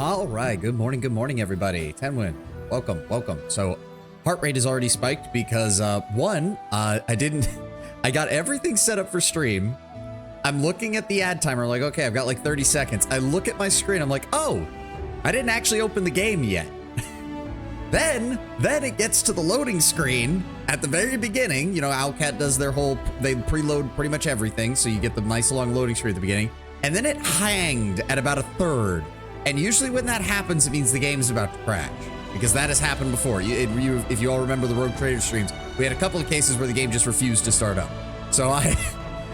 All right, good morning, everybody. Tenwin, welcome. So, heart rate is already spiked because, I got everything set up for stream. I'm looking at the ad timer, like, okay, I've got like 30 seconds. I look at my screen, I'm like, oh, I didn't actually open the game yet. Then it gets to the loading screen at the very beginning. You know, Owlcat does their whole, they preload pretty much everything, so you get the nice long loading screen at the beginning. And then it hanged at about a third. And usually when that happens, it means the game's about to crash. Because that has happened before. If you all remember the Rogue Trader streams, we had a couple of cases where the game just refused to start up. So I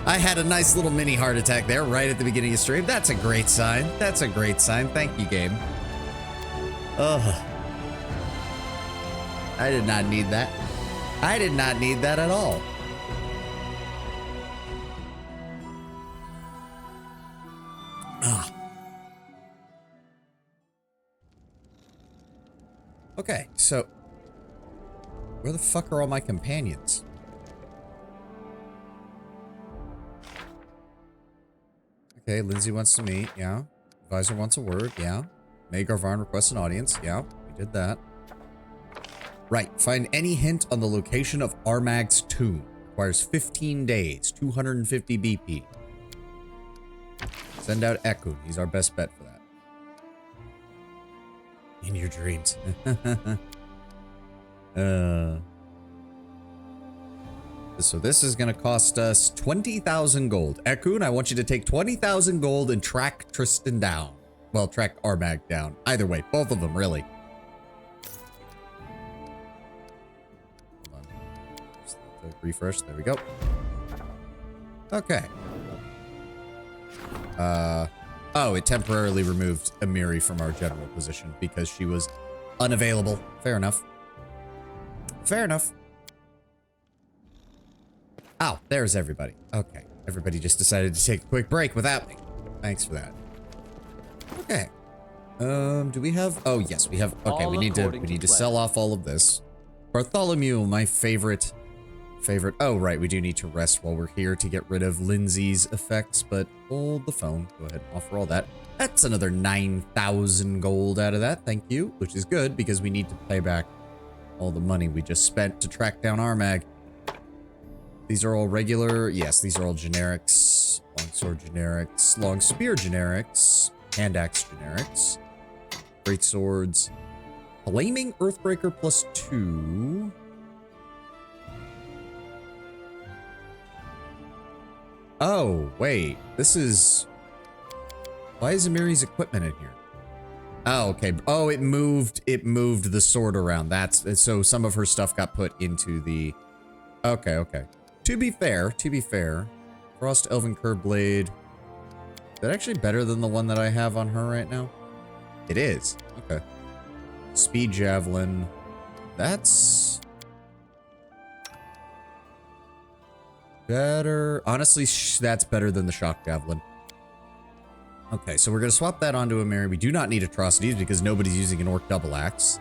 had a nice little mini heart attack there right at the beginning of stream. That's a great sign. That's a great sign. Thank you, game. Ugh. I did not need that. I did not need that at all. Ah. Okay, so where the fuck are all my companions? Okay, Lindsay wants to meet, yeah. Advisor wants a word, yeah. May Garvarn requests an audience, yeah. We did that. Right, find any hint on the location of Armag's tomb. Requires 15 days, 250 BP. Send out Ekun, he's our best bet for that. In your dreams. So this is gonna cost us 20,000 gold. Ekun, I want you to take 20,000 gold and track Tristan down. Well, track Armag down. Either way, both of them, really. Hold on. Just refresh, there we go. Okay. Oh, it temporarily removed Amiri from our general position because she was unavailable. Fair enough. Fair enough. Oh, there's everybody. Okay. Everybody just decided to take a quick break without me. Thanks for that. Okay. Do we have... Oh, yes, we have... Okay, we need to sell off all of this. Bartholomew, my favorite... Oh, right, we do need to rest while we're here to get rid of Lindsay's effects, but hold the phone. Go ahead and offer all that. That's another 9,000 gold out of that, thank you, which is good because we need to pay back all the money we just spent to track down Armag. These are all regular, yes, these are all generics. Longsword generics, long spear generics, hand axe generics, great swords, flaming earthbreaker +2. Oh, wait. This is... Why is Amiri's equipment in here? Oh, okay. Oh, it moved the sword around. That's... So some of her stuff got put into the... Okay, okay. To be fair. Frost Elven Curb Blade. Is that actually better than the one that I have on her right now? It is. Okay. Speed Javelin. That's... better. Honestly, that's better than the Shock Javelin. Okay, so we're going to swap that onto Amiri. We do not need atrocities because nobody's using an Orc double axe.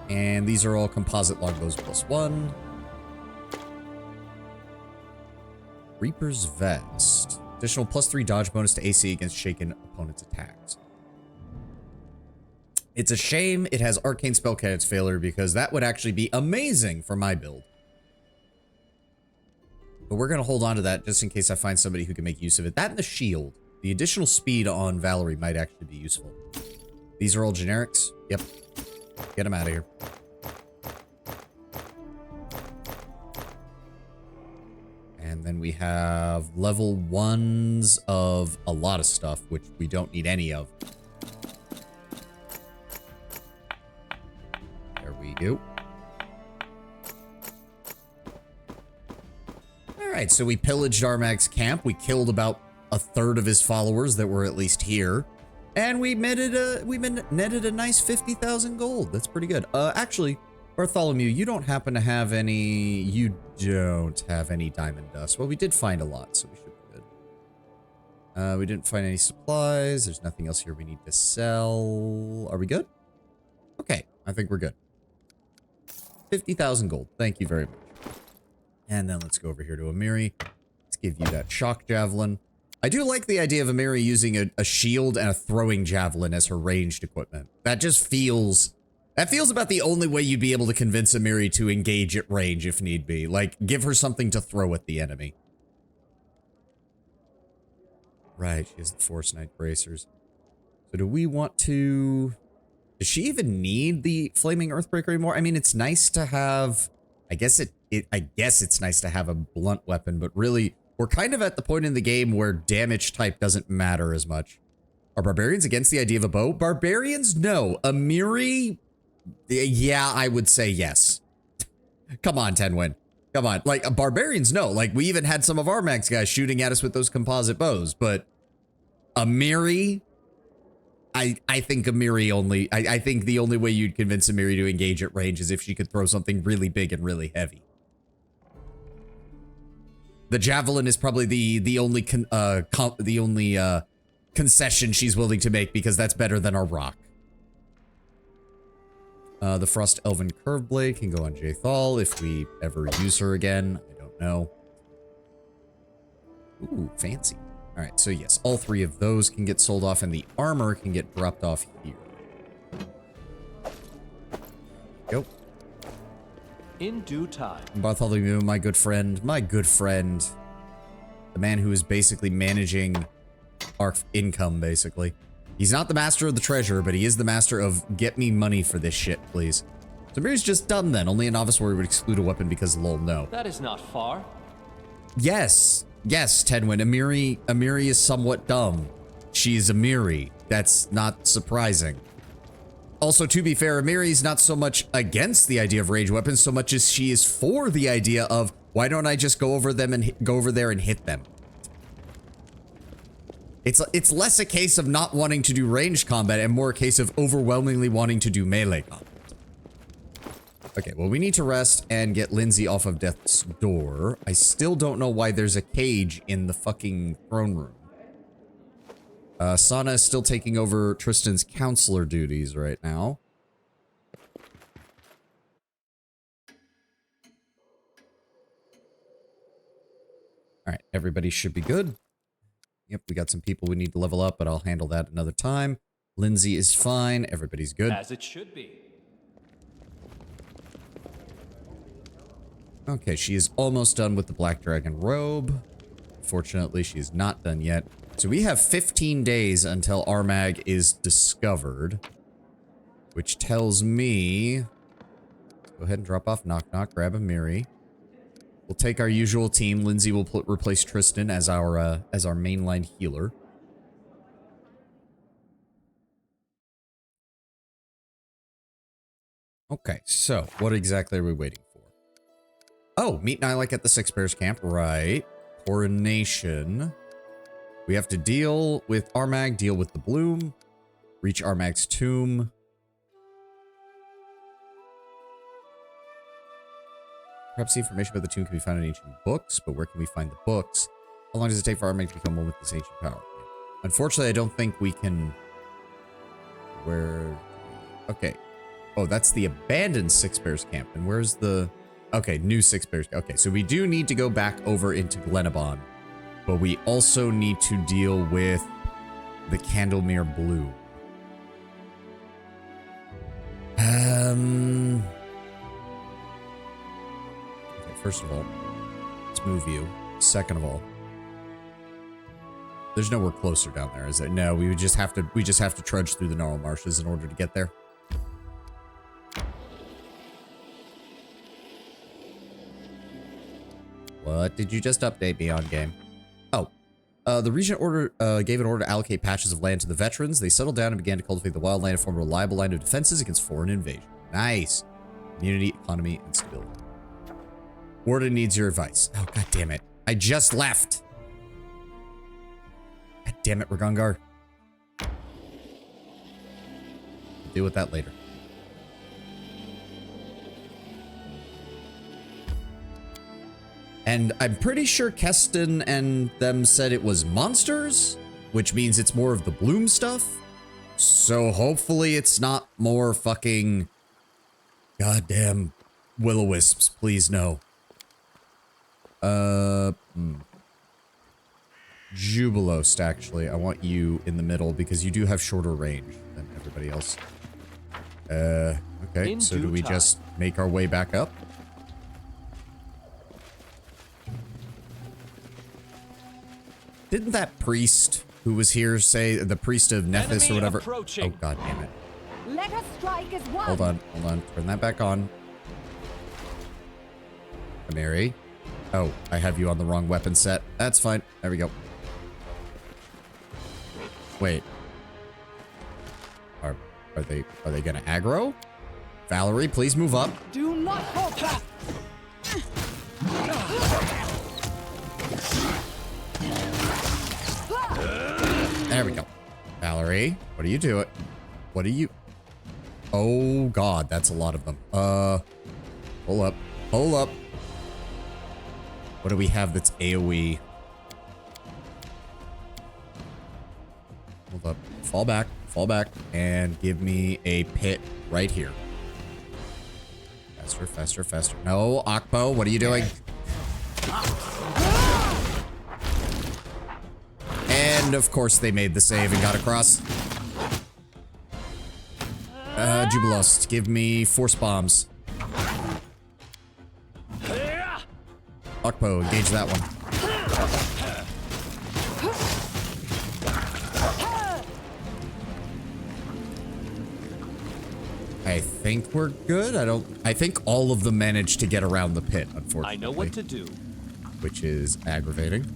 And these are all composite longbows +1. Reaper's Vest. Additional +3 dodge bonus to AC against shaken opponent's attacks. It's a shame it has Arcane Spell Cannon's failure because that would actually be amazing for my build. But we're going to hold on to that just in case I find somebody who can make use of it. That and the shield. The additional speed on Valerie might actually be useful. These are all generics? Yep. Get them out of here. And then we have level 1s of a lot of stuff, which we don't need any of. There we go. Alright, so we pillaged Armag's camp. We killed about a third of his followers that were at least here. And we netted a nice 50,000 gold. That's pretty good. Actually, Bartholomew, you don't happen to have any... You don't have any diamond dust. Well, we did find a lot, so we should be good. We didn't find any supplies. There's nothing else here we need to sell. Are we good? Okay, I think we're good. 50,000 gold. Thank you very much. And then let's go over here to Amiri. Let's give you that Shock Javelin. I do like the idea of Amiri using a shield and a throwing javelin as her ranged equipment. That just feels... That feels about the only way you'd be able to convince Amiri to engage at range if need be. Like, give her something to throw at the enemy. Right, she has the Force Knight bracers. So do we want to... Does she even need the Flaming Earthbreaker anymore? I mean, it's nice to have... I guess it's nice to have a blunt weapon, but really, we're kind of at the point in the game where damage type doesn't matter as much. Are barbarians against the idea of a bow? Barbarians, no. Amiri, yeah, I would say yes. Come on, Tenwin. Come on. Like, barbarians, no. Like, we even had some of our max guys shooting at us with those composite bows, but Amiri, I think Amiri only... I think the only way you'd convince Amiri to engage at range is if she could throw something really big and really heavy. The javelin is probably the only concession she's willing to make because that's better than our rock. The Frost Elven Curve Blade can go on Jaethal if we ever use her again. I don't know. Ooh, fancy. All right, so yes, all three of those can get sold off and the armor can get dropped off here. Go. In due time. Bartholomew, my good friend, the man who is basically managing our income, basically. He's not the master of the treasure, but he is the master of get me money for this shit, please. So Amiri's just dumb then. Only a novice warrior would exclude a weapon because lol, no. That is not far. Yes. Yes, Tenwin. Amiri is somewhat dumb. She's Amiri. That's not surprising. Also, to be fair, Amiri's not so much against the idea of ranged weapons so much as she is for the idea of why don't I just go over them and go over there and hit them? It's less a case of not wanting to do ranged combat and more a case of overwhelmingly wanting to do melee combat. Okay, well, we need to rest and get Lindsay off of Death's Door. I still don't know why there's a cage in the fucking throne room. Sana is still taking over Tristan's counselor duties right now. All right, everybody should be good. Yep, we got some people we need to level up, but I'll handle that another time. Lindsay is fine. Everybody's good. As it should be. Okay, she is almost done with the Black Dragon robe. Fortunately, she is not done yet. So we have 15 days until Armag is discovered. Which tells me... Go ahead and drop off Knock Knock, grab Amiri. We'll take our usual team. Lindsay will replace Tristan as our mainline healer. Okay, so what exactly are we waiting for? Oh, meet Nylek at the Six Bears camp, right? Coronation. We have to deal with Armag, deal with the Bloom, reach Armag's tomb. Perhaps the information about the tomb can be found in ancient books, but where can we find the books? How long does it take for Armag to become one with this ancient power? Unfortunately, I don't think we can... Where... Okay. Oh, that's the abandoned Six Bears camp. And where's the... Okay, new Six Bears. Okay, so we do need to go back over into Glenabon. But we also need to deal with the Candlemere Blue. Okay, first of all, let's move you. Second of all, there's nowhere closer down there, is there? No, we just have to trudge through the Gnarl Marshes in order to get there. What did you just update me on, game? Oh, the Regent order gave an order to allocate patches of land to the veterans. They settled down and began to cultivate the wild land and form a reliable line of defenses against foreign invasion. Nice. Community, economy, and stability. Warden needs your advice. Oh, god damn it. I just left. God damn it, Ragungar. Deal with that later. And I'm pretty sure Keston and them said it was monsters, which means it's more of the Bloom stuff. So hopefully it's not more fucking goddamn will-o-wisps. Please no. Jubilost, actually. I want you in the middle because you do have shorter range than everybody else. Okay, so do we just make our way back up? Didn't that priest who was here say, the priest of Nephis or whatever? Approaching. Oh, god damn it. Let us strike as one. Hold on. Turn that back on. Mary. Oh, I have you on the wrong weapon set. That's fine. There we go. Wait. Are they gonna aggro? Valerie, please move up. Do not hold back. There we go. Valerie, what are you doing? What are you? Oh god, that's a lot of them. Hold up. Hold up. What do we have that's AoE? Hold up. Fall back, and give me a pit right here. Faster. No, Akpo, what are you doing? And of course they made the save and got across. Jubilost, give me force bombs. Akpo, engage that one. I think we're good. I think all of them managed to get around the pit, unfortunately. I know what to do. Which is aggravating.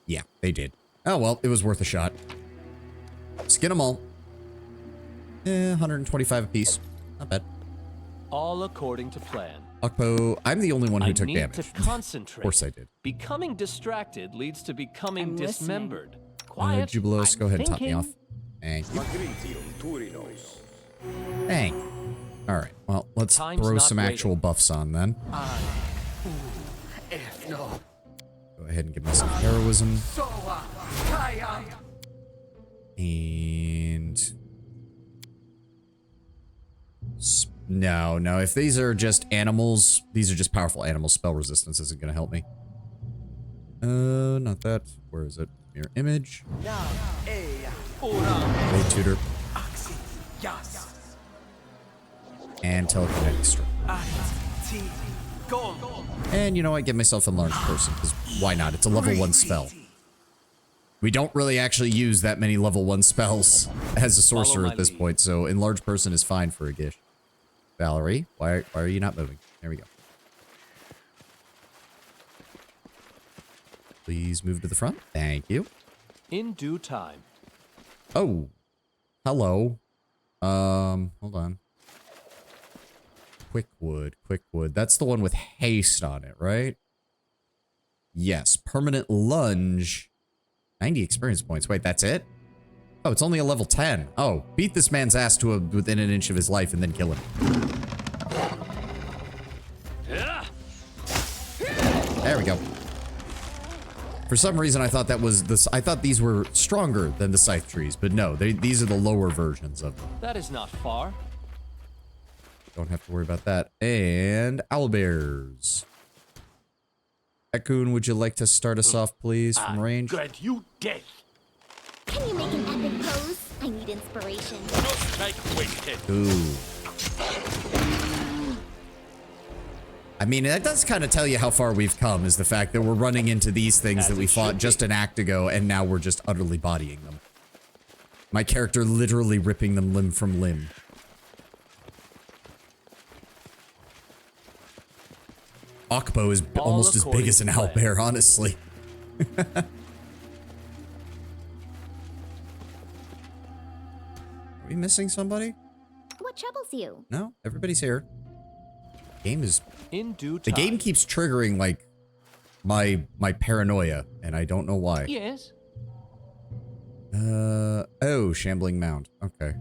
Yeah, they did. Oh, well, it was worth a shot. Skin them all. 125 apiece. Not bad. All according to plan. Akpo, I'm the only one who took I damage. need to concentrate. Of course I did. Becoming distracted leads to becoming I'm listening. dismembered. Quiet. Jubilos, go ahead and top me thinking. off. Thank you. Dang. Alright, well, let's Time's throw not some waiting. actual buffs on then. Go ahead and give me some heroism. And... No, if these are just animals, these are just powerful animals. Spell resistance isn't going to help me. Not that. Where is it? Mirror image. Blade tutor. And telekinetic strike. And you know what? Get myself enlarged person, because why not? It's a level 1 spell. We don't really actually use that many level 1 spells as a sorcerer at this point, so enlarged person is fine for a Gish. Valerie, why are you not moving? There we go. Please move to the front. Thank you. In due time. Oh. Hello. Hold on. Quickwood. That's the one with haste on it, right? Yes. Permanent lunge. 90 experience points. Wait, that's it? Oh, it's only a level 10. Oh, beat this man's ass to within an inch of his life and then kill him. There we go. For some reason, I thought that was this. I thought these were stronger than the scythe trees, but no, these are the lower versions of them. That is not far. Don't have to worry about that. And owlbears. Ekun, would you like to start us off, please, from range? Grant you death. Can you make an epic pose? I need inspiration. No strike wasted. Ooh. I mean, that does kind of tell you how far we've come, is the fact that we're running into these things that we fought just an act ago, and now we're just utterly bodying them. My character literally ripping them limb from limb. Akpo is almost as big as an owlbear, honestly. Are we missing somebody? What troubles you? No, everybody's here. Game is... In due time. The game keeps triggering, like, my paranoia, and I don't know why. Yes. Oh, shambling mound. Okay.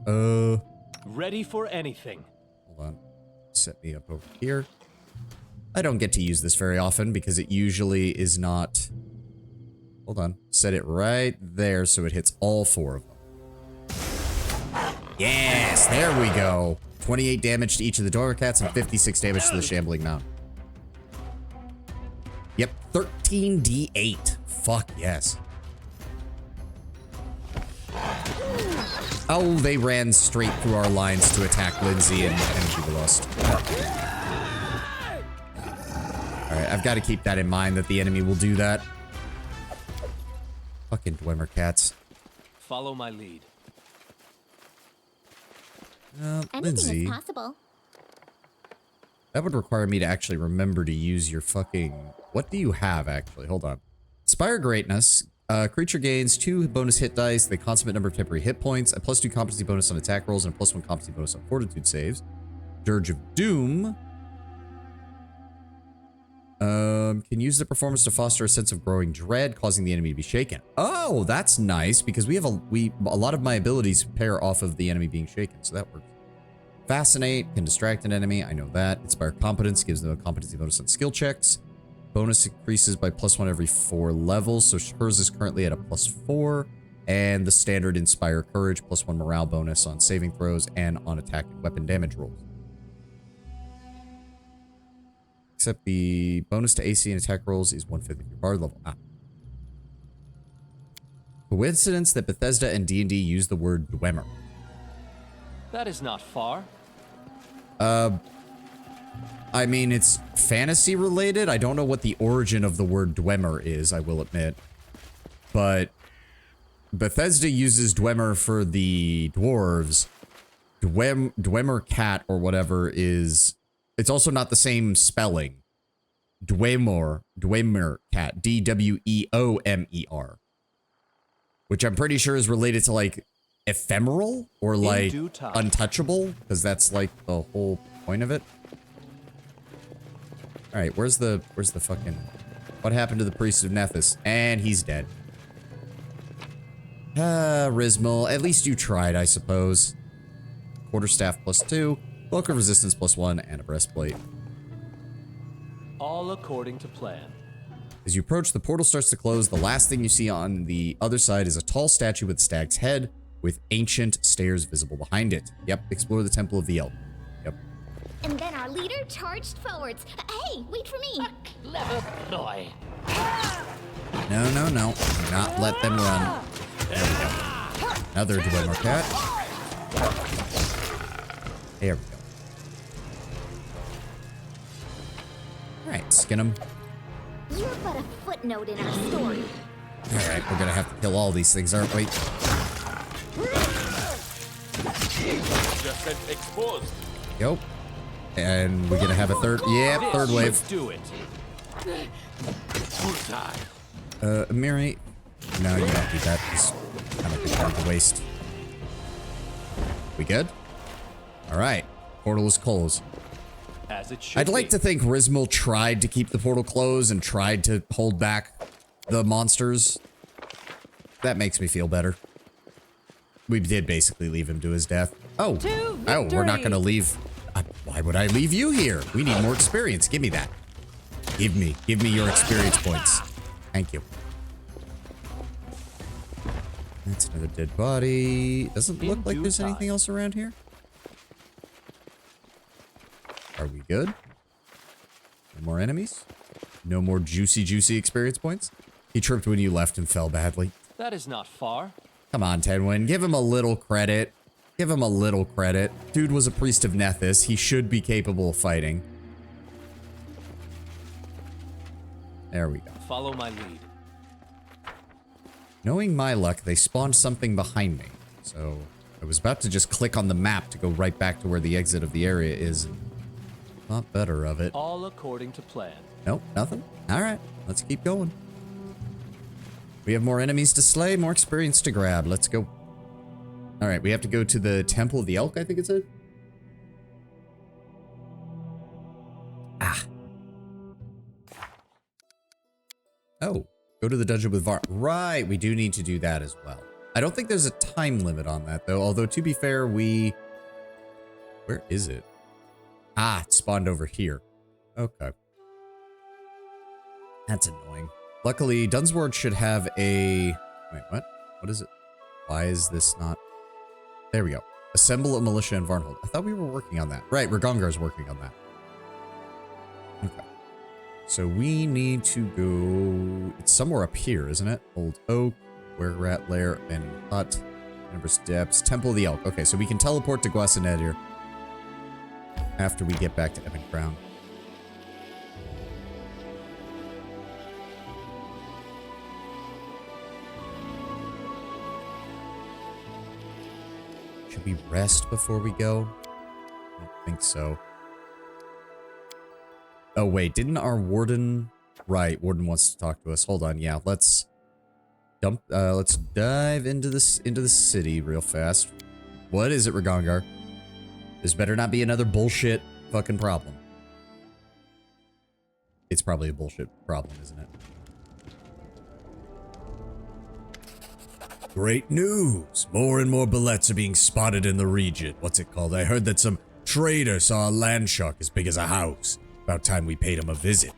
Ready for anything. Hold on. Set me up over here. I don't get to use this very often because it usually is not... Hold on. Set it right there so it hits all 4 of them. Yes, there we go. 28 damage to each of the Dorcats and 56 damage to the shambling mound. Yep, 13d8. Fuck yes. Oh, they ran straight through our lines to attack Lindsay and we lost. Alright, I've got to keep that in mind that the enemy will do that. Fucking Dwemer cats. Follow my lead. Anything Lindsay, is possible. that would require me to actually remember to use your fucking... What do you have, actually? Hold on. Inspire Greatness. Creature gains 2 bonus hit dice, the consummate number of temporary hit points, a +2 competency bonus on attack rolls, and a +1 competency bonus on fortitude saves. Dirge of Doom. Can use the performance to foster a sense of growing dread, causing the enemy to be shaken. Oh, that's nice, because we have a lot of my abilities pair off of the enemy being shaken, so that works. Fascinate can distract an enemy, I know that. Inspire Competence gives them a competency bonus on skill checks. Bonus increases by +1 every 4 levels, so hers is currently at a +4. And the standard Inspire Courage, +1 morale bonus on saving throws and on attack and weapon damage rolls. Except the bonus to AC and attack rolls is 1/5 of your bard level. Ah. Coincidence that Bethesda and D&D use the word Dwemer. That is not far. I mean, it's fantasy related. I don't know what the origin of the word Dwemer is, I will admit. But Bethesda uses Dwemer for the dwarves. Dwemer cat or whatever is... It's also not the same spelling. Dwemer cat. D-W-E-O-M-E-R. Which I'm pretty sure is related to, like, ephemeral or, like, untouchable. Because that's, like, the whole point of it. Alright, where's the fucking... What happened to the priest of Nethys? And he's dead. Rizmal, at least you tried, I suppose. Quarterstaff +2, cloak of resistance +1, and a breastplate. All according to plan. As you approach, the portal starts to close. The last thing you see on the other side is a tall statue with a stag's head, with ancient stairs visible behind it. Yep, explore the Temple of the Elk. Yep. And then our leader charged forwards. Hey, wait for me. Clever boy. No, no, no. Do not let them run. There we go. Another Dwemer cat. There we go. Alright, skin him. You're but a footnote in our story. Alright, we're gonna have to kill all these things, aren't we? Just said exposed. Yep. And we're gonna have a third... Yep, third wave. Let's do it. Miri... No, you don't do that. It's kind of hard to waste. We good? Alright. Portal is closed. As it should I'd like be. to think Rizmal tried to keep the portal closed and tried to hold back the monsters. That makes me feel better. We did basically leave him to his death. Oh, we're not gonna leave. Why would I leave you here? We need more experience. Give me that. Give me your experience points. Thank you. That's another dead body. Doesn't look like there's anything else around here. Are we good? No more enemies? No more juicy experience points? He tripped when you left and fell badly. That is not far. Come on, Tenwin. Give him a little credit. Give him a little credit. Dude was a priest of Nethys. He should be capable of fighting. There we go. Follow my lead. Knowing my luck, they spawned something behind me. So I was about to just click on the map to go right back to where the exit of the area is. Thought better of it. All according to plan. Nope, nothing. All right, let's keep going. We have more enemies to slay, more experience to grab. Let's go. All right, we have to go to the Temple of the Elk, I think it said. Ah. Oh, go to the dungeon with Var. Right, we do need to do that as well. I don't think there's a time limit on that, though. Although, to be fair, we... Where is it? Ah, it spawned over here. Okay. That's annoying. Luckily, Dunsward should have a... Wait, what? What is it? Why is this not... There we go. Assemble a militia in Varnhold. I thought we were working on that. Right, Ragongar's working on that. Okay. So we need to go... It's somewhere up here, isn't it? Old Oak, Were Rat Lair, Abandoned Hut, Empress Depths, Temple of the Elk. Okay, so we can teleport to Guasanedir after we get back to Ebon Crown. Should we rest before we go? I don't think so. Oh, wait. Didn't our warden... Right, warden wants to talk to us. Hold on. Yeah, let's dive into the city real fast. What is it, Ragongar? This better not be another bullshit fucking problem. It's probably a bullshit problem, isn't it? Great news! More and more bullets are being spotted in the region. What's it called? I heard that some trader saw a land shark as big as a house. About time we paid him a visit.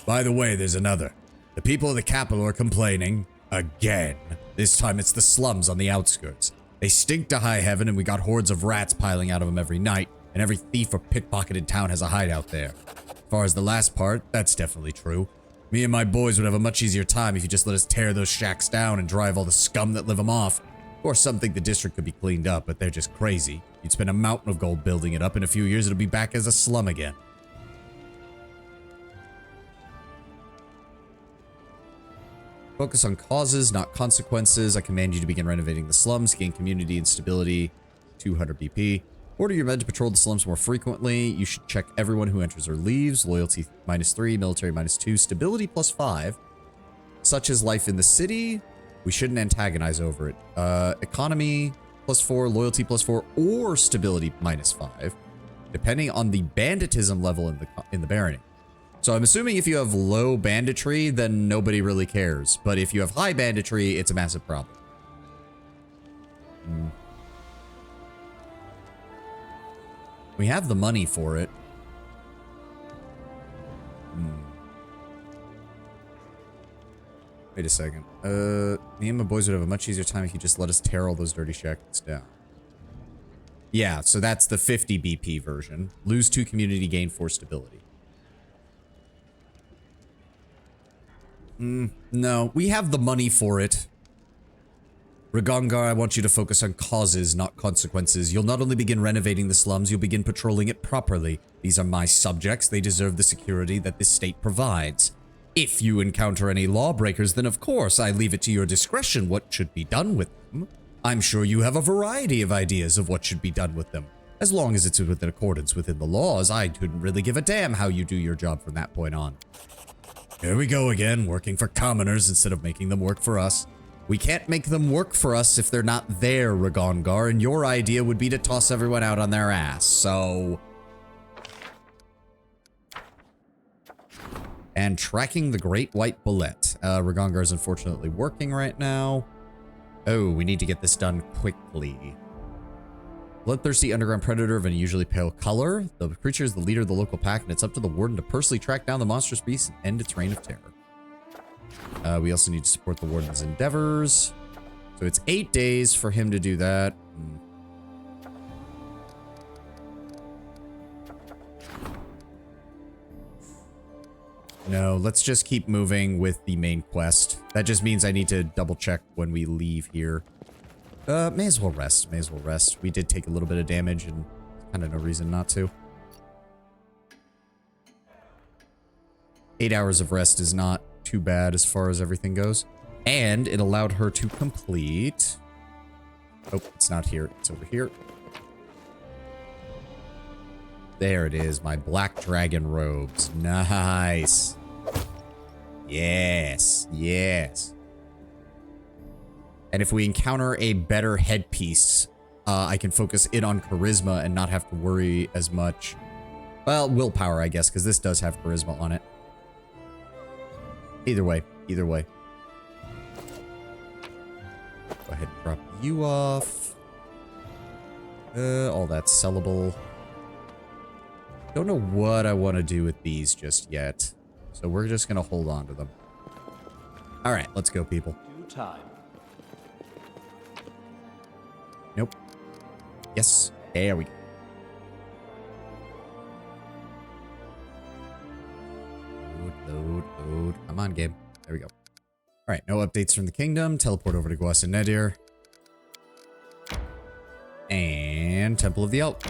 By the way, there's another. The people of the capital are complaining. Again. This time it's the slums on the outskirts. They stink to high heaven and we got hordes of rats piling out of them every night. And every thief or pickpocket in town has a hideout there. As far as the last part, that's definitely true. Me and my boys would have a much easier time if you just let us tear those shacks down and drive all the scum that live them off. Or something the district could be cleaned up, but they're just crazy. You'd spend a mountain of gold building it up. In a few years, it'll be back as a slum again. Focus on causes, not consequences. I command you to begin renovating the slums, gain community and stability, 200 BP. Order your men to patrol the slums more frequently. You should check everyone who enters or leaves. Loyalty -3, military -2, stability +5. Such as life in the city. We shouldn't antagonize over it. Economy +4, loyalty +4, or stability -5, depending on the banditism level in the barony. So I'm assuming if you have low banditry, then nobody really cares. But if you have high banditry, it's a massive problem. We have the money for it. Wait a second. Me and my boys would have a much easier time if you just let us tear all those dirty shackles down. Yeah, so that's the 50 BP version. Lose 2 community, gain 4 stability. No, we have the money for it. Ragongar, I want you to focus on causes, not consequences. You'll not only begin renovating the slums, you'll begin patrolling it properly. These are my subjects. They deserve the security that this state provides. If you encounter any lawbreakers, then of course I leave it to your discretion what should be done with them. I'm sure you have a variety of ideas of what should be done with them. As long as it's within accordance within the laws, I couldn't really give a damn how you do your job from that point on. Here we go again, working for commoners instead of making them work for us. We can't make them work for us if they're not there, Ragongar, and your idea would be to toss everyone out on their ass, so... And tracking the Great White Bullet. Ragongar is unfortunately working right now. Oh, we need to get this done quickly. Bloodthirsty underground predator of an unusually pale color. The creature is the leader of the local pack, and it's up to the warden to personally track down the monstrous beast and end its reign of terror. We also need to support the warden's endeavors. So it's 8 days for him to do that. No, let's just keep moving with the main quest. That just means I need to double check when we leave here. May as well rest. May as well rest. We did take a little bit of damage and kind of no reason not to. 8 hours of rest is not too bad as far as everything goes. And it allowed her to complete... Oh, it's not here. It's over here. There it is. My black dragon robes. Nice. Yes. Yes. And if we encounter a better headpiece, I can focus it on charisma and not have to worry as much. Well, willpower, I guess, because this does have charisma on it. Either way. Either way. Go ahead and drop you off. All that's sellable. Don't know what I want to do with these just yet. So we're just going to hold on to them. All right, let's go, people. Due time. Nope. Yes. There we go. Load. Come on, game. There we go. All right, no updates from the kingdom. Teleport over to Gwas and Nedir. And Temple of the Elk.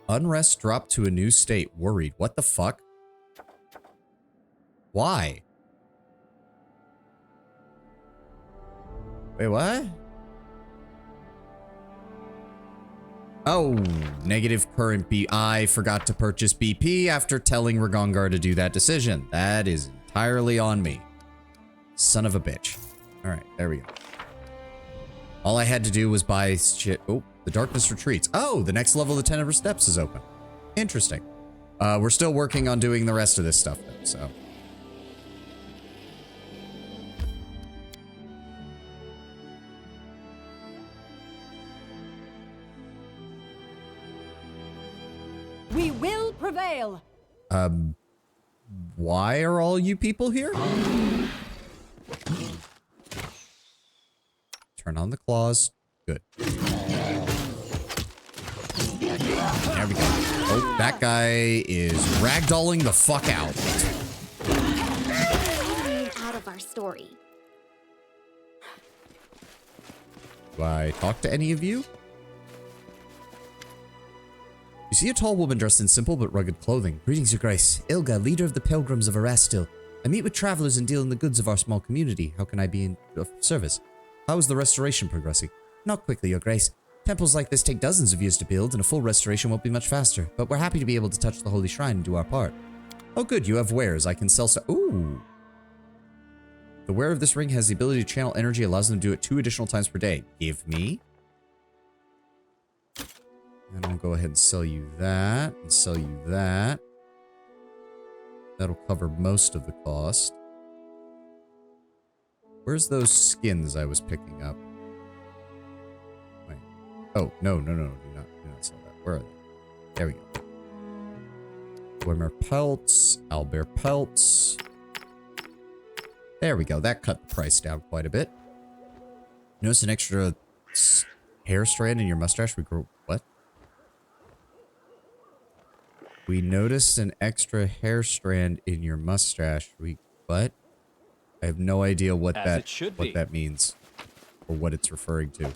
Unrest dropped to a new state. Worried. What the fuck? Why? Wait, what? Oh, negative current B. I forgot to purchase BP after telling Ragongar to do that decision. That is entirely on me. Son of a bitch. All right, there we go. All I had to do was buy shit. Oh, the darkness retreats. Oh, the next level of the Tenebrous Steps is open. Interesting. We're still working on doing the rest of this stuff, though, so. We will prevail. Why are all you people here? Turn on the claws. Good. There we go. Oh, that guy is ragdolling the fuck out. Out of our story. Do I talk to any of you? You see a tall woman dressed in simple but rugged clothing. Greetings, Your Grace. Ilga, leader of the Pilgrims of Erastil. I meet with travelers and deal in the goods of our small community. How can I be of service? How is the restoration progressing? Not quickly, Your Grace. Temples like this take dozens of years to build, and a full restoration won't be much faster. But we're happy to be able to touch the holy shrine and do our part. Oh good, you have wares. I can sell Ooh. The wearer of this ring has the ability to channel energy, allows them to do it 2 additional times per day. Give me. And I'll go ahead and sell you that, and sell you that. That'll cover most of the cost. Where's those skins I was picking up? Wait. Oh, no. Do not sell that. Where are they? There we go. Glimmer pelts, owlbear pelts. There we go. That cut the price down quite a bit. Notice an extra hair strand in your mustache. We grow. What? We noticed an extra hair strand in your mustache. What? I have no idea what that means, or what it's referring to.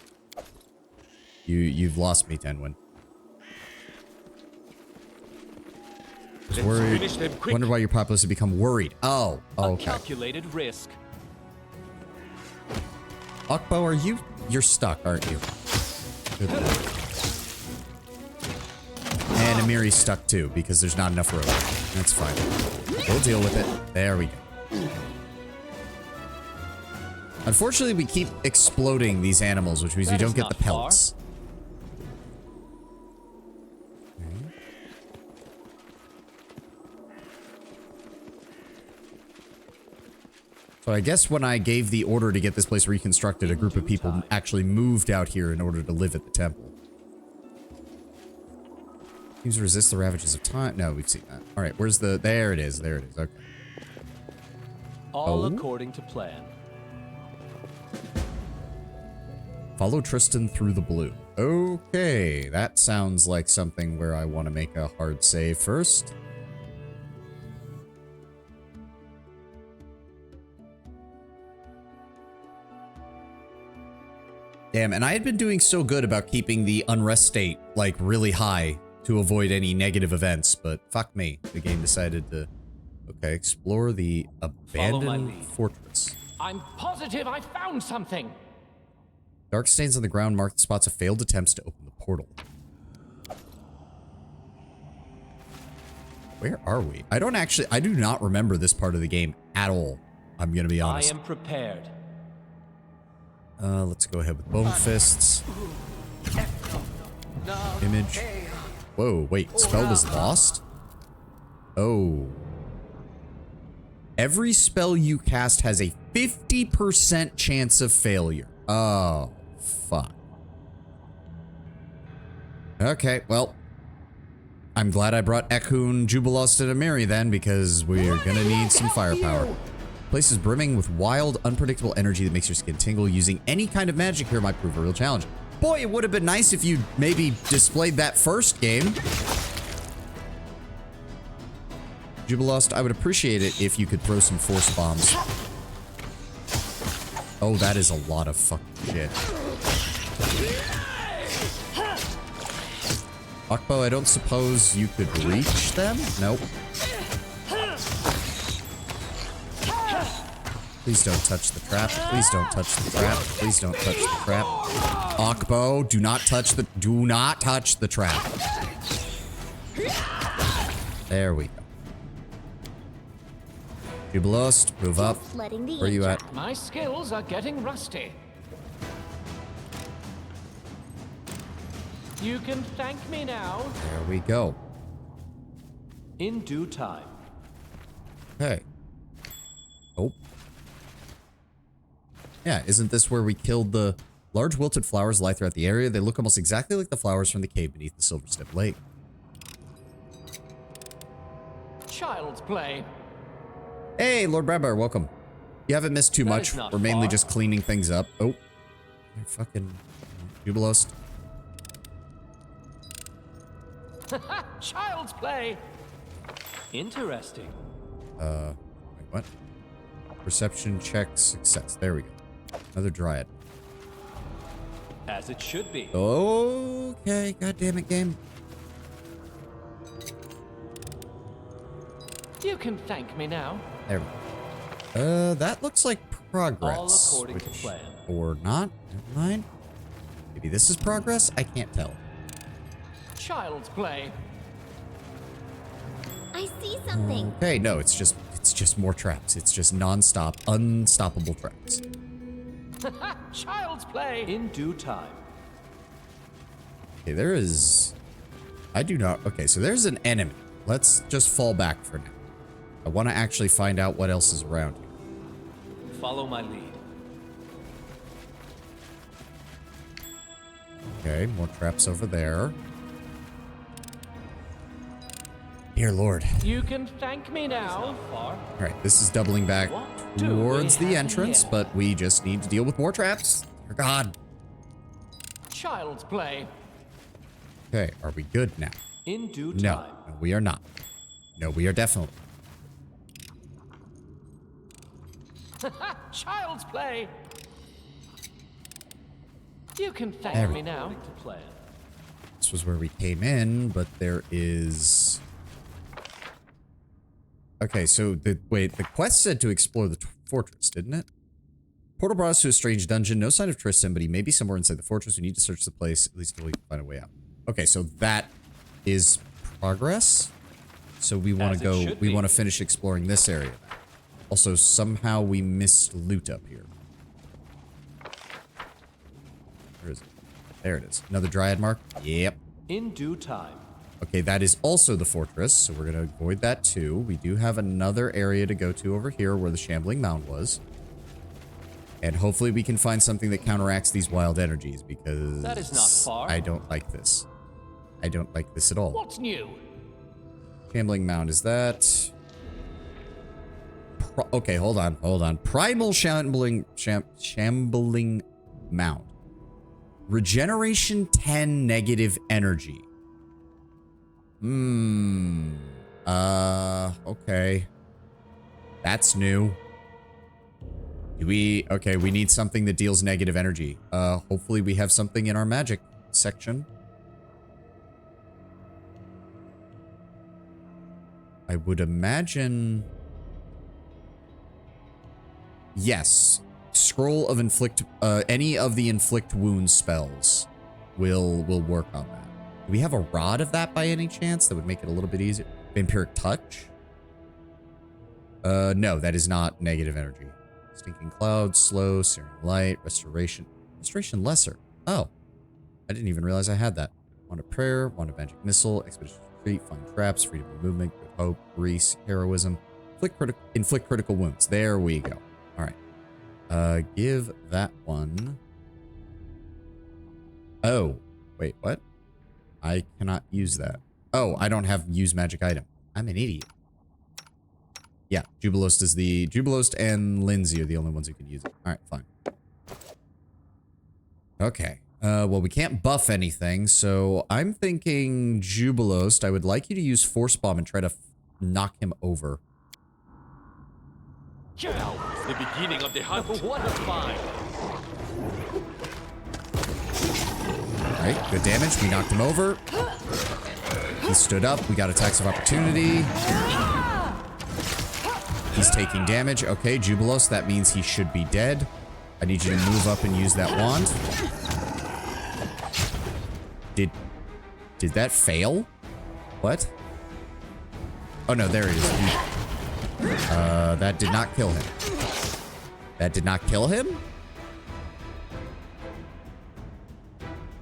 You've lost me, Tenwin. Worried. Wonder why your populace have become worried. Oh, okay. A calculated risk. Akbo, you're stuck, aren't you? Good Lord. And Amiri's stuck too, because there's not enough room. That's fine. We'll deal with it. There we go. Unfortunately, we keep exploding these animals, which means we don't get the pelts. Okay. So I guess when I gave the order to get this place reconstructed, a group of people actually moved out here in order to live at the temple. Seems to resist the ravages of time. No, we've seen that. All right, where's the... There it is. There it is. Okay. All according to plan. Follow Tristan through the blue. Okay, that sounds like something where I want to make a hard save first. Damn, and I had been doing so good about keeping the unrest state, like, really high to avoid any negative events, but fuck me. The game decided to... Okay, explore the abandoned fortress. I'm positive I found something. Dark stains on the ground mark the spots of failed attempts to open the portal. Where are we? I do not remember this part of the game at all. I'm gonna be honest. I am prepared. Let's go ahead with Bone Fists. Image. Whoa, wait, spell was lost? Oh. Every spell you cast has a 50% chance of failure. Oh, fuck. Okay, well. I'm glad I brought Ekhun, Jubilost, and Amiri then, because we're gonna need some firepower. Place is brimming with wild, unpredictable energy that makes your skin tingle. Using any kind of magic here might prove a real challenge. Boy, it would have been nice if you maybe displayed that first game. Jubilost, I would appreciate it if you could throw some force bombs. Oh, that is a lot of fucking shit. Akbo, I don't suppose you could reach them? Nope. Please don't touch the trap. Please don't touch the trap. Please don't touch the trap. Akbo, do not touch the trap. There we go. Jubilost, move up. Where are you at? My skills are getting rusty. You can thank me now. There we go. In due time. Okay. Oh. Yeah, isn't this where we killed the large wilted flowers lie throughout the area? They look almost exactly like the flowers from the cave beneath the Silverstep Lake. Child's play. Hey, Lord Bradbar, welcome. You haven't missed too much. We're mainly just cleaning things up. Oh. They're fucking Jubilost. Child's play. Interesting. Wait, what? Perception check success. There we go. Another dryad. As it should be. Okay, god damn it, game. You can thank me now. There we go. That looks like progress. All according to plan. Or not. Never mind. Maybe this is progress? I can't tell. Child's play. I see something. Okay, no, it's just more traps. It's just non-stop, unstoppable traps. Child's play. In due time. Okay, there is... I do not... Okay, so there's an enemy. Let's just fall back for now. I want to actually find out what else is around here. Follow my lead. Okay, more traps over there. Dear Lord. You can thank me now. Far. Alright, this is doubling back towards the entrance, but we just need to deal with more traps. Dear God. Child's play. Okay, are we good now? In due No, time. no, we are not. No, we are definitely. Child's play. You can There thank we me now. According to plan. This was where we came in, but there is... Okay, so the quest said to explore the fortress, didn't it? Portal brought us to a strange dungeon. No sign of Tristan, but he may be somewhere inside the fortress. We need to search the place, at least until we can find a way out. Okay, so that is progress. So we want to go, we want to finish exploring this area. Also, somehow we missed loot up here. Where is it? There it is. Another dryad mark? Yep. In due time. Okay, that is also the fortress, so we're going to avoid that too. We do have another area to go to over here where the Shambling Mound was. And hopefully we can find something that counteracts these wild energies, because... That is not far. I don't like this. I don't like this at all. What's new? Shambling Mound, is that... Okay, hold on. Primal Shambling Mound. Regeneration 10 negative energy. Okay. That's new. Okay, we need something that deals negative energy. Hopefully we have something in our magic section. I would imagine... Yes. Scroll of inflict, any of the inflict wounds spells will work on that. Do we have a rod of that by any chance? That would make it a little bit easier. Vampiric touch? No, that is not negative energy. Stinking cloud, slow, searing light, restoration. Restoration lesser. Oh. I didn't even realize I had that. Wand of prayer, wand of magic missile, expedition retreat, find traps, freedom of movement, good hope, grease, heroism, inflict critical wounds. There we go. Alright. Give that one. Oh. Wait, what? I cannot use that. Oh, I don't have use magic item. I'm an idiot. Yeah, Jubilost is the... Jubilost and Lindsay are the only ones who can use it. Alright, fine. Okay. Well, we can't buff anything, so I'm thinking Jubilost, I would like you to use Force Bomb and try to knock him over. Now is the beginning of the hunt. What a find! All right, good damage. We knocked him over. He stood up. We got attacks of opportunity. He's taking damage. Okay, Jubilos. That means he should be dead. I need you to move up and use that wand. Did that fail? What? Oh no, there he is. That did not kill him. That did not kill him?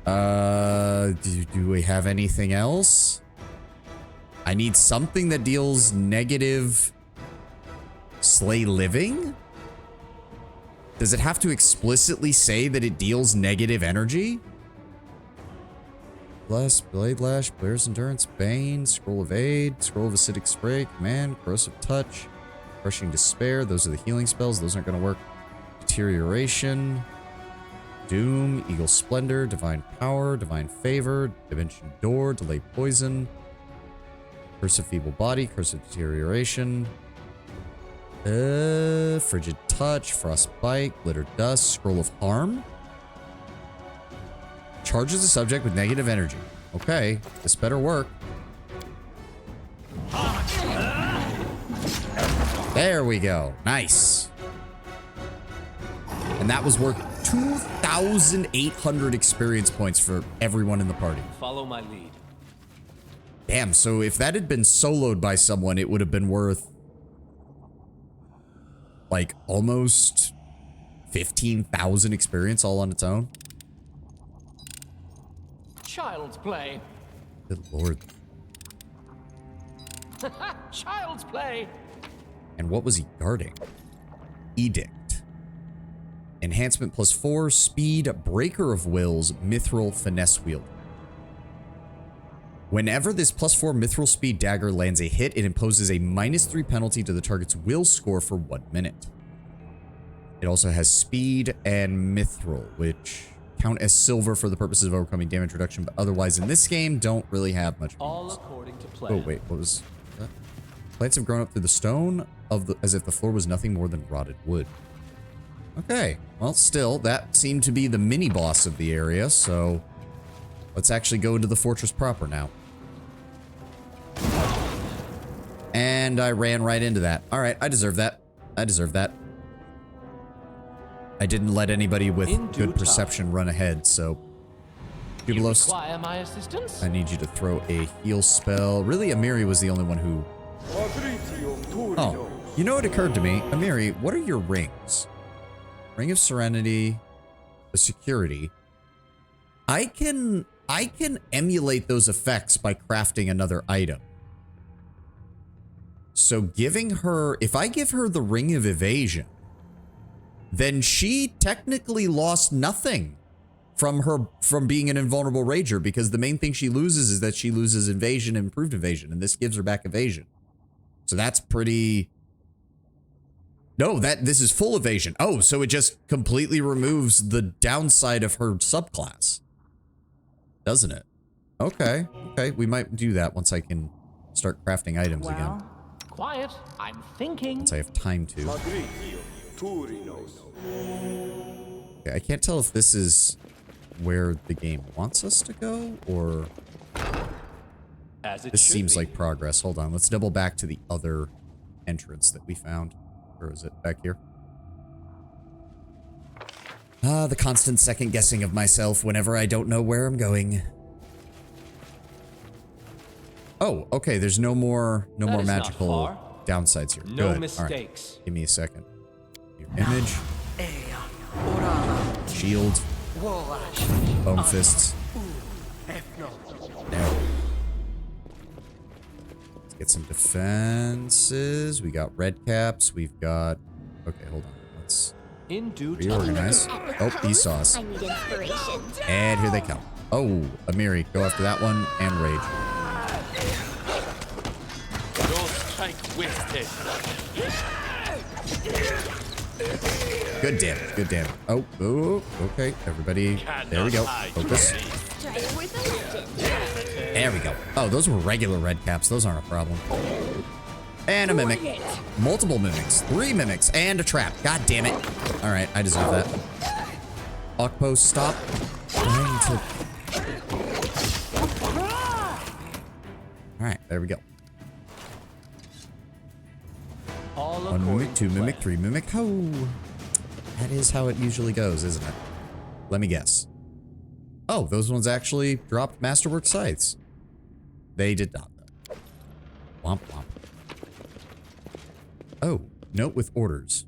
Do we have anything else? I need something that deals negative slay living? Does it have to explicitly say that it deals negative energy? Bless, Blade Lash, Player's Endurance, Bane, Scroll of Aid, Scroll of Acidic Spray, Command, Corrosive Touch, Crushing Despair. Those are the healing spells. Those aren't going to work. Deterioration, Doom, Eagle Splendor, Divine Power, Divine Favor, Dimension Door, Delay Poison, Curse of Feeble Body, Curse of Deterioration, Frigid Touch, Frostbite, Glitter Dust, Scroll of Harm. Charges the subject with negative energy. Okay, this better work. There we go. Nice. And that was worth 2,800 experience points for everyone in the party. Follow my lead. Damn, so if that had been soloed by someone, it would have been worth like almost 15,000 experience all on its own. Child's play. Good lord. Child's play. And what was he guarding? Edict. Enhancement +4, speed, breaker of wills, mithril, finesse wield. Whenever this +4 mithril speed dagger lands a hit, it imposes a -3 penalty to the target's will score for 1 minute. It also has speed and mithril, which count as silver for the purposes of overcoming damage reduction, but otherwise in this game don't really have much All use. according to plan. Oh wait, what was that? Plants have grown up through the stone as if the floor was nothing more than rotted wood. Okay, well still, that seemed to be the mini boss of the area, so let's actually go into the fortress proper now. And I ran right into that. All right, I deserve that. I deserve that. I didn't let anybody with good perception run ahead, so You Jubilos, require my assistance? I need you to throw a heal spell. Really, Amiri was the only one who... Oh, you know what occurred to me? Amiri, what are your rings? Ring of Serenity, the Security. I can emulate those effects by crafting another item. So giving her... If I give her the Ring of Evasion, then she technically lost nothing from being an invulnerable rager, because the main thing she loses is that she loses evasion and improved evasion, and this gives her back evasion. So that's pretty... No, this is full evasion. Oh, so it just completely removes the downside of her subclass. Doesn't it? Okay, okay, we might do that once I can start crafting items again. Quiet. I'm thinking. Once I have time to. Okay, I can't tell if this is where the game wants us to go, or... As it This should seems be. like progress. Hold on, let's double back to the other entrance that we found. Or is it back here? Ah, the constant second guessing of myself whenever I don't know where I'm going. Oh, okay, there's no more That is not magical far. downsides here. No Good. All right. mistakes. Give me a second. Your image. Shield. Bone fists. No. Let's get some defenses. We got red caps. We've got... Okay, hold on. Let's In due time. reorganize. Oh, he saw us. I need inspiration. And here they come. Oh, Amiri, go after that one and rage. Don't strike wasted. Good damage, good damage. Oh, oh, okay, everybody. There we go. Focus. Strike with a legend. There we go. Oh, those were regular red caps. Those aren't a problem. And a mimic. Bring it. Multiple mimics. 3 mimics. And a trap. God damn it. Alright, I deserve that. Outpost, stop trying to... Alright, there we go. All 1 according mimic, 2 to mimic, plan. 3 mimic. Oh, that is how it usually goes, isn't it? Let me guess. Oh, those ones actually dropped Masterwork Scythes. They did not, though. Womp womp. Oh, note with orders.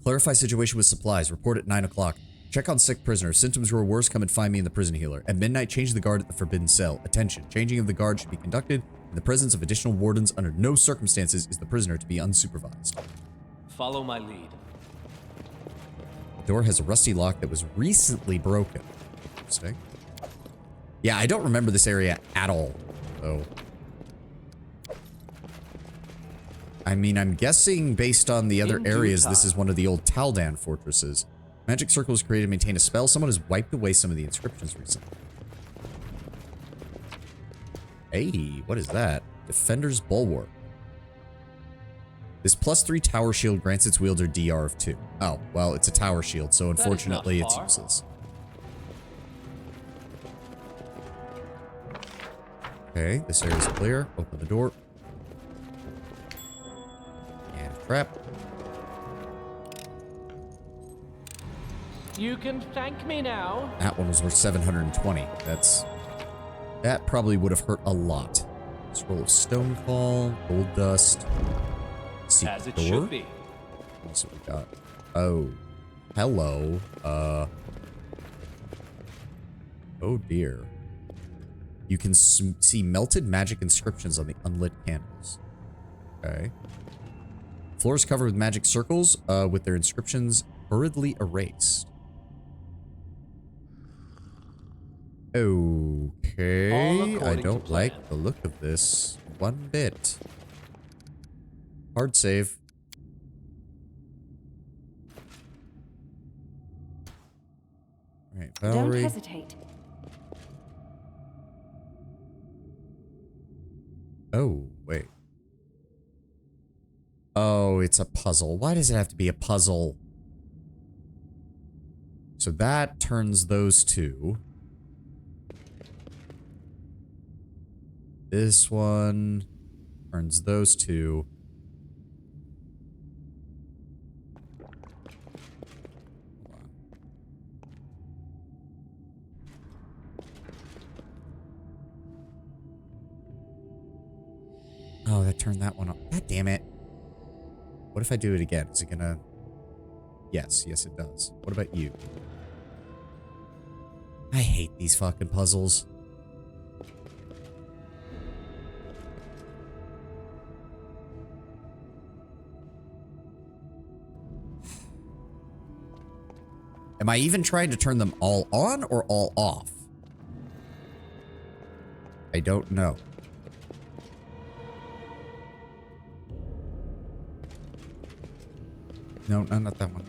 Clarify situation with supplies. Report at 9 o'clock. Check on sick prisoner. If symptoms grow worse, come and find me in the prison healer. At midnight, change the guard at the forbidden cell. Attention. Changing of the guard should be conducted in the presence of additional wardens. Under no circumstances is the prisoner to be unsupervised. Follow my lead. The door has a rusty lock that was recently broken. Interesting. Yeah, I don't remember this area at all, though. I mean, I'm guessing based on the other In due areas, this time. is one of the old Taldan fortresses. Magic circle was created to maintain a spell. Someone has wiped away some of the inscriptions recently. Hey, what is that? Defender's Bulwark. This +3 tower shield grants its wielder DR of 2. Oh, well, it's a tower shield, so not unfortunately it's far. useless. Okay, this area is clear. Open the door. And a trap. You can thank me now. That one was worth 720. That probably would have hurt a lot. Scroll of Stone Call, Gold Dust. Secret As it door. should be. What's we got? Oh, hello. Oh dear. You can see melted magic inscriptions on the unlit candles. Okay. Floor is covered with magic circles, with their inscriptions hurriedly erased. Okay, All I according to don't plan. like the look of this one bit. Hard save. All right, Don't Valerie. hesitate. Oh, wait. Oh, it's a puzzle. Why does it have to be a puzzle? So that turns those two. This one turns those two. Oh, that turned that one off. God damn it. What if I do it again? Is it gonna... Yes, yes it does. What about you? I hate these fucking puzzles. Am I even trying to turn them all on or all off? I don't know. No, not that one.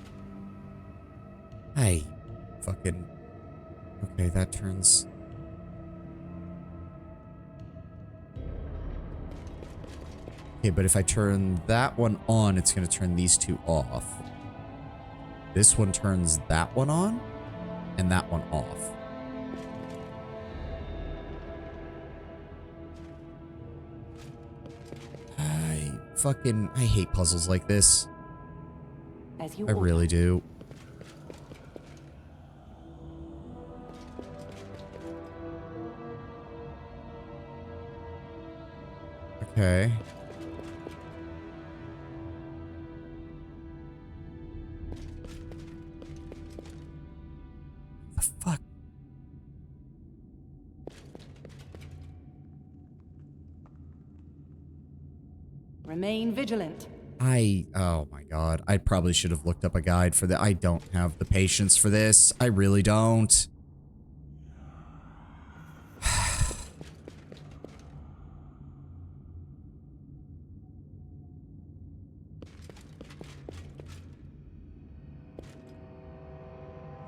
Hey, fucking... Okay, that turns... Okay, but if I turn that one on, it's going to turn these two off. This one turns that one on, and that one off. I hate puzzles like this. As you I really do. Okay. The fuck? Remain vigilant. Oh my god. I probably should have looked up a guide for that. I don't have the patience for this. I really don't.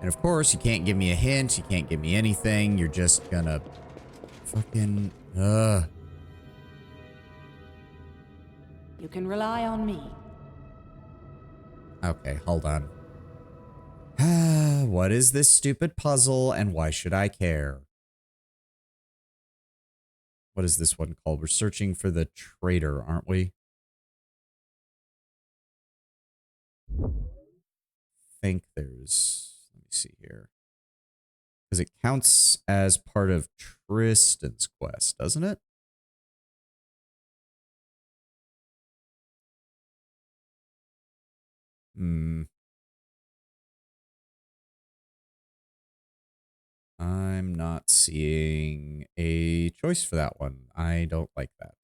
And of course, you can't give me a hint. You can't give me anything. You're just gonna fucking... You can rely on me. Okay, hold on. What is this stupid puzzle and why should I care? What is this one called? We're searching for the traitor, aren't we? I think there's... Let me see here. Because it counts as part of Tristan's quest, doesn't it? Hmm. I'm not seeing a choice for that one. I don't like that.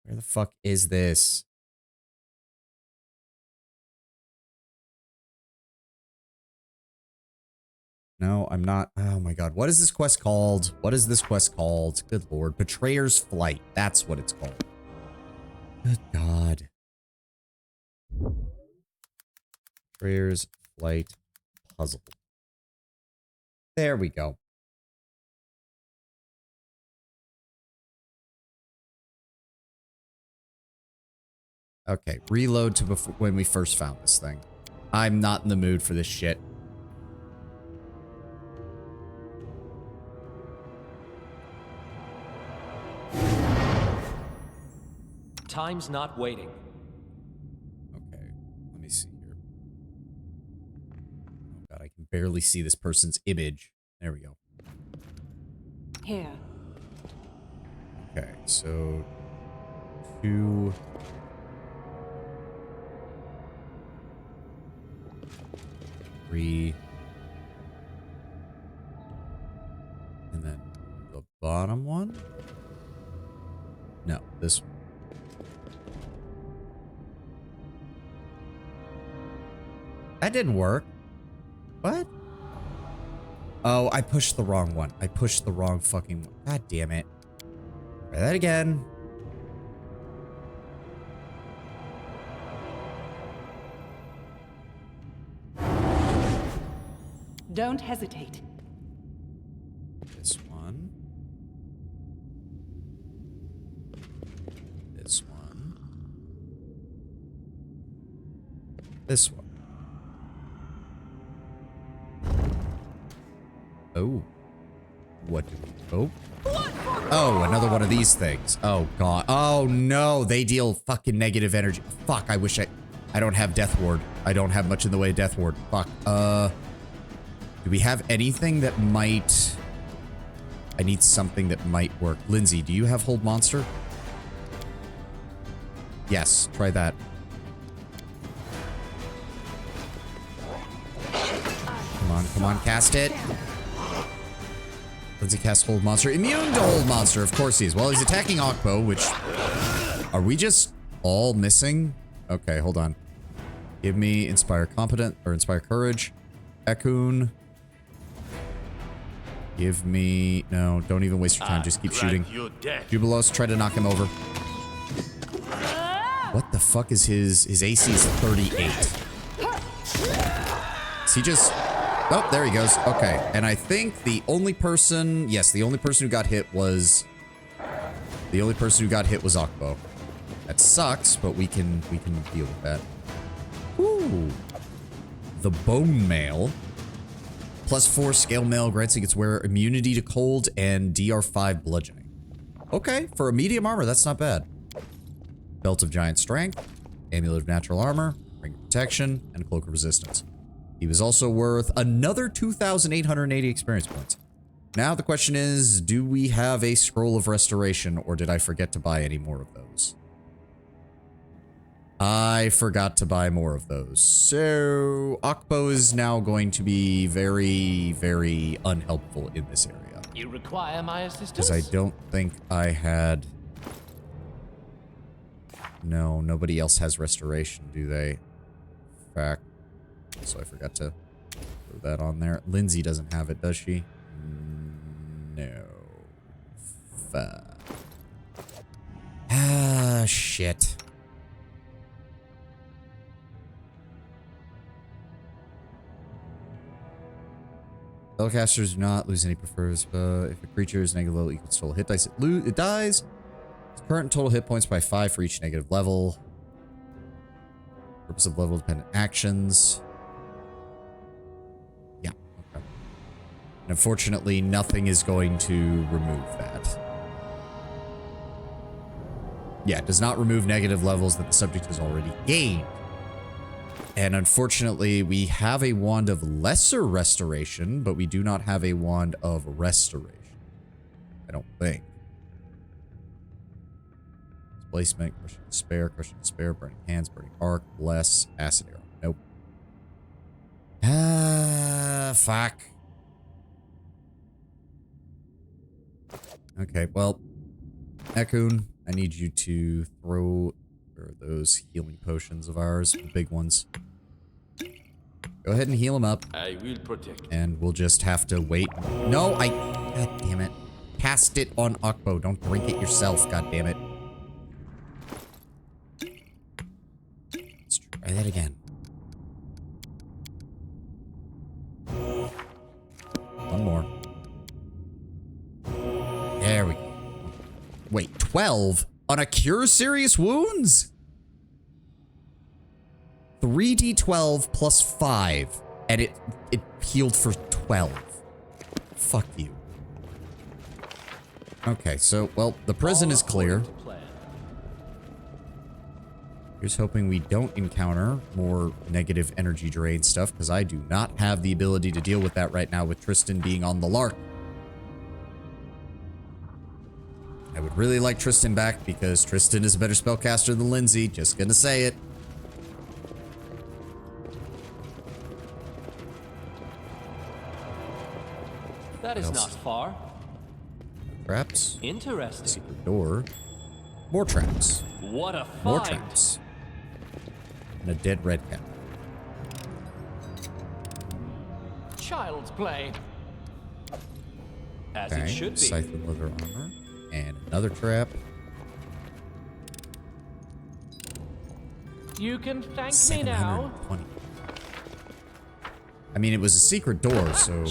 Where the fuck is this? No, I'm not. Oh my god. What is this quest called? What is this quest called? Good lord. Betrayer's Flight. That's what it's called. Good god. Betrayer's Flight puzzle. There we go. Okay, reload to before when we first found this thing. I'm not in the mood for this shit. Time's not waiting. Okay, let me see here. Oh god, I can barely see this person's image. There we go. Here. Okay, so 2, 3, and then the bottom one? No, this one. That didn't work. What? Oh, I pushed the wrong one. I pushed the wrong fucking one. God damn it. Try that again. Don't hesitate. This one. This one. This one. Oh. What do we... Oh. Oh, another one of these things. Oh, God. Oh, no. They deal fucking negative energy. Fuck, I wish I don't have Death Ward. I don't have much in the way of Death Ward. Fuck. Do we have anything that might... I need something that might work. Lindsay, do you have Hold Monster? Yes, try that. Come on, cast it. Lindsay cast Hold Monster. Immune to Hold Monster, of course he is. Well, he's attacking Okpo, which... Are we just all missing? Okay, hold on. Give me Inspire Competent, or Inspire Courage. Ekun. Give me... No, don't even waste your time. Just keep shooting. Jubilos, try to knock him over. What the fuck is his AC is 38. Is he just... Oh, there he goes. Okay, and I think the only person... Yes, the only person who got hit was... The only person who got hit was Okpo. That sucks, but we can deal with that. Ooh. The Bone Mail. +4 scale mail grants its wearer immunity to cold and DR5 bludgeoning. Okay, for a medium armor, that's not bad. Belt of Giant Strength, Amulet of Natural Armor, Ring of Protection, and Cloak of Resistance. He was also worth another 2,880 experience points. Now the question is, do we have a Scroll of Restoration, or did I forget to buy any more of those? I forgot to buy more of those. So, Okpo is now going to be very, very unhelpful in this area. You require my assistance? Because I don't think I had... No, nobody else has Restoration, do they? Fact. So I forgot to throw that on there. Lindsay doesn't have it, does she? No. Fuck. Ah, shit. Spellcasters do not lose any prefers. If a creature is negative level equals total hit dice, it dies. Its current total hit points by 5 for each negative level. Purpose of level dependent actions. Yeah. Okay. And unfortunately, nothing is going to remove that. Yeah, it does not remove negative levels that the subject has already gained. And unfortunately, we have a wand of lesser restoration, but we do not have a wand of restoration. I don't think. Displacement, crushing despair, burning hands, burning arc, bless, acid arrow. Nope. Fuck. Okay, well, Ekun, I need you to throw those healing potions of ours, the big ones. Go ahead and heal him up. I will protect. And we'll just have to wait. No, God damn it. Cast it on Akbo. Don't drink it yourself, god damn it. Let's try that again. One more. There we go. Wait, 12 on a cure serious wounds? 3d12 plus 5, and it healed for 12. Fuck you. Okay, so, well, the prison is clear. Here's hoping we don't encounter more negative energy drain stuff, because I do not have the ability to deal with that right now with Tristan being on the lark. I would really like Tristan back, because Tristan is a better spellcaster than Lindsay. Just gonna say it. That is not far. Traps. Interesting. Secret door. More traps. What a find. More traps. And a dead red cat. Child's play. As it should be. Scythe with leather armor. And another trap. You can thank me now. 720. I mean, it was a secret door, so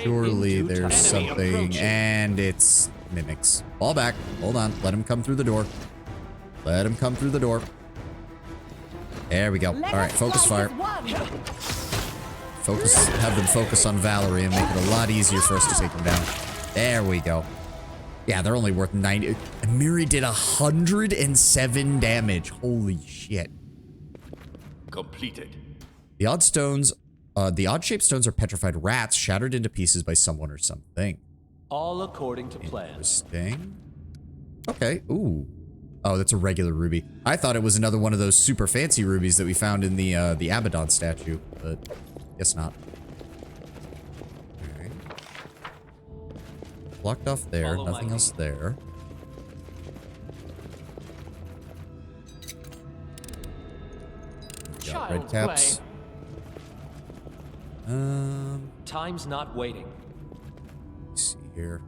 surely there's something. And it's mimics. Fall back. Hold on. Let him come through the door. Let him come through the door. There we go. All right, focus fire. Focus. Have them focus on Valerie and make it a lot easier for us to take them down. There we go. Yeah, they're only worth 90. Miri did 107 damage. Holy shit. Completed. The odd stones, the odd-shaped stones are petrified rats shattered into pieces by someone or something. All according to plan. Interesting. Okay. Ooh. Oh, that's a regular ruby. I thought it was another one of those super fancy rubies that we found in the Abaddon statue, but guess not. Okay. Blocked off there. Nothing else there. Got red caps. Time's not waiting. Let's see here.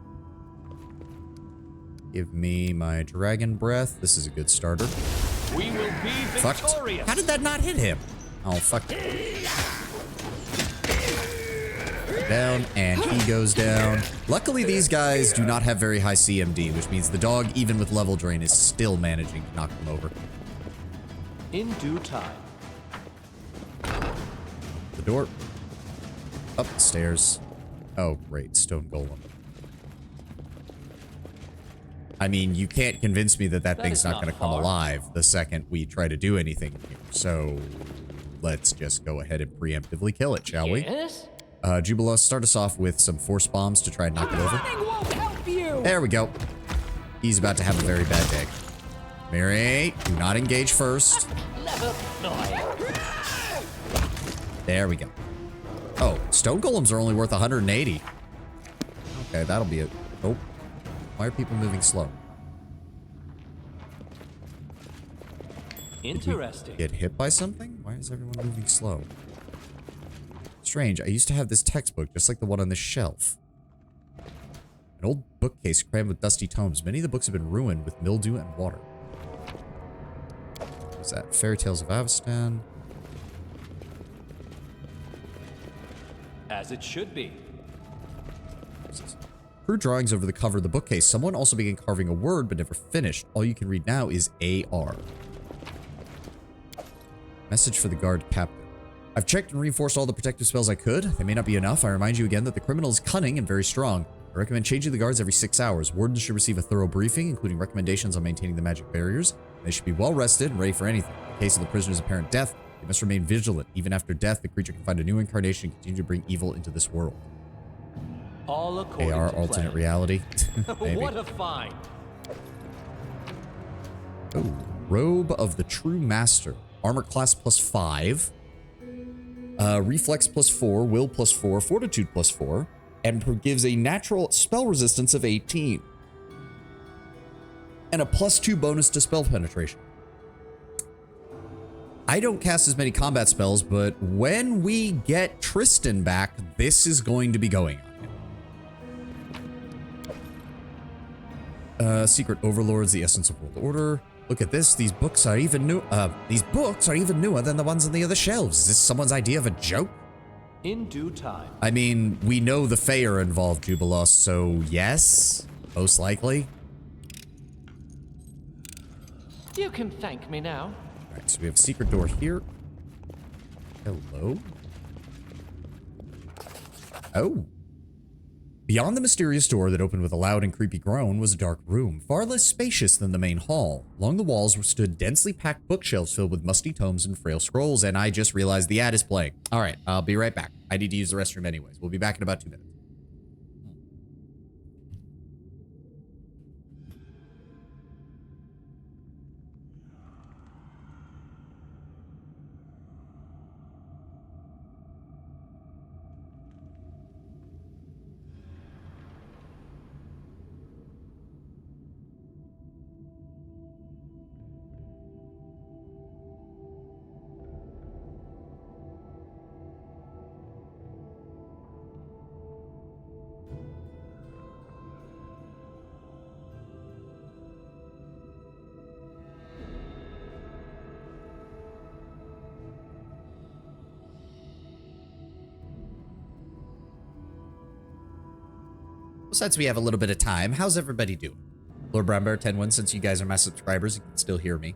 Give me my dragon breath. This is a good starter. We will be victorious. How did that not hit him? Oh, fuck. Down, and he goes down. Luckily, these guys do not have very high CMD, which means the dog, even with level drain, is still managing to knock them over. In due time. The door. Up the stairs. Oh, great. Stone golem. I mean, you can't convince me that that thing's not going to come alive the second we try to do anything here. So, let's just go ahead and preemptively kill it, shall we? Jubilos, start us off with some force bombs to try and knock it over. There we go. He's about to have a very bad day. Mary, do not engage first. There we go. Oh, stone golems are only worth 180. Okay, that'll be it. Oh. Why are people moving slow? Interesting. Get hit by something? Why is everyone moving slow? Strange. I used to have this textbook, just like the one on this shelf. An old bookcase crammed with dusty tomes. Many of the books have been ruined with mildew and water. What's that? Fairy Tales of Avestan. As it should be. crude drawings over the cover of the bookcase. Someone also began carving a word, but never finished. All you can read now is AR. Message for the guard captain. I've checked and reinforced all the protective spells I could. They may not be enough. I remind you again that the criminal is cunning and very strong. I recommend changing the guards every 6 hours. Wardens should receive a thorough briefing, including recommendations on maintaining the magic barriers. They should be well rested and ready for anything. In case of the prisoner's apparent death, they must remain vigilant. Even after death, the creature can find a new incarnation and continue to bring evil into this world. All according AR to alternate plan. reality. What a find! Oh, Robe of the True Master. Armor class +5. Reflex +4. Will +4. Fortitude +4. And gives a natural spell resistance of 18. And a +2 bonus to spell penetration. I don't cast as many combat spells, but when we get Tristan back, this is going to be going on him. Secret Overlords, the Essence of World Order. Look at this. These books are even new. These books are even newer than the ones on the other shelves. Is this someone's idea of a joke? In due time. I mean, we know the Fae are involved, Jubilos, so yes, most likely. You can thank me now. All right, so we have a secret door here. Hello. Oh. Beyond the mysterious door that opened with a loud and creepy groan was a dark room, far less spacious than the main hall. Along the walls stood densely packed bookshelves filled with musty tomes and frail scrolls, and I just realized the ad is playing. All right, I'll be right back. I need to use the restroom anyways. We'll be back in about 2 minutes. Since we have a little bit of time, how's everybody doing? Lord Brownbear 10-1, since you guys are my subscribers, you can still hear me.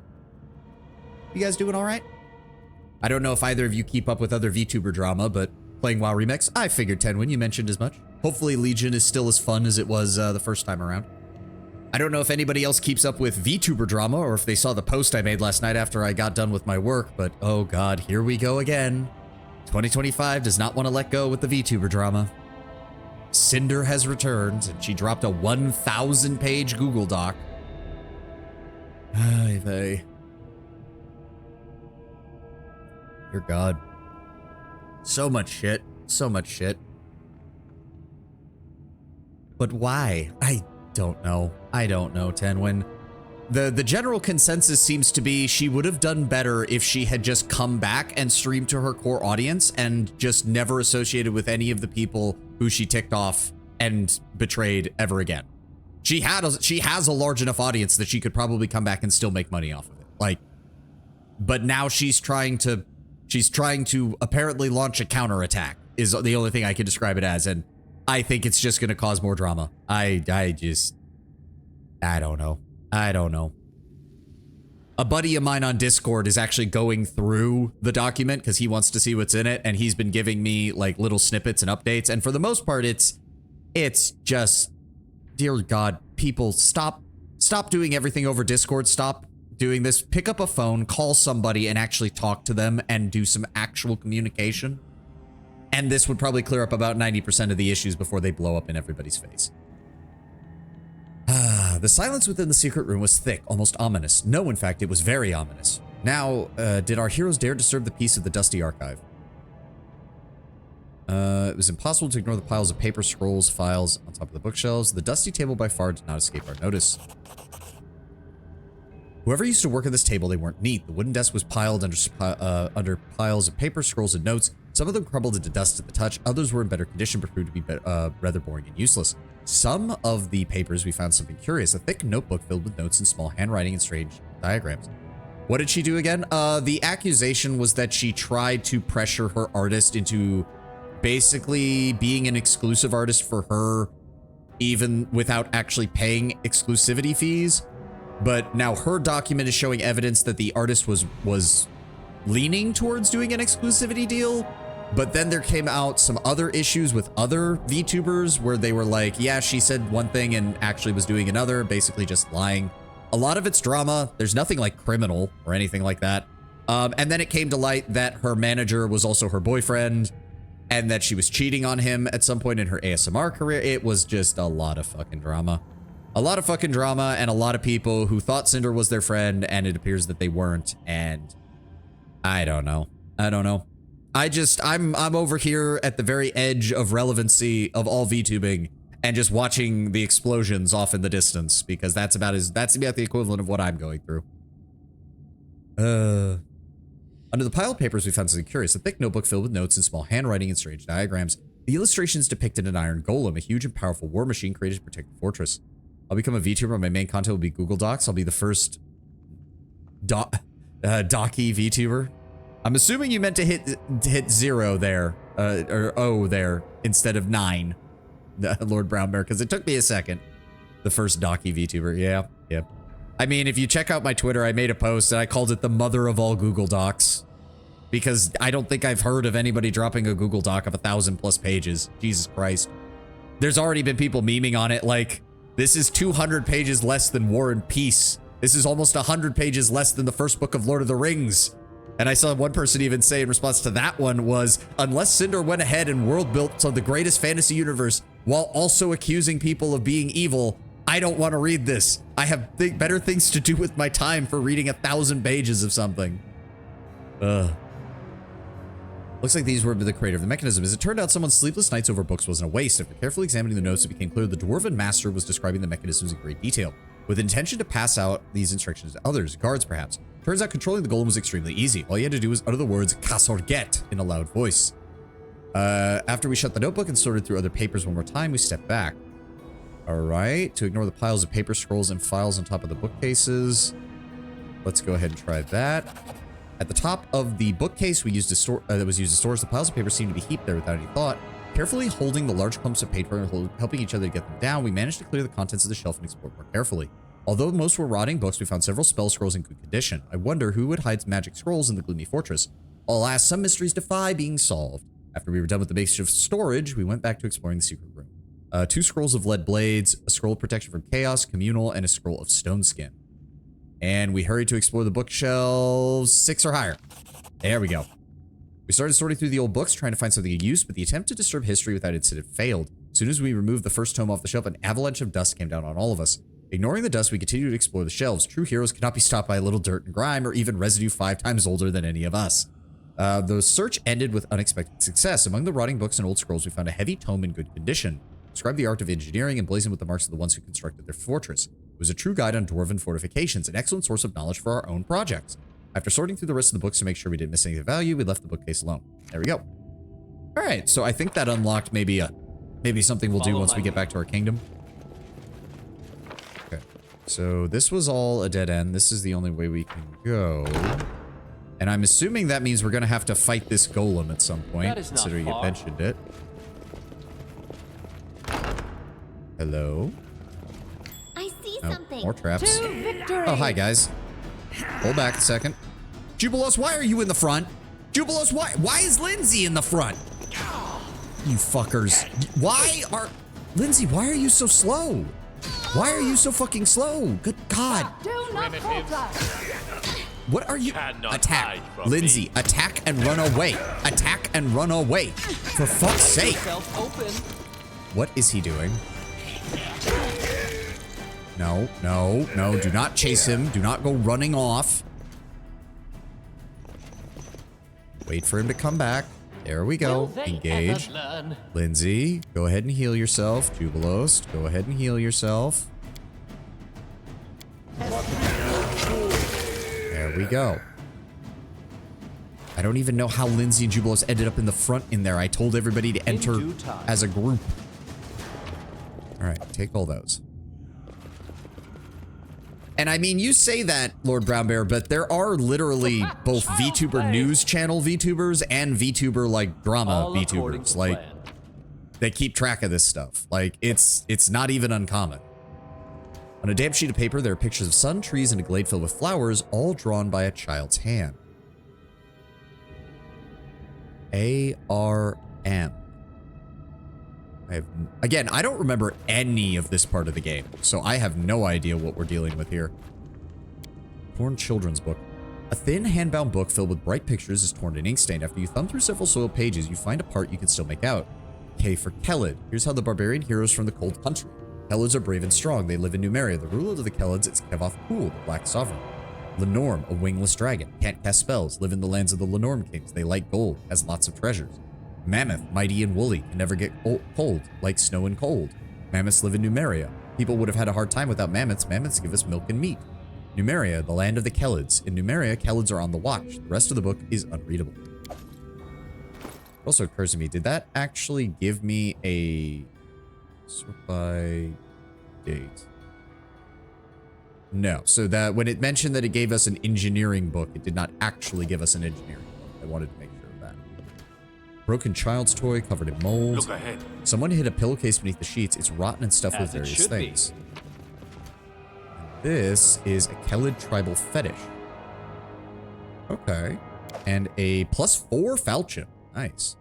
You guys doing all right? I don't know if either of you keep up with other VTuber drama, but playing WoW Remix, I figured 10-1, you mentioned as much. Hopefully Legion is still as fun as it was the first time around. I don't know if anybody else keeps up with VTuber drama or if they saw the post I made last night after I got done with my work, but oh god, here we go again. 2025 does not want to let go with the VTuber drama. Cinder has returned, and she dropped a 1,000-page Google Doc. Ay vey. Dear God. So much shit. So much shit. But why? I don't know. I don't know, Tenwin. The general consensus seems to be she would have done better if she had just come back and streamed to her core audience and just never associated with any of the people who she ticked off and betrayed ever again. She has a large enough audience that she could probably come back and still make money off of it. Like, but now she's trying to apparently launch a counterattack is the only thing I can describe it as, and I think it's just going to cause more drama. I don't know. I don't know. A buddy of mine on Discord is actually going through the document because he wants to see what's in it, and he's been giving me like little snippets and updates, and for the most part it's just, dear God, people, stop doing everything over Discord. Stop doing this. Pick up a phone, call somebody, and actually talk to them and do some actual communication. And this would probably clear up about 90% of the issues before they blow up in everybody's face. The silence within the secret room was thick, almost ominous. No, in fact, it was very ominous. Now, did our heroes dare disturb the peace of the dusty archive? It was impossible to ignore the piles of paper, scrolls, files on top of the bookshelves. The dusty table by far did not escape our notice. Whoever used to work at this table, they weren't neat. The wooden desk was piled under piles of paper, scrolls, and notes. Some of them crumbled into dust at the touch. Others were in better condition, but proved to be rather boring and useless. Some of the papers, we found something curious. A thick notebook filled with notes in small handwriting and strange diagrams. What did she do again? The accusation was that she tried to pressure her artist into basically being an exclusive artist for her even without actually paying exclusivity fees. But now her document is showing evidence that the artist was leaning towards doing an exclusivity deal. But then there came out some other issues with other VTubers where they were like, yeah, she said one thing and actually was doing another, basically just lying. A lot of it's drama. There's nothing like criminal or anything like that. And then it came to light that her manager was also her boyfriend and that she was cheating on him at some point in her ASMR career. It was just a lot of fucking drama. A lot of fucking drama and a lot of people who thought Cinder was their friend and it appears that they weren't. And I don't know. I don't know. I'm over here at the very edge of relevancy of all VTubing and just watching the explosions off in the distance because that's about the equivalent of what I'm going through. Under the pile of papers, we found something curious. A thick notebook filled with notes in small handwriting and strange diagrams. The illustrations depicted an iron golem, a huge and powerful war machine created to protect the fortress. I'll become a VTuber. My main content will be Google Docs. I'll be the first docky VTuber. I'm assuming you meant to hit 0 there, or O there, instead of 9, Lord Brown Bear, because it took me a second. The first docky VTuber, yeah. I mean, if you check out my Twitter, I made a post and I called it the mother of all Google Docs. Because I don't think I've heard of anybody dropping a Google Doc of 1,000+ pages. Jesus Christ. There's already been people memeing on it like, this is 200 pages less than War and Peace. This is almost 100 pages less than the first book of Lord of the Rings. And I saw one person even say in response to that one was, unless Cinder went ahead and world built to the greatest fantasy universe while also accusing people of being evil, I don't want to read this. I have better things to do with my time for reading 1,000 pages of something. Ugh. Looks like these were the creator of the mechanism. As it turned out, someone's sleepless nights over books wasn't a waste. After carefully examining the notes, it became clear the Dwarven Master was describing the mechanisms in great detail, with intention to pass out these instructions to others, guards perhaps. Turns out controlling the golem was extremely easy. All you had to do was utter the words "Kasorget" in a loud voice. After we shut the notebook and sorted through other papers one more time, we stepped back. All right, to ignore the piles of paper, scrolls, and files on top of the bookcases. Let's go ahead and try that. At the top of the bookcase we used to store, that was used to storage the piles of paper seemed to be heaped there without any thought. Carefully holding the large clumps of paper and helping each other to get them down, we managed to clear the contents of the shelf and explore more carefully. Although most were rotting books, we found several spell scrolls in good condition. I wonder who would hide magic scrolls in the gloomy fortress. Alas, some mysteries defy being solved. After we were done with the makeshift storage, we went back to exploring the secret room. 2 scrolls of lead blades, a scroll of protection from chaos, communal, and a scroll of stone skin. And we hurried to explore the bookshelves 6 or higher. There we go. We started sorting through the old books, trying to find something of use, but the attempt to disturb history without incident failed. As soon as we removed the first tome off the shelf, an avalanche of dust came down on all of us. Ignoring the dust, we continued to explore the shelves. True heroes cannot be stopped by a little dirt and grime, or even residue 5 times older than any of us. The search ended with unexpected success. Among the rotting books and old scrolls, we found a heavy tome in good condition. Described the art of engineering, emblazoned with the marks of the ones who constructed their fortress. It was a true guide on dwarven fortifications, an excellent source of knowledge for our own projects. After sorting through the rest of the books to make sure we didn't miss anything of value, we left the bookcase alone. There we go. All right, so I think that unlocked maybe something we'll do once we get back to our kingdom. Okay, so this was all a dead end. This is the only way we can go. And I'm assuming that means we're going to have to fight this golem at some point, considering you mentioned it. Hello? I see Oh, something. more traps. To victory! Oh, hi, guys. Hold back a second. Jubilos, why are you in the front? Jubilos, why is Lindsay in the front? You fuckers. Lindsay, why are you so slow? Why are you so fucking slow? Good God. Do not falter! What are you? Attack. from Lindsay, me. attack and run away. Attack and run away. For fuck's sake. What is he doing? No, no, no. Do not chase him. Do not go running off. Wait for him to come back. There we go. Engage. Lindsay, go ahead and heal yourself. Jubilos, go ahead and heal yourself. There we go. I don't even know how Lindsay and Jubilos ended up in the front in there. I told everybody to enter as a group. All right, take all those. And I mean, you say that, Lord Brown Bear, but there are literally both VTuber news channel VTubers and VTuber like drama VTubers. Like, that keep track of this stuff. Like, it's not even uncommon. On a damp sheet of paper, there are pictures of sun, trees, and a glade filled with flowers, all drawn by a child's hand. ARM. Again, I don't remember any of this part of the game, so I have no idea what we're dealing with here. Torn children's book. A thin, hand-bound book filled with bright pictures is torn and ink-stained. After you thumb through several soiled pages, you find a part you can still make out. K for Kelid. Here's how the barbarian heroes from the cold country. Kelids are brave and strong. They live in Numeria. The ruler of the Kelids is Kevoth Pool, the Black Sovereign. Lenorm, a wingless dragon. Can't cast spells. Live in the lands of the Lenorm kings. They like gold. Has lots of treasures. Mammoth, mighty and woolly. Can never get cold. Like snow and cold. Mammoths live in Numeria. People would have had a hard time without mammoths. Mammoths give us milk and meat. Numeria, the land of the Kelids. In Numeria, Kelids are on the watch. The rest of the book is unreadable. It also occurs to me, did that actually give me a sort by date? No. So that when it mentioned that it gave us an engineering book, it did not actually give us an engineering book. I wanted to make sure of that. Broken child's toy covered in mold. Look ahead. Someone hid a pillowcase beneath the sheets. It's rotten and stuffed with various things. This is a Kelid tribal fetish. Okay. And a +4 falchion. Nice.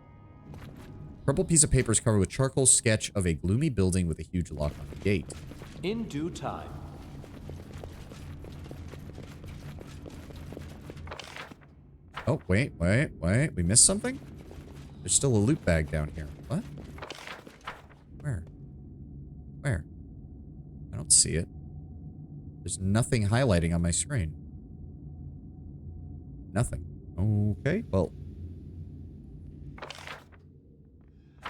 Purple piece of paper is covered with charcoal sketch of a gloomy building with a huge lock on the gate. In due time. Oh, wait. We missed something? There's still a loot bag down here. What? Where? I don't see it. There's nothing highlighting on my screen. Nothing. Okay, well.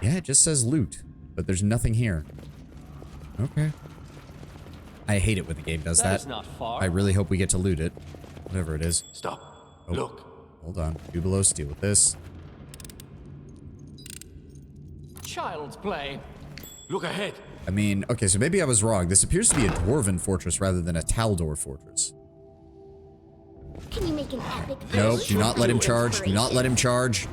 Yeah, it just says loot, but there's nothing here. Okay. I hate it when the game does that. Is not far. I really hope we get to loot it. Whatever it is. Stop. Oh, Look. Hold on. Jubilos, deal with this. Child's play. Look ahead. I mean, okay, so maybe I was wrong. This appears to be a dwarven fortress rather than a Taldor fortress. Can you make an epic Nope, pose? do not let him charge. Do not let him charge.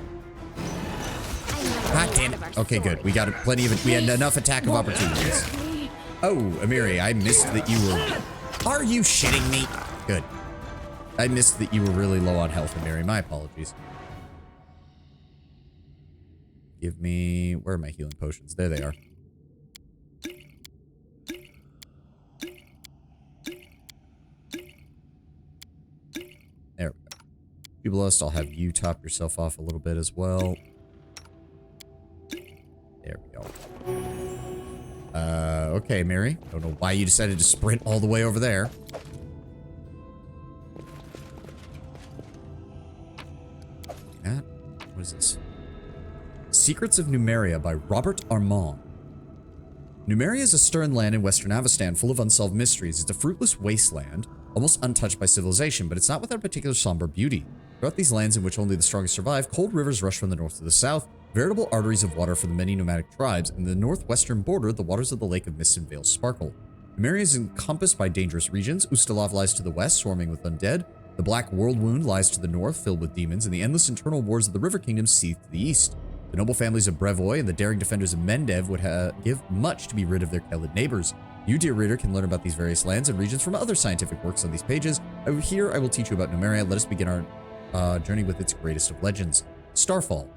God God damn it. Okay, good. We got plenty of it. We had enough attack of opportunities. Oh, Amiri, I missed that you were... Are you shitting me? Good. I missed that you were really low on health, Amiri. My apologies. Give me... Where are my healing potions? There they are. There we go. Jubilust, I'll have you top yourself off a little bit as well. There we go. Okay, Mary. Don't know why you decided to sprint all the way over there. What is this? Secrets of Numeria by Robert Armand. Numeria is a stern land in western Avestan full of unsolved mysteries. It's a fruitless wasteland, almost untouched by civilization, but it's not without particular somber beauty. Throughout these lands in which only the strongest survive, cold rivers rush from the north to the south, veritable arteries of water for the many nomadic tribes. In the northwestern border, the waters of the Lake of Mist and Vale sparkle. Numeria is encompassed by dangerous regions. Ustalav lies to the west, swarming with undead. The Black World Wound lies to the north, filled with demons, and the endless internal wars of the River Kingdom seethe to the east. The noble families of Brevoy and the daring defenders of Mendev would give much to be rid of their Kelid neighbors. You, dear reader, can learn about these various lands and regions from other scientific works on these pages. Here, I will teach you about Numeria. Let us begin our journey with its greatest of legends, Starfall.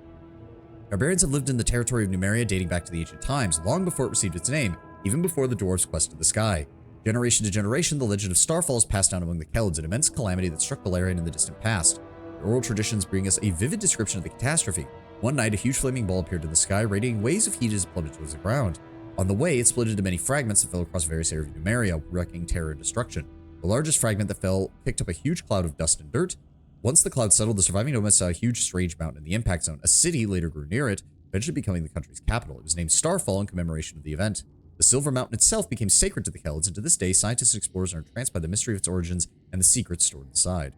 Barbarians have lived in the territory of Numeria dating back to the ancient times, long before it received its name, even before the dwarves quested the sky. Generation to generation, the legend of Starfall is passed down among the Kelids, an immense calamity that struck Beleriand in the distant past. The oral traditions bring us a vivid description of the catastrophe. One night, a huge flaming ball appeared in the sky, radiating waves of heat as it plummeted towards the ground. On the way, it split into many fragments that fell across various areas of Numeria, wreaking terror and destruction. The largest fragment that fell picked up a huge cloud of dust and dirt. Once the cloud settled, the surviving nomads saw a huge strange mountain in the impact zone. A city later grew near it, eventually becoming the country's capital. It was named Starfall in commemoration of the event. The Silver Mountain itself became sacred to the Kelids, and to this day, scientists and explorers are entranced by the mystery of its origins and the secrets stored inside.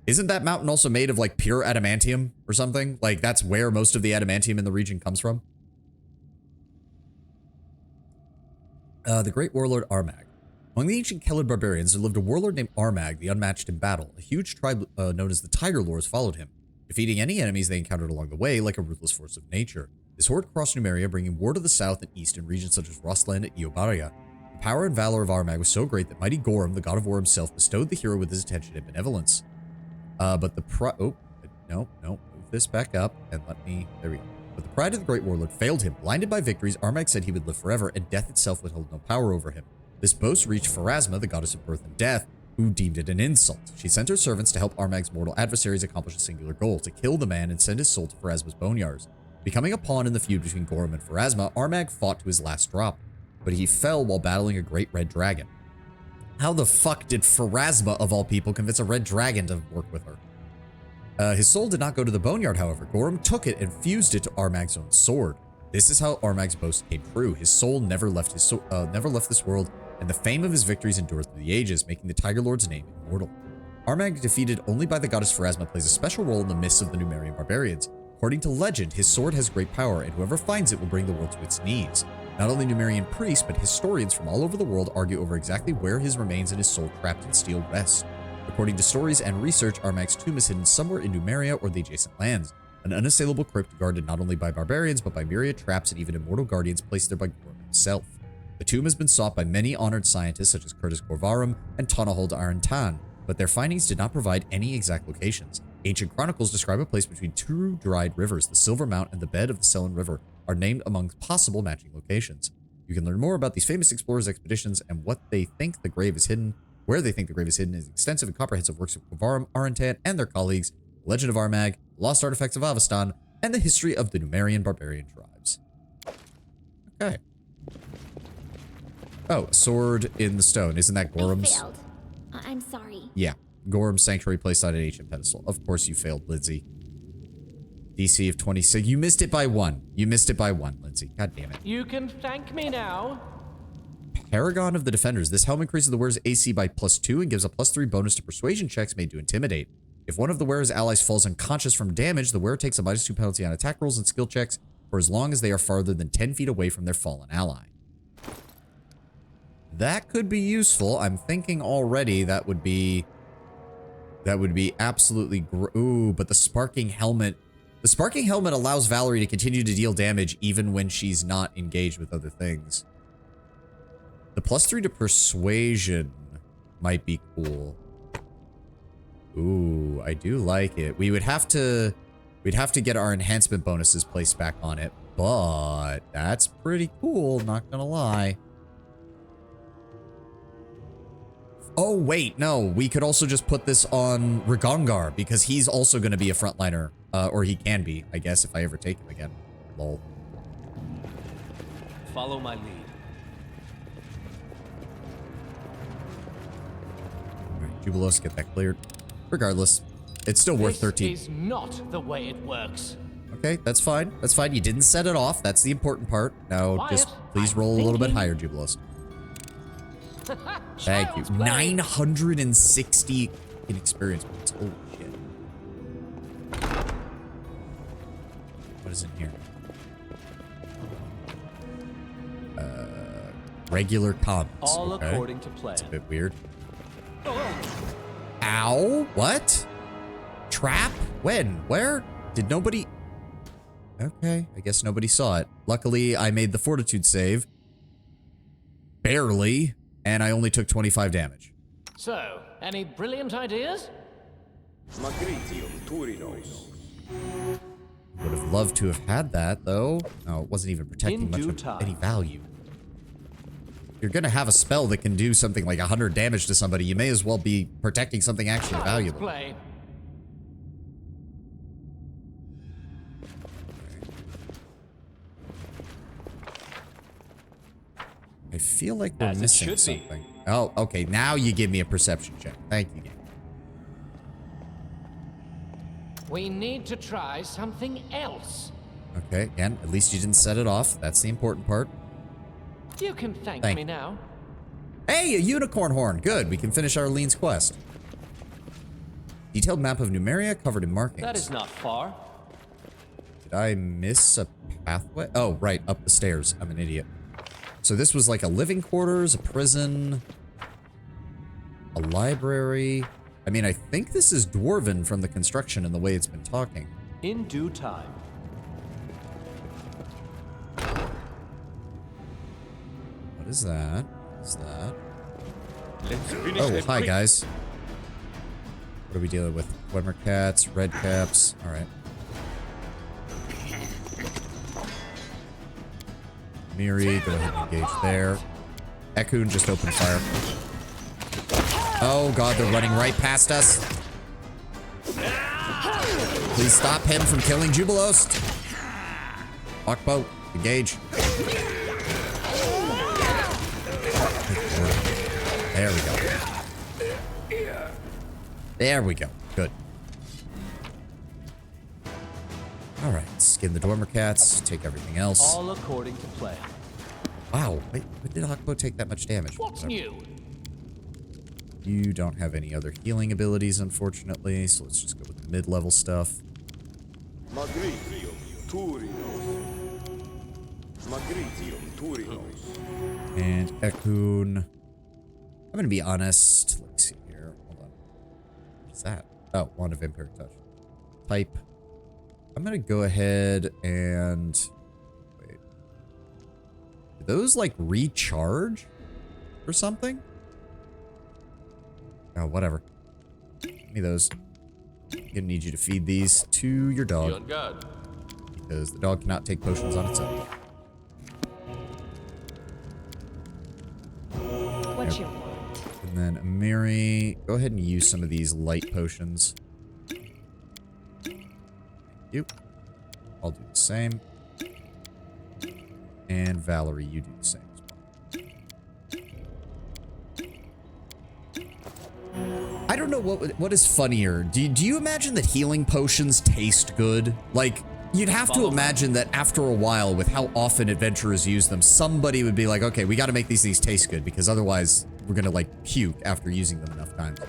Isn't that mountain also made of, like, pure adamantium or something? Like, that's where most of the adamantium in the region comes from? The great warlord Armag. Among the ancient Kelid barbarians, there lived a warlord named Armag, the unmatched in battle. A huge tribe known as the Tiger Lords followed him. defeating any enemies they encountered along the way like a ruthless force of nature. This horde crossed Numeria, bringing war to the south and east in regions such as Rostland and Eobaria. The power and valor of Armag was so great that mighty Gorham, the god of war himself, bestowed the hero with his attention and benevolence. But the move this back up and there we go. But the pride of the great warlord failed him. Blinded by victories, Armag said he would live forever, and death itself would hold no power over him. This boast reached Pharasma, the goddess of birth and death, who deemed it an insult. She sent her servants to help Armag's mortal adversaries accomplish a singular goal, to kill the man and send his soul to Pharasma's boneyards. Becoming a pawn in the feud between Gorham and Pharasma, Armag fought to his last drop, but he fell while battling a great red dragon. How the fuck did Pharasma, of all people, convince a red dragon to work with her? His soul did not go to the boneyard, however. Gorham took it and fused it to Armag's own sword. This is how Armag's boast came true. His soul never left this world, and the fame of his victories endured through the ages, making the Tiger Lord's name immortal. Armag, defeated only by the goddess Pharasma, plays a special role in the midst of the Numerian barbarians. According to legend, his sword has great power, and whoever finds it will bring the world to its knees. Not only Numerian priests, but historians from all over the world argue over exactly where his remains and his soul trapped in steel rest. According to stories and research, Armag's tomb is hidden somewhere in Numeria or the adjacent lands, an unassailable crypt guarded not only by barbarians, but by myriad traps and even immortal guardians placed there by Gorham himself. The tomb has been sought by many honored scientists such as Curtis Corvarum and Tonahald Arantan, but their findings did not provide any exact locations. Ancient chronicles describe a place between two dried rivers. The Silver Mount and the bed of the Selin River are named among possible matching locations. You can learn more about these famous explorers' expeditions and where they think the grave is hidden in extensive and comprehensive works of Corvarum, Arantan, and their colleagues, The Legend of Armag, Lost Artifacts of Avestan, and the history of the Numerian barbarian tribes. Okay. Oh, sword in the stone. Isn't that Gorham's? I failed. I'm sorry. Yeah. Gorham's sanctuary placed on an ancient pedestal. Of course you failed, Lindsay. DC of 26. You missed it by 1. You missed it by 1, Lindsay. God damn it. You can thank me now. Paragon of the Defenders. This helm increases the wearer's AC by +2 and gives a +3 bonus to persuasion checks made to intimidate. If one of the wearer's allies falls unconscious from damage, the wearer takes a -2 penalty on attack rolls and skill checks for as long as they are farther than 10 feet away from their fallen ally. That could be useful. I'm thinking already that would be absolutely ooh, but the sparking helmet allows Valerie to continue to deal damage even when she's not engaged with other things. The +3 to persuasion might be cool. Ooh, I do like it. We'd have to get our enhancement bonuses placed back on it, but that's pretty cool, not gonna lie. Oh, wait, no. We could also just put this on Ragongar, because he's also going to be a frontliner. Or he can be, I guess, if I ever take him again. Lol. Follow my lead. Alright, Jubilos, get that cleared. Regardless, it's still worth 13. This is not the way it works. Okay, that's fine. That's fine. You didn't set it off. That's the important part. Now, Quiet. just please roll a little bit higher, Jubilos. Thank you. Child's play. 960 in experience points. Holy shit. What is in here? Regular comments. All okay. according to plan. It's a bit weird. Ow? What? Trap? When? Where? Did nobody... Okay, I guess nobody saw it. Luckily, I made the fortitude save. Barely. And I only took 25 damage. So, any brilliant ideas? Would have loved to have had that, though. No, it wasn't even protecting much of any value. If you're gonna have a spell that can do something like 100 damage to somebody, you may as well be protecting something actually valuable. Play. I feel like we're As it missing should be. something. Oh, okay. Now you give me a perception check. Thank you, game. We need to try something else. Okay, again, at least you didn't set it off. That's the important part. You can thank Thank me you. now. Hey, a unicorn horn. Good. We can finish Arlene's quest. Detailed map of Numeria covered in markings. That is not far. Did I miss a pathway? Oh, right. Up the stairs. I'm an idiot. So this was like a living quarters, a prison, a library. I mean, I think this is Dwarven from the construction and the way it's been talking. In due time. What is that? What is that? Let's finish Oh, it hi, quick. guys. What are we dealing with? Glimmer cats, red caps. All right. Miri, go ahead and engage there. Ekun just opened fire. Oh god, they're running right past us. Please stop him from killing Jubilost. Akbo, engage. There we go. There we go. Good. Alright, skin the Dormer cats, take everything else. All according to plan. Wow, wait, when did Akbo take that much damage? What's new? You don't have any other healing abilities, unfortunately, so let's just go with the mid-level stuff. Magritium Turinos. Magritium Turinos. And Ekun. I'm gonna be honest. Let me see here. Hold on. What's that? Oh, Wand of Vampiric Touch. Pipe. I'm gonna go ahead and... Wait. Do those, like, recharge? Or something? Oh, whatever. Give me those. I'm gonna need you to feed these to your dog. On guard. Because the dog cannot take potions on its own. What you want? And then Amiri, go ahead and use some of these light potions. Thank you. I'll do the same. And Valerie, you do the same as well. I don't know what is funnier. Do you imagine that healing potions taste good? Like, you'd have to imagine that after a while, with how often adventurers use them, somebody would be like, okay, we got to make these things taste good, because otherwise we're gonna like puke after using them enough times.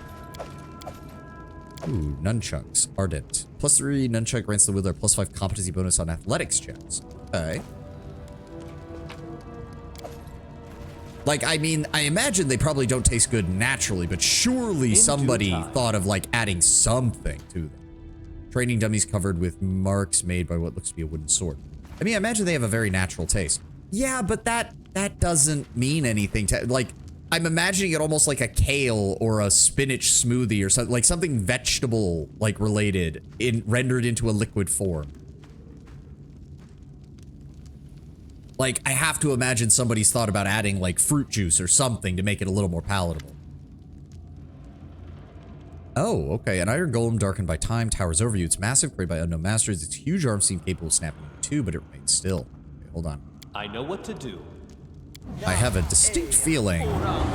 Ooh, nunchucks. Ardent. +3 nunchuck grants the wielder +5 competency bonus on athletics checks. Okay. Like, I mean, I imagine they probably don't taste good naturally, but surely somebody thought of, like, adding something to them. Training dummies covered with marks made by what looks to be a wooden sword. I mean, I imagine they have a very natural taste. Yeah, but that doesn't mean anything to, like, I'm imagining it almost like a kale or a spinach smoothie or something, like something vegetable, like, related, rendered into a liquid form. Like, I have to imagine somebody's thought about adding, like, fruit juice or something to make it a little more palatable. Oh, okay. An iron golem darkened by time towers over you. It's massive, created by unknown masters. Its huge arms seem capable of snapping in two, but it remains still. Okay, hold on. I know what to do. I have a distinct feeling,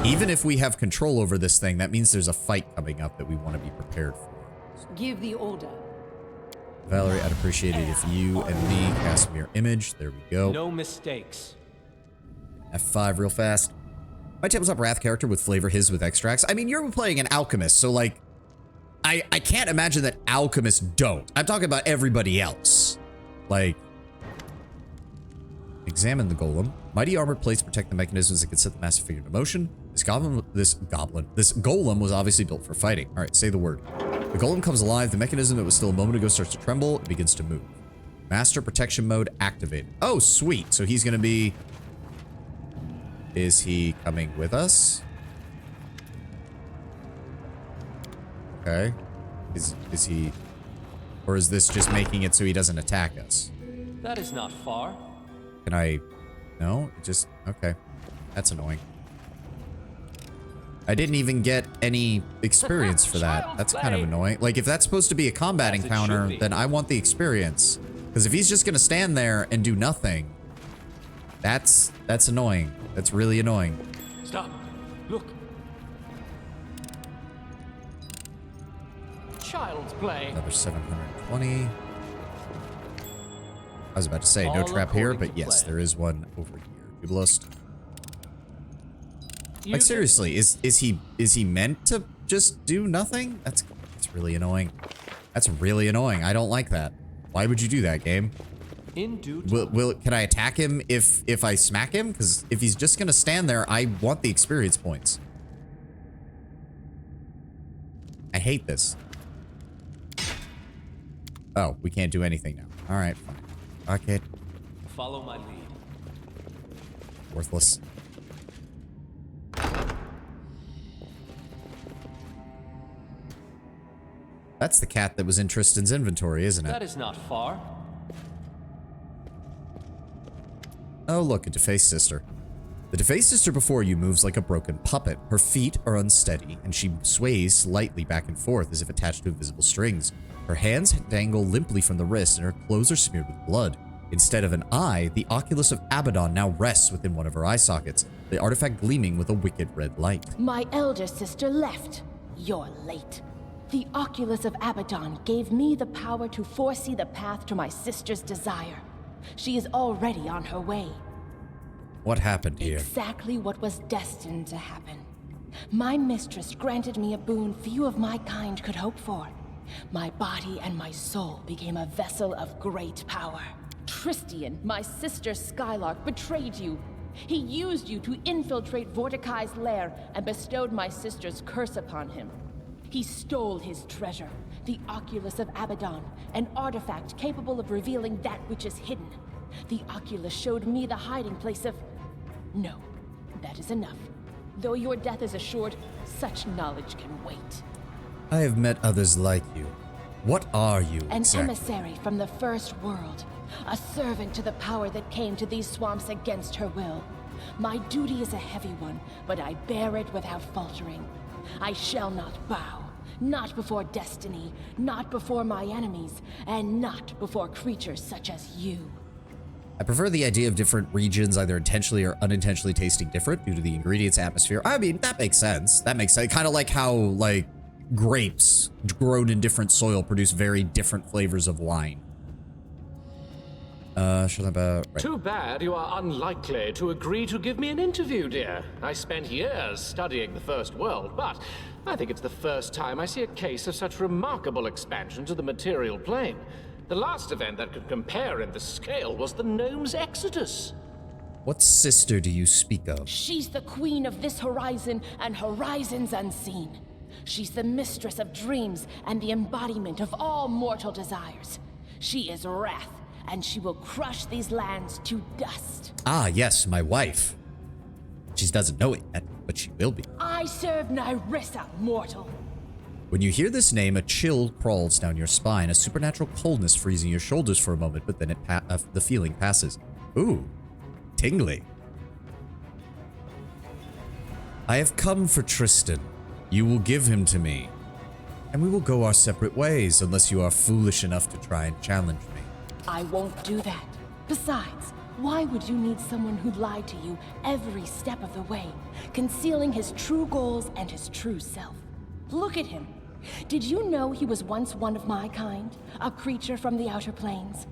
even if we have control over this thing, that means there's a fight coming up that we want to be prepared for. Give the order. Valerie, I'd appreciate it if you and me cast mirror image. There we go. No mistakes. F5 real fast. My tabletop wrath character would flavor his with extracts. I mean, you're playing an alchemist, so like, I can't imagine that alchemists don't. I'm talking about everybody else. Like, examine the golem. Mighty armor plates protect the mechanisms that can set the massive figure into motion. This golem was obviously built for fighting. All right, say the word. The golem comes alive. The mechanism that was still a moment ago starts to tremble. It begins to move. Master protection mode activated. Oh, sweet. So he's going to be... Is he coming with us? Okay. Is he... Or is this just making it so he doesn't attack us? That is not far. Can I... No? It just... Okay. That's annoying. I didn't even get any experience for that. That's kind of annoying. Like, if that's supposed to be a combat encounter, then I want the experience. Because if he's just going to stand there and do nothing, that's annoying. That's really annoying. Stop. Look. Child's play. Another 720. I was about to say, no All trap here, according but to yes, plan. there is one over here. Jubilost. Like, seriously, is he meant to just do nothing? That's really annoying. That's really annoying. I don't like that. Why would you do that, game? In due time. Can I attack him if I smack him? Because if he's just gonna stand there, I want the experience points. I hate this. Oh, we can't do anything now. All right, fine. Okay. Follow my lead. Worthless. That's the cat that was in Tristan's inventory, isn't it? That is not far. Oh, look, a defaced sister. The defaced sister before you moves like a broken puppet. Her feet are unsteady, and she sways slightly back and forth as if attached to invisible strings. Her hands dangle limply from the wrist, and her clothes are smeared with blood. Instead of an eye, the oculus of Abaddon now rests within one of her eye sockets, the artifact gleaming with a wicked red light. My elder sister left. You're late. The oculus of Abaddon gave me the power to foresee the path to my sister's desire. She is already on her way. What happened here? Exactly what was destined to happen. My mistress granted me a boon few of my kind could hope for. My body and my soul became a vessel of great power. Tristian, my sister Skylark, betrayed you. He used you to infiltrate Vorticai's lair and bestowed my sister's curse upon him. He stole his treasure, the Oculus of Abaddon, an artifact capable of revealing that which is hidden. The Oculus showed me the hiding place of... No, that is enough. Though your death is assured, such knowledge can wait. I have met others like you. What are you An exactly? emissary from the first world. A servant to the power that came to these swamps against her will. My duty is a heavy one, but I bear it without faltering. I shall not bow. Not before destiny, not before my enemies, and not before creatures such as you. I prefer the idea of different regions either intentionally or unintentionally tasting different due to the ingredients atmosphere. I mean, that makes sense. That makes sense. Kind of like how, like, grapes grown in different soil produce very different flavors of wine. Right. Too bad you are unlikely to agree to give me an interview, dear. I spent years studying the First World, but I think it's the first time I see a case of such remarkable expansion to the material plane. The last event that could compare in the scale was the Gnome's Exodus. What sister do you speak of? She's the queen of this horizon and horizons unseen. She's the mistress of dreams and the embodiment of all mortal desires. She is wrath, and she will crush these lands to dust. Ah, yes, my wife. She doesn't know it yet, but she will be. I serve Nyrissa, mortal. When you hear this name, a chill crawls down your spine, a supernatural coldness freezing your shoulders for a moment, but then the feeling passes. Ooh, tingly. I have come for Tristan. You will give him to me, and we will go our separate ways unless you are foolish enough to try and challenge me. I won't do that. Besides, why would you need someone who lied to you every step of the way, concealing his true goals and his true self? Look at him. Did you know he was once one of my kind, a creature from the outer planes?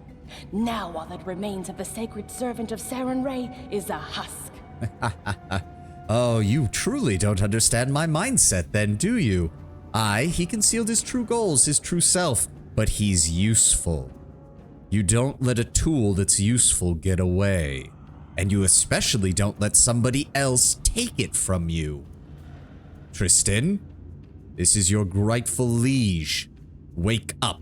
Now all that remains of the sacred servant of Sarenrae is a husk. Oh, you truly don't understand my mindset then, do you? He concealed his true goals, his true self, but he's useful. You don't let a tool that's useful get away. And you especially don't let somebody else take it from you. Tristan, this is your rightful liege. Wake up.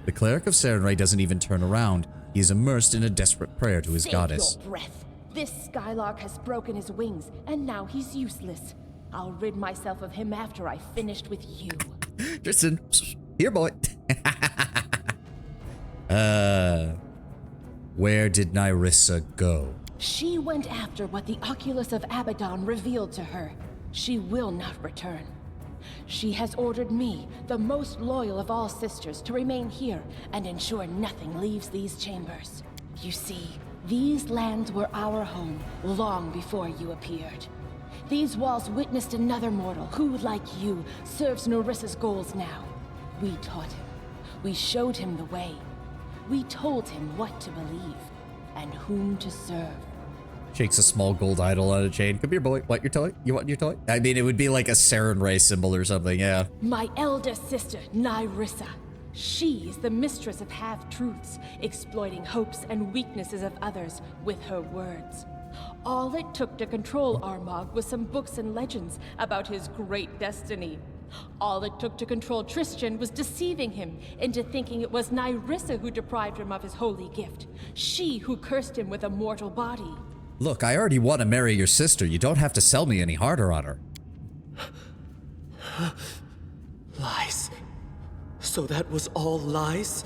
The cleric of Sarenrae doesn't even turn around. He is immersed in a desperate prayer to his Save goddess. your breath. This Skylark has broken his wings, and now he's useless. I'll rid myself of him after I've finished with you. Tristan, here, boy. Where did Nyrissa go? She went after what the Oculus of Abaddon revealed to her. She will not return. She has ordered me, the most loyal of all sisters, to remain here and ensure nothing leaves these chambers. You see, these lands were our home long before you appeared. These walls witnessed another mortal who, like you, serves Narissa's goals now. We taught him. We showed him the way. We told him what to believe and whom to serve. Shakes a small gold idol on a chain. Come here, boy. Want your toy? You want your toy? I mean, it would be like a Sarenrae symbol or something, yeah. My elder sister, Nyrissa. She is the mistress of half-truths, exploiting hopes and weaknesses of others with her words. All it took to control Armagh was some books and legends about his great destiny. All it took to control Tristan was deceiving him into thinking it was Nyrissa who deprived him of his holy gift. She who cursed him with a mortal body. Look, I already want to marry your sister. You don't have to sell me any harder on her. Lies. So that was all lies?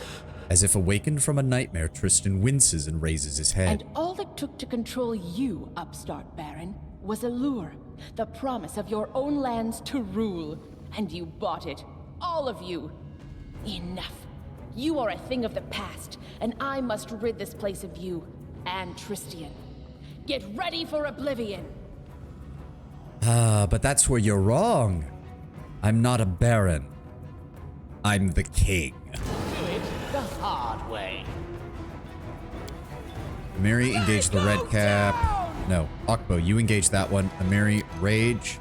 As if awakened from a nightmare, Tristan winces and raises his head. And all it took to control you, upstart Baron, was a lure. The promise of your own lands to rule. And you bought it. All of you. Enough. You are a thing of the past, and I must rid this place of you and Tristian. Get ready for oblivion. But that's where you're wrong. I'm not a baron. I'm the king. Do it the hard way. Amiri, engage the red cap. No, Akbo, you engage that one. Amiri, rage.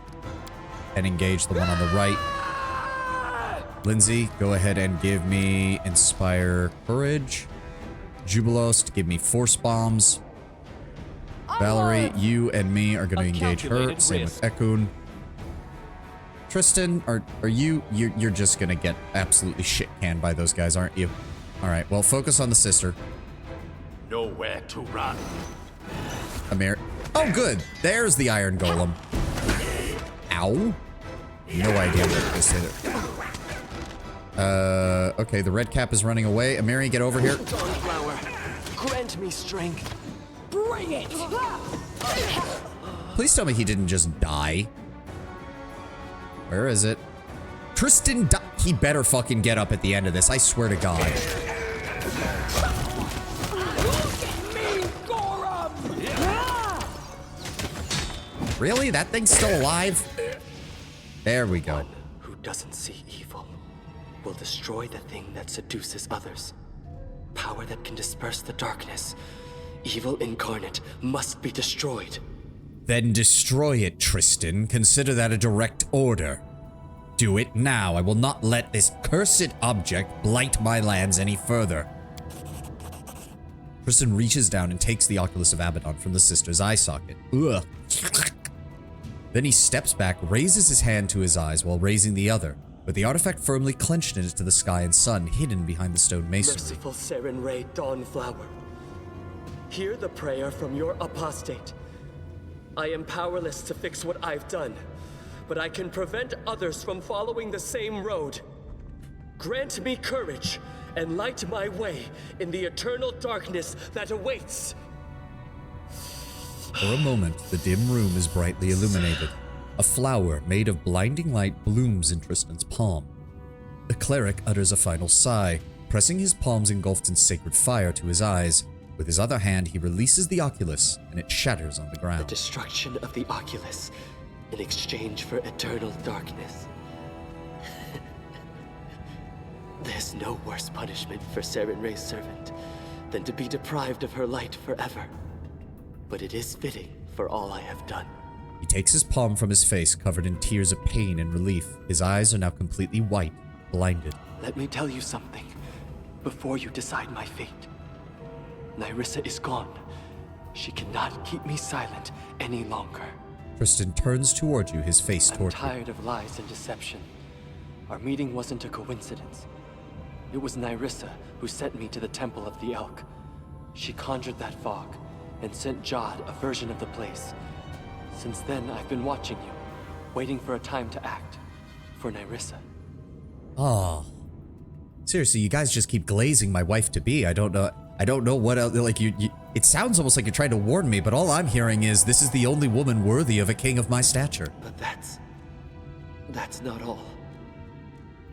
And engage the one on the right. Lindsay, go ahead and give me Inspire Courage. Jubilos to give me Force Bombs. Valerie, you and me are going to engage her. Same with Ekun. Tristan, are you're just going to get absolutely shit canned by those guys, aren't you? All right, well, focus on the sister. Nowhere to run. Amir. Oh, good. There's the Iron Golem. Ow. No idea what this hit. Okay, the red cap is running away. Amiri, get over here. Dawnflower, grant me strength. Bring it! Please tell me he didn't just die. Where is it? Tristan he better fucking get up at the end of this. I swear to God. Really? That thing's still alive? There we go. One who doesn't see evil will destroy the thing that seduces others. Power that can disperse the darkness. Evil incarnate must be destroyed. Then destroy it, Tristan. Consider that a direct order. Do it now. I will not let this cursed object blight my lands any further. Tristan reaches down and takes the Oculus of Abaddon from the sister's eye socket. Ugh. Then he steps back, raises his hand to his eyes while raising the other, with the artifact firmly clenched into the sky and sun hidden behind the stone masonry. Merciful Seren Ray Dawnflower, hear the prayer from your apostate. I am powerless to fix what I've done, but I can prevent others from following the same road. Grant me courage and light my way in the eternal darkness that awaits. For a moment, the dim room is brightly illuminated. A flower made of blinding light blooms in Tristan's palm. The cleric utters a final sigh, pressing his palms engulfed in sacred fire to his eyes. With his other hand, he releases the Oculus, and it shatters on the ground. The destruction of the Oculus in exchange for eternal darkness. There's no worse punishment for Seren Ray's servant than to be deprived of her light forever. But it is fitting for all I have done. He takes his palm from his face, covered in tears of pain and relief. His eyes are now completely white, blinded. Let me tell you something before you decide my fate. Nyrissa is gone. She cannot keep me silent any longer. Tristan turns toward you, his face I'm tortured. tired of lies and deception. Our meeting wasn't a coincidence. It was Nyrissa who sent me to the Temple of the Elk. She conjured that fog and sent Jod a version of the place. Since then, I've been watching you, waiting for a time to act. For Nyrissa. Oh. Seriously, you guys just keep glazing my wife-to-be. I don't know what else, like, it sounds almost like you're trying to warn me, but all I'm hearing is this is the only woman worthy of a king of my stature. But that's not all.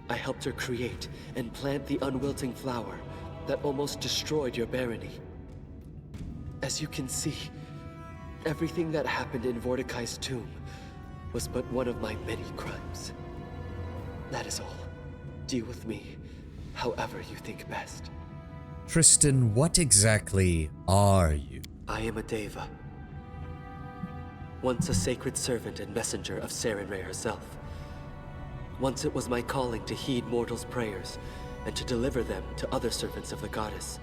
I helped her create and plant the unwilting flower that almost destroyed your barony. As you can see, everything that happened in Mordecai's tomb was but one of my many crimes. That is all. Deal with me however you think best. Tristan, what exactly are you? I am a Deva. Once a sacred servant and messenger of Seren Ray herself. Once it was my calling to heed mortals' prayers and to deliver them to other servants of the goddess.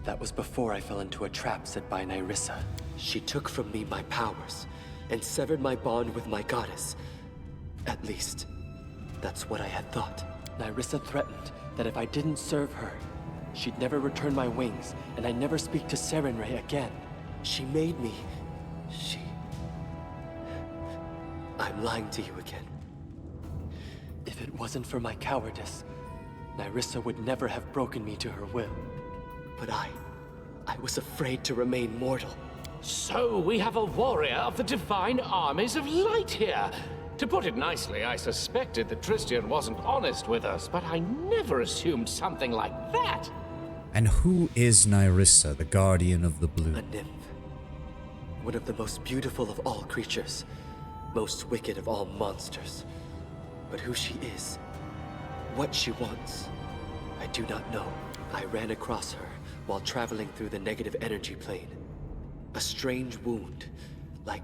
That was before I fell into a trap set by Nyrissa. She took from me my powers and severed my bond with my goddess. At least, That's what I had thought. Nyrissa threatened that if I didn't serve her, she'd never return my wings, and I'd never speak to Serenray again. She made me... I'm lying to you again. If it wasn't for my cowardice, Nyrissa would never have broken me to her will. But I was afraid to remain mortal. So we have a warrior of the divine armies of light here. To put it nicely, I suspected that Tristian wasn't honest with us, but I never assumed something like that. And who is Nyrissa, the guardian of the blue? A nymph. One of the most beautiful of all creatures. Most wicked of all monsters. But who she is, what she wants, I do not know. I ran across her while traveling through the negative energy plane. A strange wound, like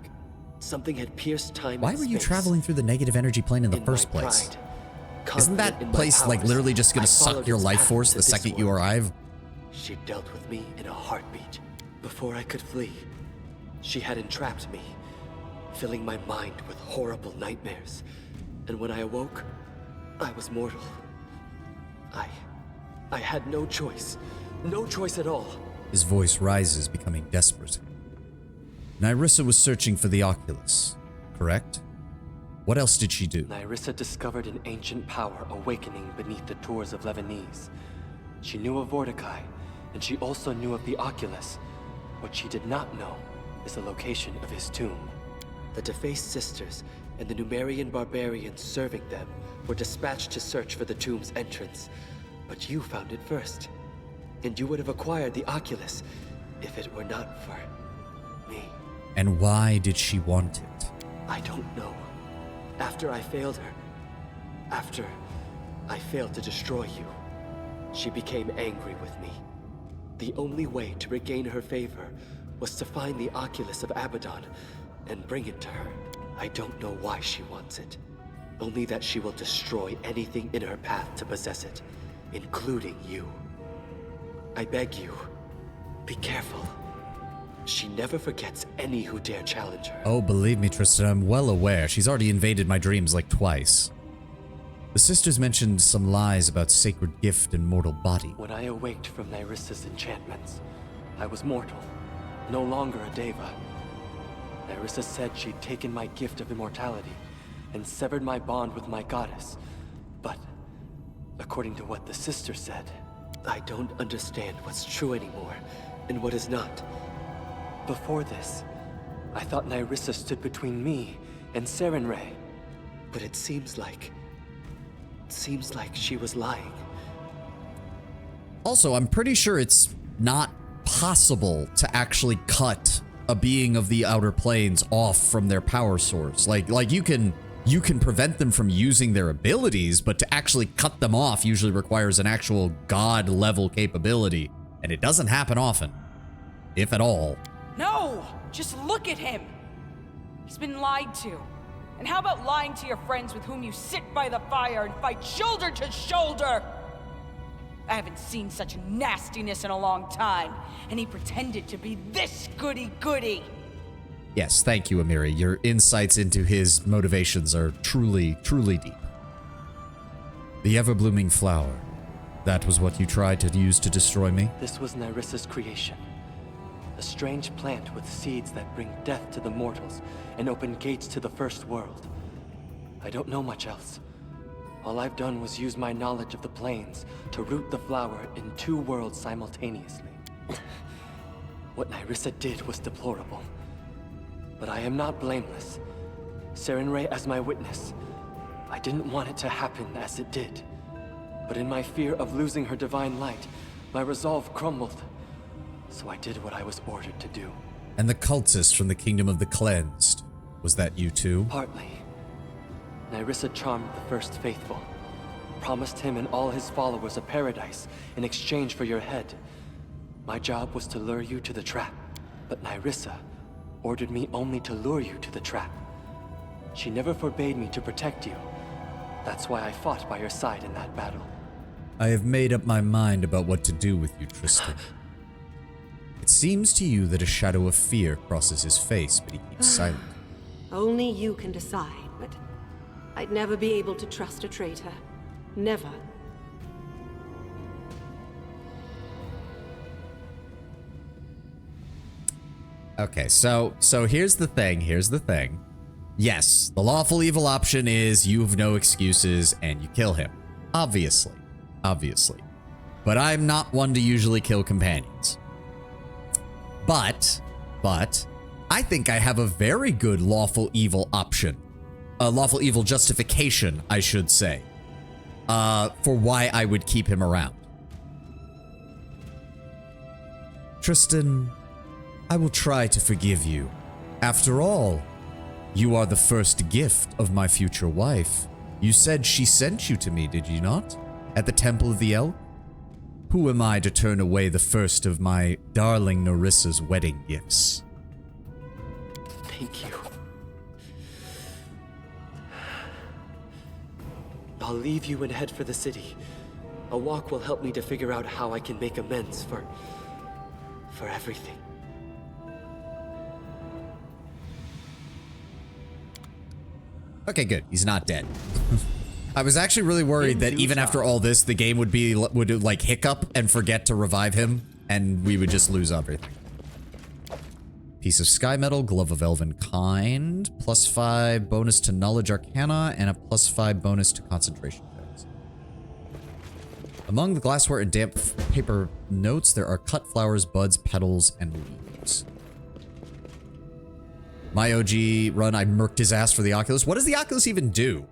something had pierced time and Why were you space. traveling through the negative energy plane in the In first my place? pride, Isn't confident that in my place like powers, literally just gonna I suck followed your its life path force to the this second you world. arrive? She dealt with me in a heartbeat. Before I could flee, she had entrapped me, filling my mind with horrible nightmares. And when I awoke, I was mortal. I had no choice. No choice at all. His voice rises, becoming desperate. Nyrissa was searching for the Oculus, correct? What else did she do? Nyrissa discovered an ancient power awakening beneath the tours of Lebanese. She knew of Mordecai, and she also knew of the Oculus. What she did not know is the location of his tomb. The defaced sisters and the Numerian barbarians serving them were dispatched to search for the tomb's entrance. But you found it first. And you would have acquired the Oculus if it were not for me. And why did she want it? I don't know. After I failed her, after I failed to destroy you, she became angry with me. The only way to regain her favor was to find the Oculus of Abaddon and bring it to her. I don't know why she wants it. Only that she will destroy anything in her path to possess it, including you. I beg you, be careful. She never forgets any who dare challenge her. Oh, believe me, Tristan, I'm well aware. She's already invaded my dreams like twice. The sisters mentioned some lies about sacred gift and mortal body. When I awaked from Nyrissa's enchantments, I was mortal, no longer a deva. Nyrissa said she'd taken my gift of immortality and severed my bond with my goddess. But, according to what the sister said, I don't understand what's true anymore and what is not. Before this, I thought Nyrissa stood between me and Serenray. But it seems like she was lying. Also, I'm pretty sure it's not possible to actually cut a being of the outer planes off from their power source. Like you can prevent them from using their abilities, but to actually cut them off usually requires an actual god level capability, and it doesn't happen often, if at all. No! Just look at him! He's been lied to. And how about lying to your friends with whom you sit by the fire and fight shoulder to shoulder? I haven't seen such nastiness in a long time, and he pretended to be this goody-goody. Yes, thank you, Amiri. Your insights into his motivations are truly, truly deep. The ever-blooming flower. That was what you tried to use to destroy me? This was Nyrissa's creation. A strange plant with seeds that bring death to the mortals and open gates to the first world. I don't know much else. All I've done was use my knowledge of the planes to root the flower in two worlds simultaneously. What Nyrissa did was deplorable. But I am not blameless. Serenray as my witness. I didn't want it to happen as it did. But in my fear of losing her divine light, my resolve crumbled. So I did what I was ordered to do. And the cultist from the Kingdom of the Cleansed. Was that you too? Partly. Nyrissa charmed the first faithful. Promised him and all his followers a paradise in exchange for your head. My job was to lure you to the trap. But Nyrissa ordered me only to lure you to the trap. She never forbade me to protect you. That's why I fought by your side in that battle. I have made up my mind about what to do with you, Tristan. It seems to you that a shadow of fear crosses his face, but he keeps silent. Only you can decide, but I'd never be able to trust a traitor. Never. Okay, so here's the thing. Yes, the lawful evil option is you have no excuses and you kill him. Obviously. But I'm not one to usually kill companions. But, I think I have a very good lawful evil option. A lawful evil justification, I should say. For why I would keep him around. Tristan, I will try to forgive you. After all, you are the first gift of my future wife. You said she sent you to me, did you not? At the Temple of the Elk? Who am I to turn away the first of my darling Narissa's wedding gifts? Thank you. I'll leave you and head for the city. A walk will help me to figure out how I can make amends for everything. Okay, good. He's not dead. I was actually really worried that even after all this, the game would like hiccup and forget to revive him, and we would just lose everything. Piece of sky metal, glove of elven kind, +5 bonus to knowledge arcana, and a +5 bonus to concentration checks. Among the glassware and damp paper notes, there are cut flowers, buds, petals, and leaves. My OG run, I murked his ass for the Oculus. What does the Oculus even do?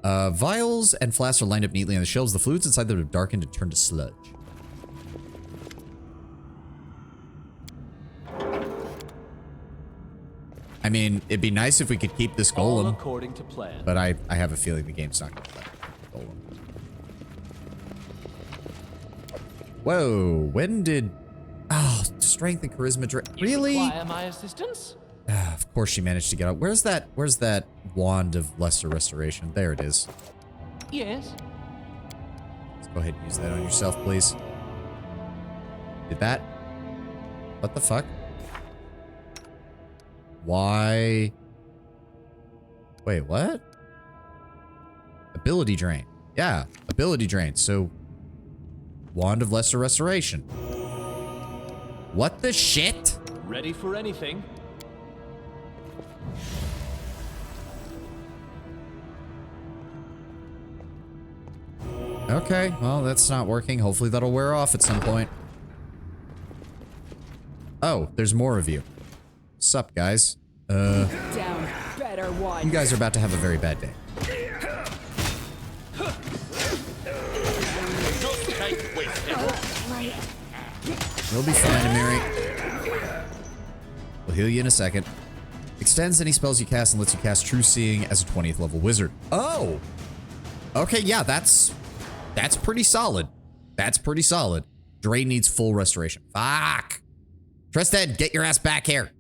Vials and flasks are lined up neatly on the shelves. The fluids inside them have darkened and turned to sludge. I mean, it'd be nice if we could keep this golem. All according to plan. But I have a feeling the game's not going to let golem. Whoa, when did... Oh, strength and charisma... Really? Require my assistance? Of course she managed to get out. Where's that wand of lesser restoration? There it is. Yes. Let's go ahead and use that on yourself, please. Did that? What the fuck? Why? Wait, what? Ability drain. Yeah, ability drain. So, wand of lesser restoration. What the shit? Ready for anything. Okay, well, that's not working. Hopefully that'll wear off at some point. Oh, there's more of you. Sup, guys? Down. Better one. You guys are about to have a very bad day. You'll be fine, Amiri. We'll heal you in a second. Extends any spells you cast and lets you cast True Seeing as a 20th level wizard. Oh! Okay, yeah, that's pretty solid. That's pretty solid. Drain needs full restoration. Fuck! Tristan, get your ass back here!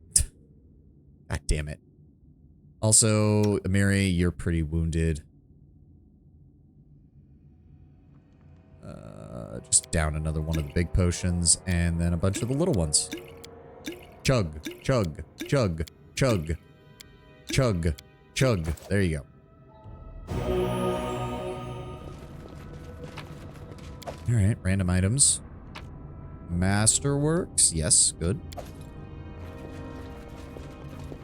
God damn it. Also, Amiri, you're pretty wounded. Just down another one of the big potions, and then a bunch of the little ones. Chug, chug, chug, chug, chug, chug. There you go. Alright, random items. Masterworks, yes, good.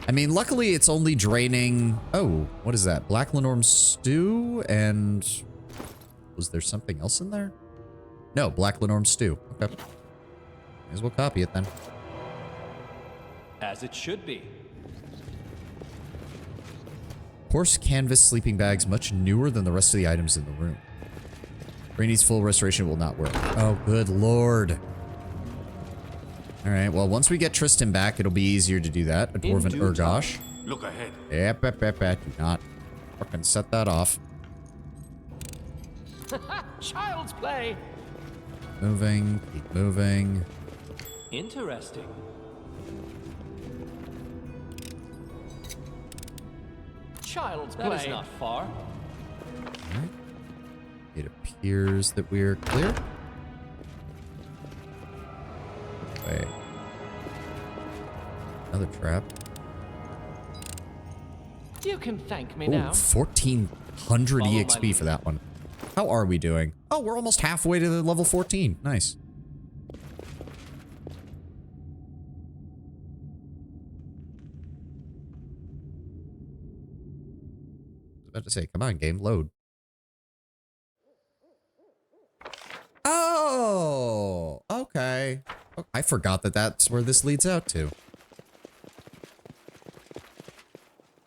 I mean, luckily it's only draining... Oh, what is that? Black Lenorm Stew and... Was there something else in there? No, Black Lenorm Stew. Okay. May as well copy it then. As it should be. Horse canvas sleeping bags, much newer than the rest of the items in the room. Drain needs full restoration, will not work. Oh, good lord. Alright, well, once we get Tristan back, it'll be easier to do that. A Dwarven Urgosh. Look ahead. Yep. Do not fucking set that off. Child's play. Moving, keep moving. Interesting. Child's play. That is not far. Alright. It appears that we're clear. Wait. Another trap. You can thank me Ooh, now. 1400 Follow my EXP lead. for that one. How are we doing? Oh, we're almost halfway to the level 14. Nice. I was about to say, come on, game, load. Oh, okay. I forgot that that's where this leads out to.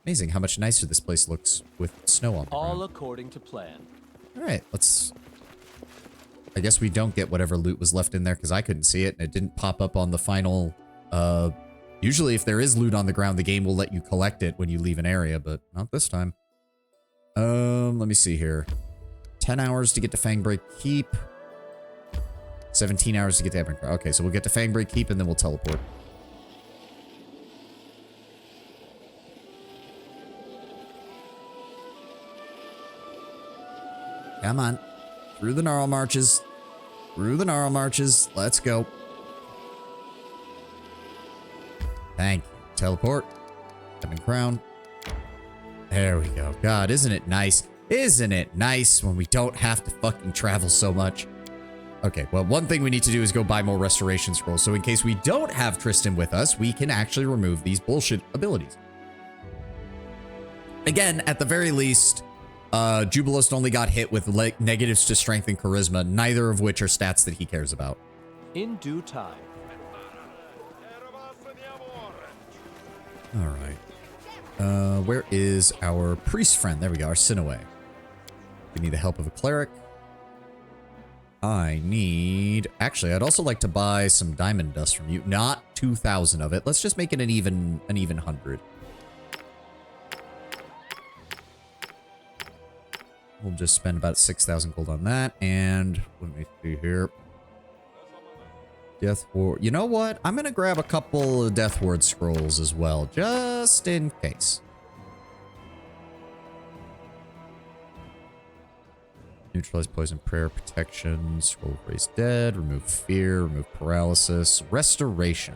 Amazing how much nicer this place looks with snow on the All ground. according to plan. All right, let's... I guess we don't get whatever loot was left in there because I couldn't see it and it didn't pop up on the final... Usually if there is loot on the ground, the game will let you collect it when you leave an area, but not this time. Let me see here. 10 hours to get to Fangbreak Keep. 17 hours to get to Ebon Crown. Okay, so we'll get to Fangbreak Keep and then we'll teleport. Come on. Through the Gnarl Marches. Through the Gnarl Marches. Let's go. Thank you. Teleport. Ebon Crown. There we go. God, isn't it nice? Isn't it nice when we don't have to fucking travel so much? Okay, well, one thing we need to do is go buy more restoration scrolls. So in case we don't have Tristan with us, we can actually remove these bullshit abilities. Again, at the very least... Jubilist only got hit with negatives to strength and charisma, neither of which are stats that he cares about. In due time. All right. Where is our priest friend? There we go, our Sinaway. We need the help of a cleric. I need... Actually, I'd also like to buy some diamond dust from you. Not 2,000 of it. Let's just make it an even 100. We'll just spend about 6,000 gold on that. And let me see here. Death Ward. You know what? I'm going to grab a couple of Death Ward scrolls as well, just in case. Neutralize poison, prayer, protection, scroll of raise dead, remove fear, remove paralysis, restoration.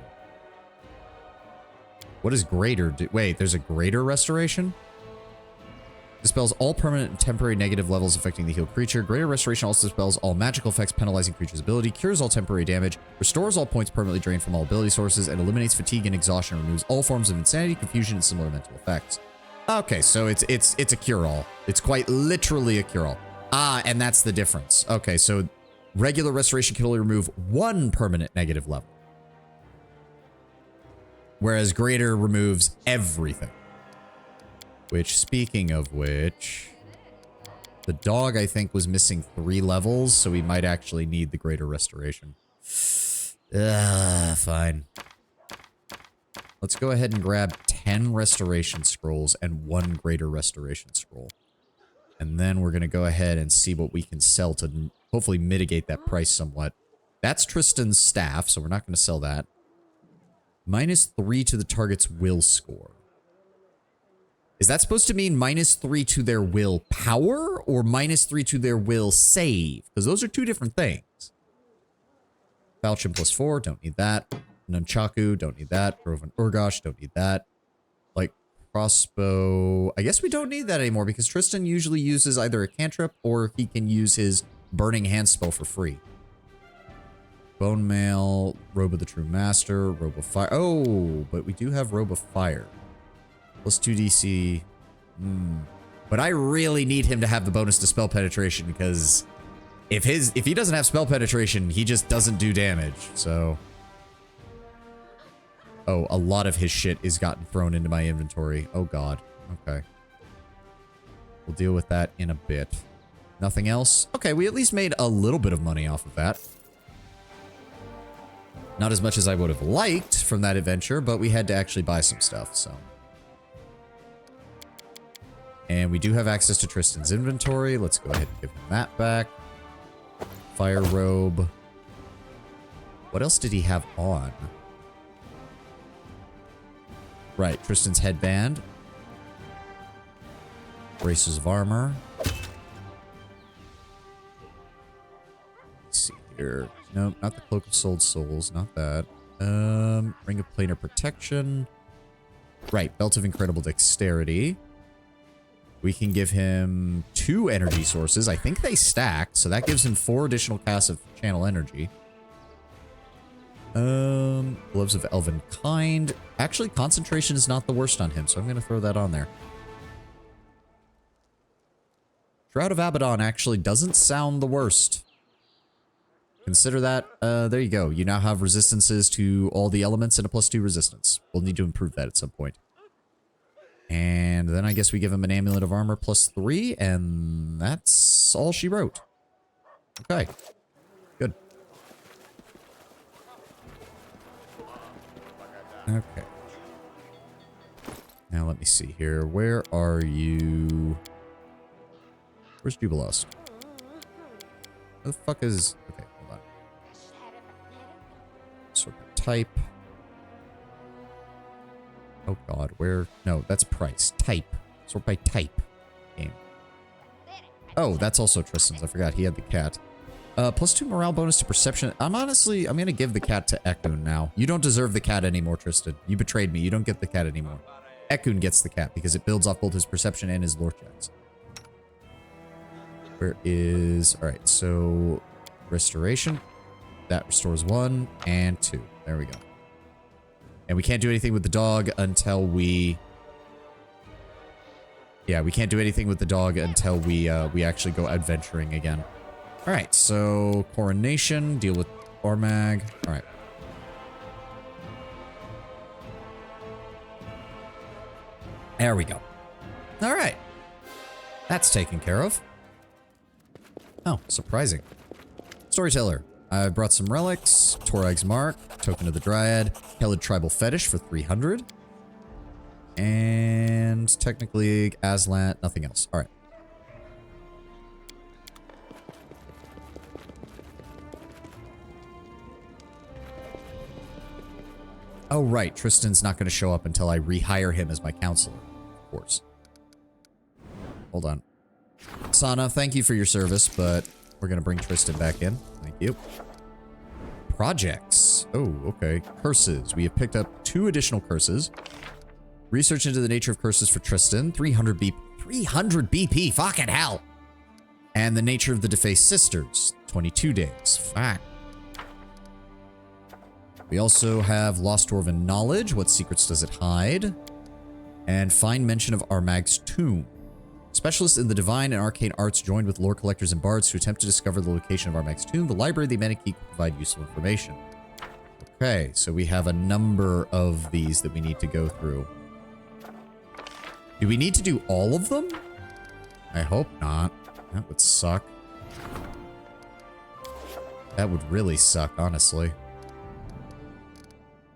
What is greater? Wait, there's a greater restoration? Dispels all permanent and temporary negative levels affecting the healed creature. Greater Restoration also dispels all magical effects penalizing creature's ability, cures all temporary damage, restores all points permanently drained from all ability sources, and eliminates fatigue and exhaustion, removes all forms of insanity, confusion, and similar mental effects. Okay, so it's a cure-all. It's quite literally a cure-all. Ah, and that's the difference. Okay, so regular Restoration can only remove one permanent negative level, whereas Greater removes everything. Which, speaking of which, the dog, I think, was missing 3 levels, so we might actually need the Greater Restoration. Fine. Let's go ahead and grab 10 Restoration Scrolls and 1 Greater Restoration Scroll. And then we're going to go ahead and see what we can sell to hopefully mitigate that price somewhat. That's Tristan's staff, so we're not going to sell that. -3 to the target's will score. Is that supposed to mean -3 to their will power or -3 to their will save? Because those are 2 different things. Falchion +4, don't need that. Nunchaku, don't need that. Groven Urgosh, don't need that. Like, crossbow... I guess we don't need that anymore because Tristan usually uses either a cantrip or he can use his Burning Hand spell for free. Bone Mail, Robe of the True Master, Robe of Fire. Oh, but we do have Robe of Fire. +2 DC. But I really need him to have the bonus to spell penetration because if he doesn't have spell penetration, he just doesn't do damage. So, oh, a lot of his shit is gotten thrown into my inventory. Oh god. Okay. We'll deal with that in a bit. Nothing else? Okay, we at least made a little bit of money off of that. Not as much as I would have liked from that adventure, but we had to actually buy some stuff, so. And we do have access to Tristan's inventory. Let's go ahead and give him that back. Fire robe. What else did he have on? Right, Tristan's headband. Braces of armor. Let's see here. Nope, not the Cloak of Souled Souls. Not that. Ring of Planar Protection. Right, Belt of Incredible Dexterity. We can give him 2 energy sources. I think they stack, so that gives him 4 additional casts of channel energy. Gloves of Elven Kind. Actually, concentration is not the worst on him, so I'm going to throw that on there. Shroud of Abaddon actually doesn't sound the worst. Consider that, there you go. You now have resistances to all the elements and a +2 resistance. We'll need to improve that at some point. And then I guess we give him an Amulet of Armor +3, and that's all she wrote. Okay. Good. Okay. Now let me see here. Where are you? Where's Jubilost? Where the fuck is... Okay, hold on. Sort of type. Oh god, where? No, that's price. Type. Sort by type. Game. Oh, that's also Tristan's. I forgot. He had the cat. +2 morale bonus to perception. I'm gonna give the cat to Ekun now. You don't deserve the cat anymore, Tristan. You betrayed me. You don't get the cat anymore. Ekun gets the cat because it builds off both his perception and his lore checks. Where is... Alright, so... Restoration. That restores 1 and 2. There we go. And we can't do anything with the dog until we... Yeah, we can't do anything with the dog until we actually go adventuring again. Alright, so... Coronation. Deal with Armag. Alright. There we go. Alright. That's taken care of. Oh, surprising. Storyteller. I brought some relics. Torag's Mark. Token of the Dryad. Kelid Tribal Fetish for 300. And technically Aslan. Nothing else. Alright. Oh, right. Tristan's not going to show up until I rehire him as my counselor. Of course. Hold on. Sana, thank you for your service, but we're going to bring Tristan back in. Thank you. Projects. Oh, okay. Curses. We have picked up 2 additional curses. Research into the nature of curses for Tristan. 300 BP. 300 BP. Fucking hell. And the nature of the defaced sisters. 22 days. Fuck. We also have Lost Dwarven Knowledge. What secrets does it hide? And find mention of Armag's tomb. Specialists in the divine and arcane arts joined with lore collectors and bards to attempt to discover the location of Armag's tomb. The library of the Manic Key can provide useful information. Okay, so we have a number of these that we need to go through. Do we need to do all of them? I hope not. That would suck. That would really suck, honestly.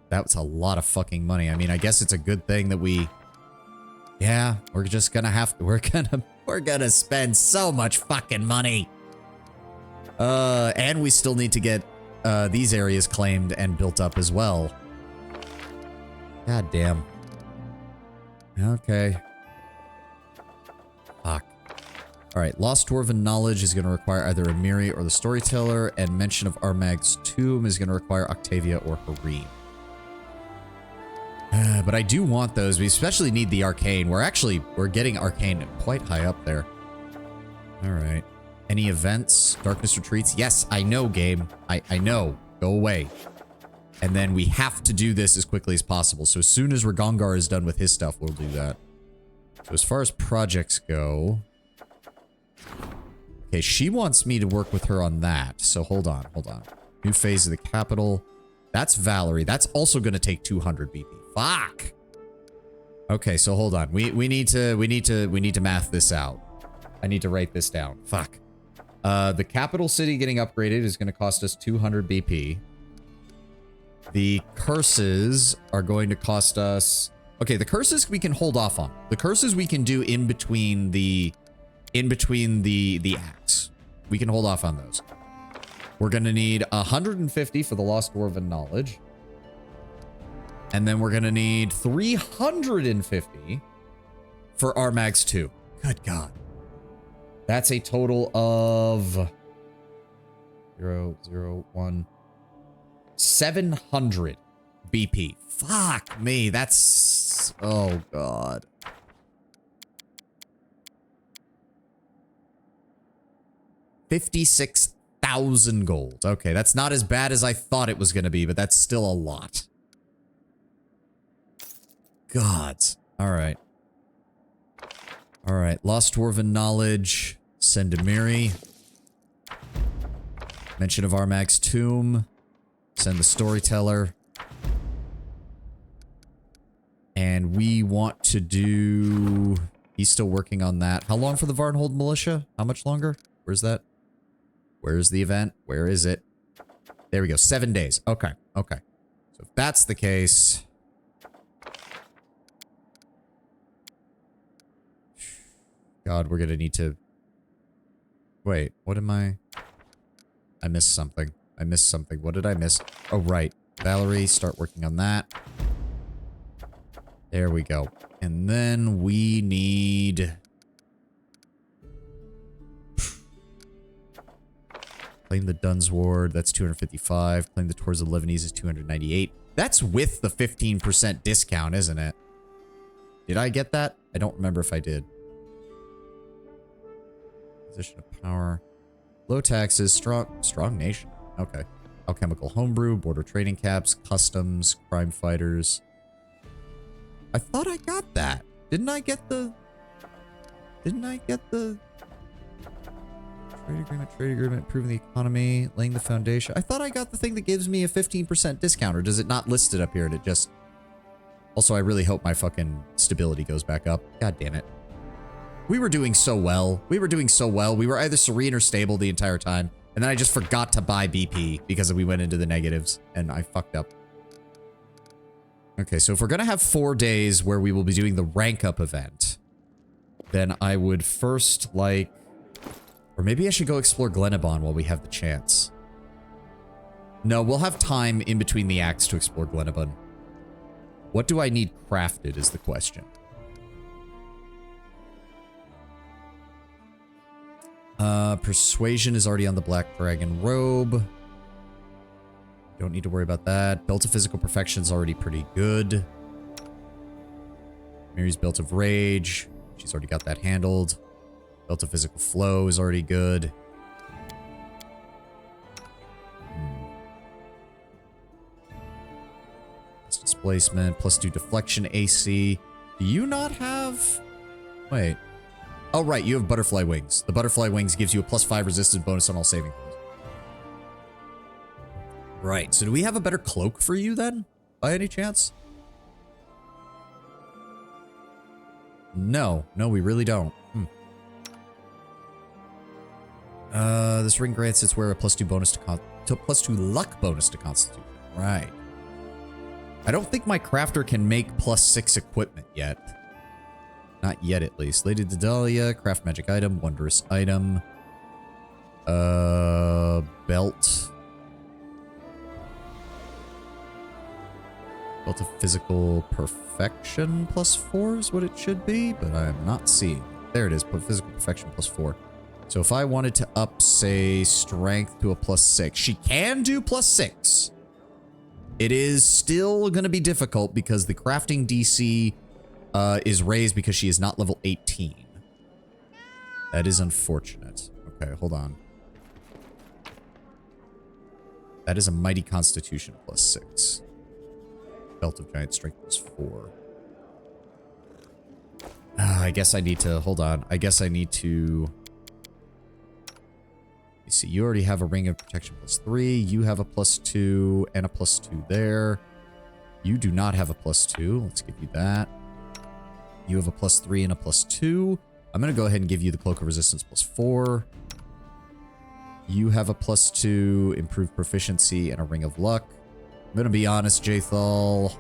That was a lot of fucking money. I mean, I guess it's a good thing that we... Yeah, we're just gonna have to... We're gonna spend so much fucking money. And we still need to get these areas claimed and built up as well. God damn. Okay. Fuck. Alright, Lost Dwarven Knowledge is gonna require either Amiri or the Storyteller, and mention of Armag's tomb is gonna require Octavia or Hareen. But I do want those. We especially need the Arcane. We're getting Arcane quite high up there. Alright. Any events? Darkness retreats? Yes, I know, game. I know. Go away. And then we have to do this as quickly as possible. So as soon as Ragongar is done with his stuff, we'll do that. So as far as projects go... Okay, she wants me to work with her on that. So hold on. New phase of the capital. That's Valerie. That's also going to take 200 BP. Fuck. Okay, so hold on. We need to math this out. I need to write this down. Fuck. The capital city getting upgraded is going to cost us 200 BP. The curses are going to cost us... Okay, the curses we can hold off on. The curses we can do in between the acts. We can hold off on those. We're going to need 150 for the Lost Dwarven Knowledge. And then we're going to need 350 for Armag's 2. Good God. That's a total of 700 BP. Fuck me. That's... Oh, God. 56,000 gold. Okay, that's not as bad as I thought it was going to be, but that's still a lot. Gods. All right. All right. Lost Dwarven knowledge. Send to Miri. Mention of Armag's tomb. Send the storyteller. And we want to do... He's still working on that. How long for the Varnhold militia? How much longer? Where's that? Where's the event? Where is it? There we go. 7 days. Okay. Okay. So if that's the case... God, we're gonna need to... Wait, what am I... I missed something. I missed something. What did I miss? Oh, right. Valerie, start working on that. There we go. And then we need... Claim the Duns Ward. That's 255. Claim the Tours of Lebanese is 298. That's with the 15% discount, isn't it? Did I get that? I don't remember if I did. Position of power. Low taxes. Strong nation. Okay. Alchemical homebrew. Border trading caps. Customs. Crime fighters. I thought I got that. Didn't I get the... Trade agreement, improving the economy, laying the foundation. I thought I got the thing that gives me a 15% discount, or does it not list it up here and it just... Also, I really hope my fucking stability goes back up. God damn it. We were doing so well. We were doing so well. We were either serene or stable the entire time. And then I just forgot to buy BP because we went into the negatives and I fucked up. Okay, so if we're going to have 4 days where we will be doing the rank up event, then I would first like... Or maybe I should go explore Glenabon while we have the chance. No, we'll have time in between the acts to explore Glenabon. What do I need crafted is the question. Persuasion is already on the Black Dragon robe. Don't need to worry about that. Belt of Physical Perfection is already pretty good. Mary's Belt of Rage. She's already got that handled. Belt of Physical Flow is already good. Displacement, +2 deflection AC. Do you not have... Wait. Oh, right, you have Butterfly Wings. The Butterfly Wings gives you a +5 resistance bonus on all saving throws. Right, so do we have a better cloak for you then? By any chance? No. No, we really don't. This ring grants its wearer a +2 bonus to +2 luck bonus to Constitution. Right. I don't think my crafter can make +6 equipment yet. Not yet, at least. Lady Daedalus, craft magic item, wondrous item. Belt. Belt of Physical Perfection +4 is what it should be, but I'm not seeing. There it is, Physical Perfection +4. So if I wanted to up, say, Strength to a +6, she can do +6. It is still going to be difficult because the crafting DC is raised because she is not level 18. That is unfortunate. Okay, hold on. That is a Mighty Constitution +6. Belt of Giant Strength +4. I guess I need to... Hold on. I guess I need to... You see, you already have a Ring of Protection +3. You have a +2 and a +2 there. You do not have a +2. Let's give you that. You have a +3 and a +2. I'm going to go ahead and give you the Cloak of Resistance +4. You have a +2, improved proficiency, and a Ring of Luck. I'm going to be honest, Jathal.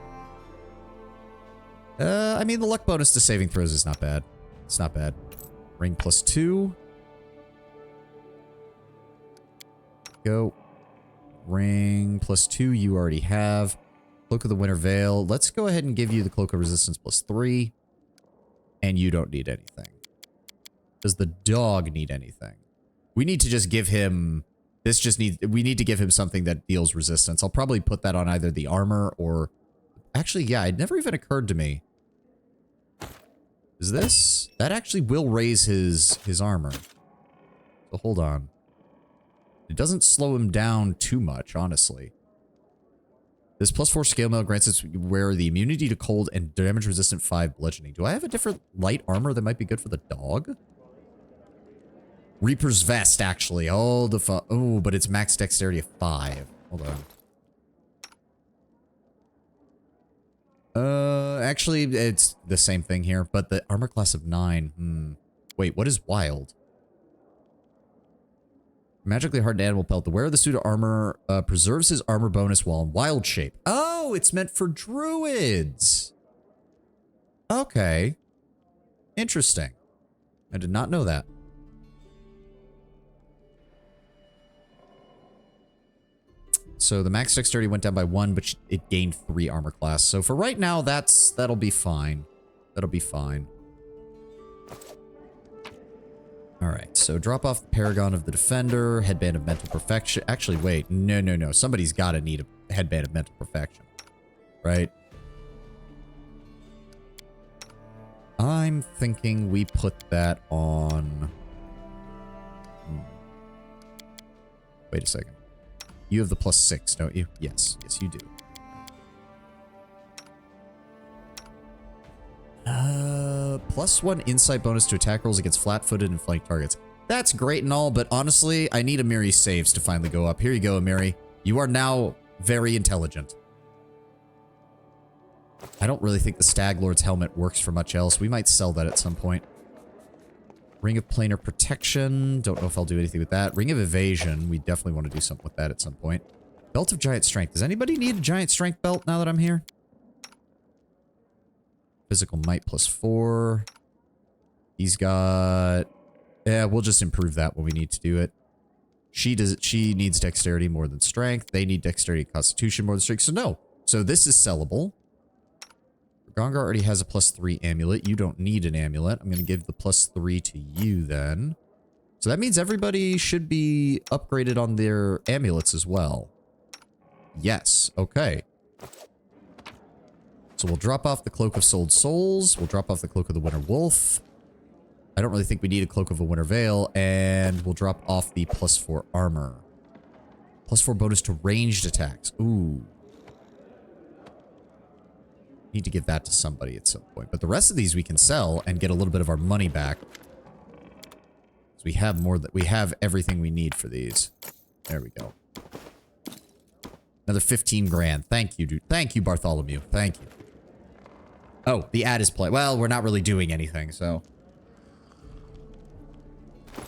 I mean, the luck bonus to saving throws is not bad. It's not bad. Ring +2. Go. Ring +2 you already have. Cloak of the Winter Veil. Let's go ahead and give you the Cloak of Resistance +3. And you don't need anything. Does the dog need anything? We need to just give him... We need to give him something that deals resistance. I'll probably put that on either the armor or... Actually, yeah, it never even occurred to me. Is this... That actually will raise his armor. So hold on. It doesn't slow him down too much, honestly. This +4 scale mail grants us where the immunity to cold and damage resistant 5 bludgeoning. Do I have a different light armor that might be good for the dog? Reaper's Vest, actually. Oh, but it's max dexterity of 5. Hold on. Actually, it's the same thing here, but the armor class of 9. Wait, what is wild? Magically hardened animal pelt. The wearer of the suit of armor preserves his armor bonus while in wild shape. Oh, it's meant for druids. Okay. Interesting. I did not know that. So the max dexterity went down by 1, but it gained 3 armor class. So for right now, that'll be fine. That'll be fine. Alright, so drop off the Paragon of the Defender, Headband of Mental Perfection. Actually, wait. No. Somebody's gotta need a Headband of Mental Perfection. Right? I'm thinking we put that on... Wait a second. You have the +6, don't you? Yes. Yes, you do. +1 insight bonus to attack rolls against flat-footed and flank targets. That's great and all, but honestly, I need Amiri's saves to finally go up. Here you go, Amiri. You are now very intelligent. I don't really think the Stag Lord's helmet works for much else. We might sell that at some point. Ring of Planar Protection. Don't know if I'll do anything with that. Ring of Evasion. We definitely want to do something with that at some point. Belt of Giant Strength. Does anybody need a Giant Strength belt now that I'm here? Physical Might +4. He's got... Yeah, we'll just improve that when we need to do it. She needs Dexterity more than Strength. They need Dexterity and Constitution more than Strength. So no. So this is sellable. Gongar already has a +3 amulet. You don't need an amulet. I'm going to give the +3 to you then. So that means everybody should be upgraded on their amulets as well. Yes. Okay. So we'll drop off the Cloak of Sold Souls. We'll drop off the Cloak of the Winter Wolf. I don't really think we need a Cloak of a Winter Veil. And we'll drop off the +4 armor. +4 bonus to ranged attacks. Ooh. Need to give that to somebody at some point. But the rest of these we can sell and get a little bit of our money back. So we have more we have everything we need for these. There we go. Another 15 grand. Thank you, dude. Thank you, Bartholomew. Thank you. Oh, the ad is play. Well, we're not really doing anything, so.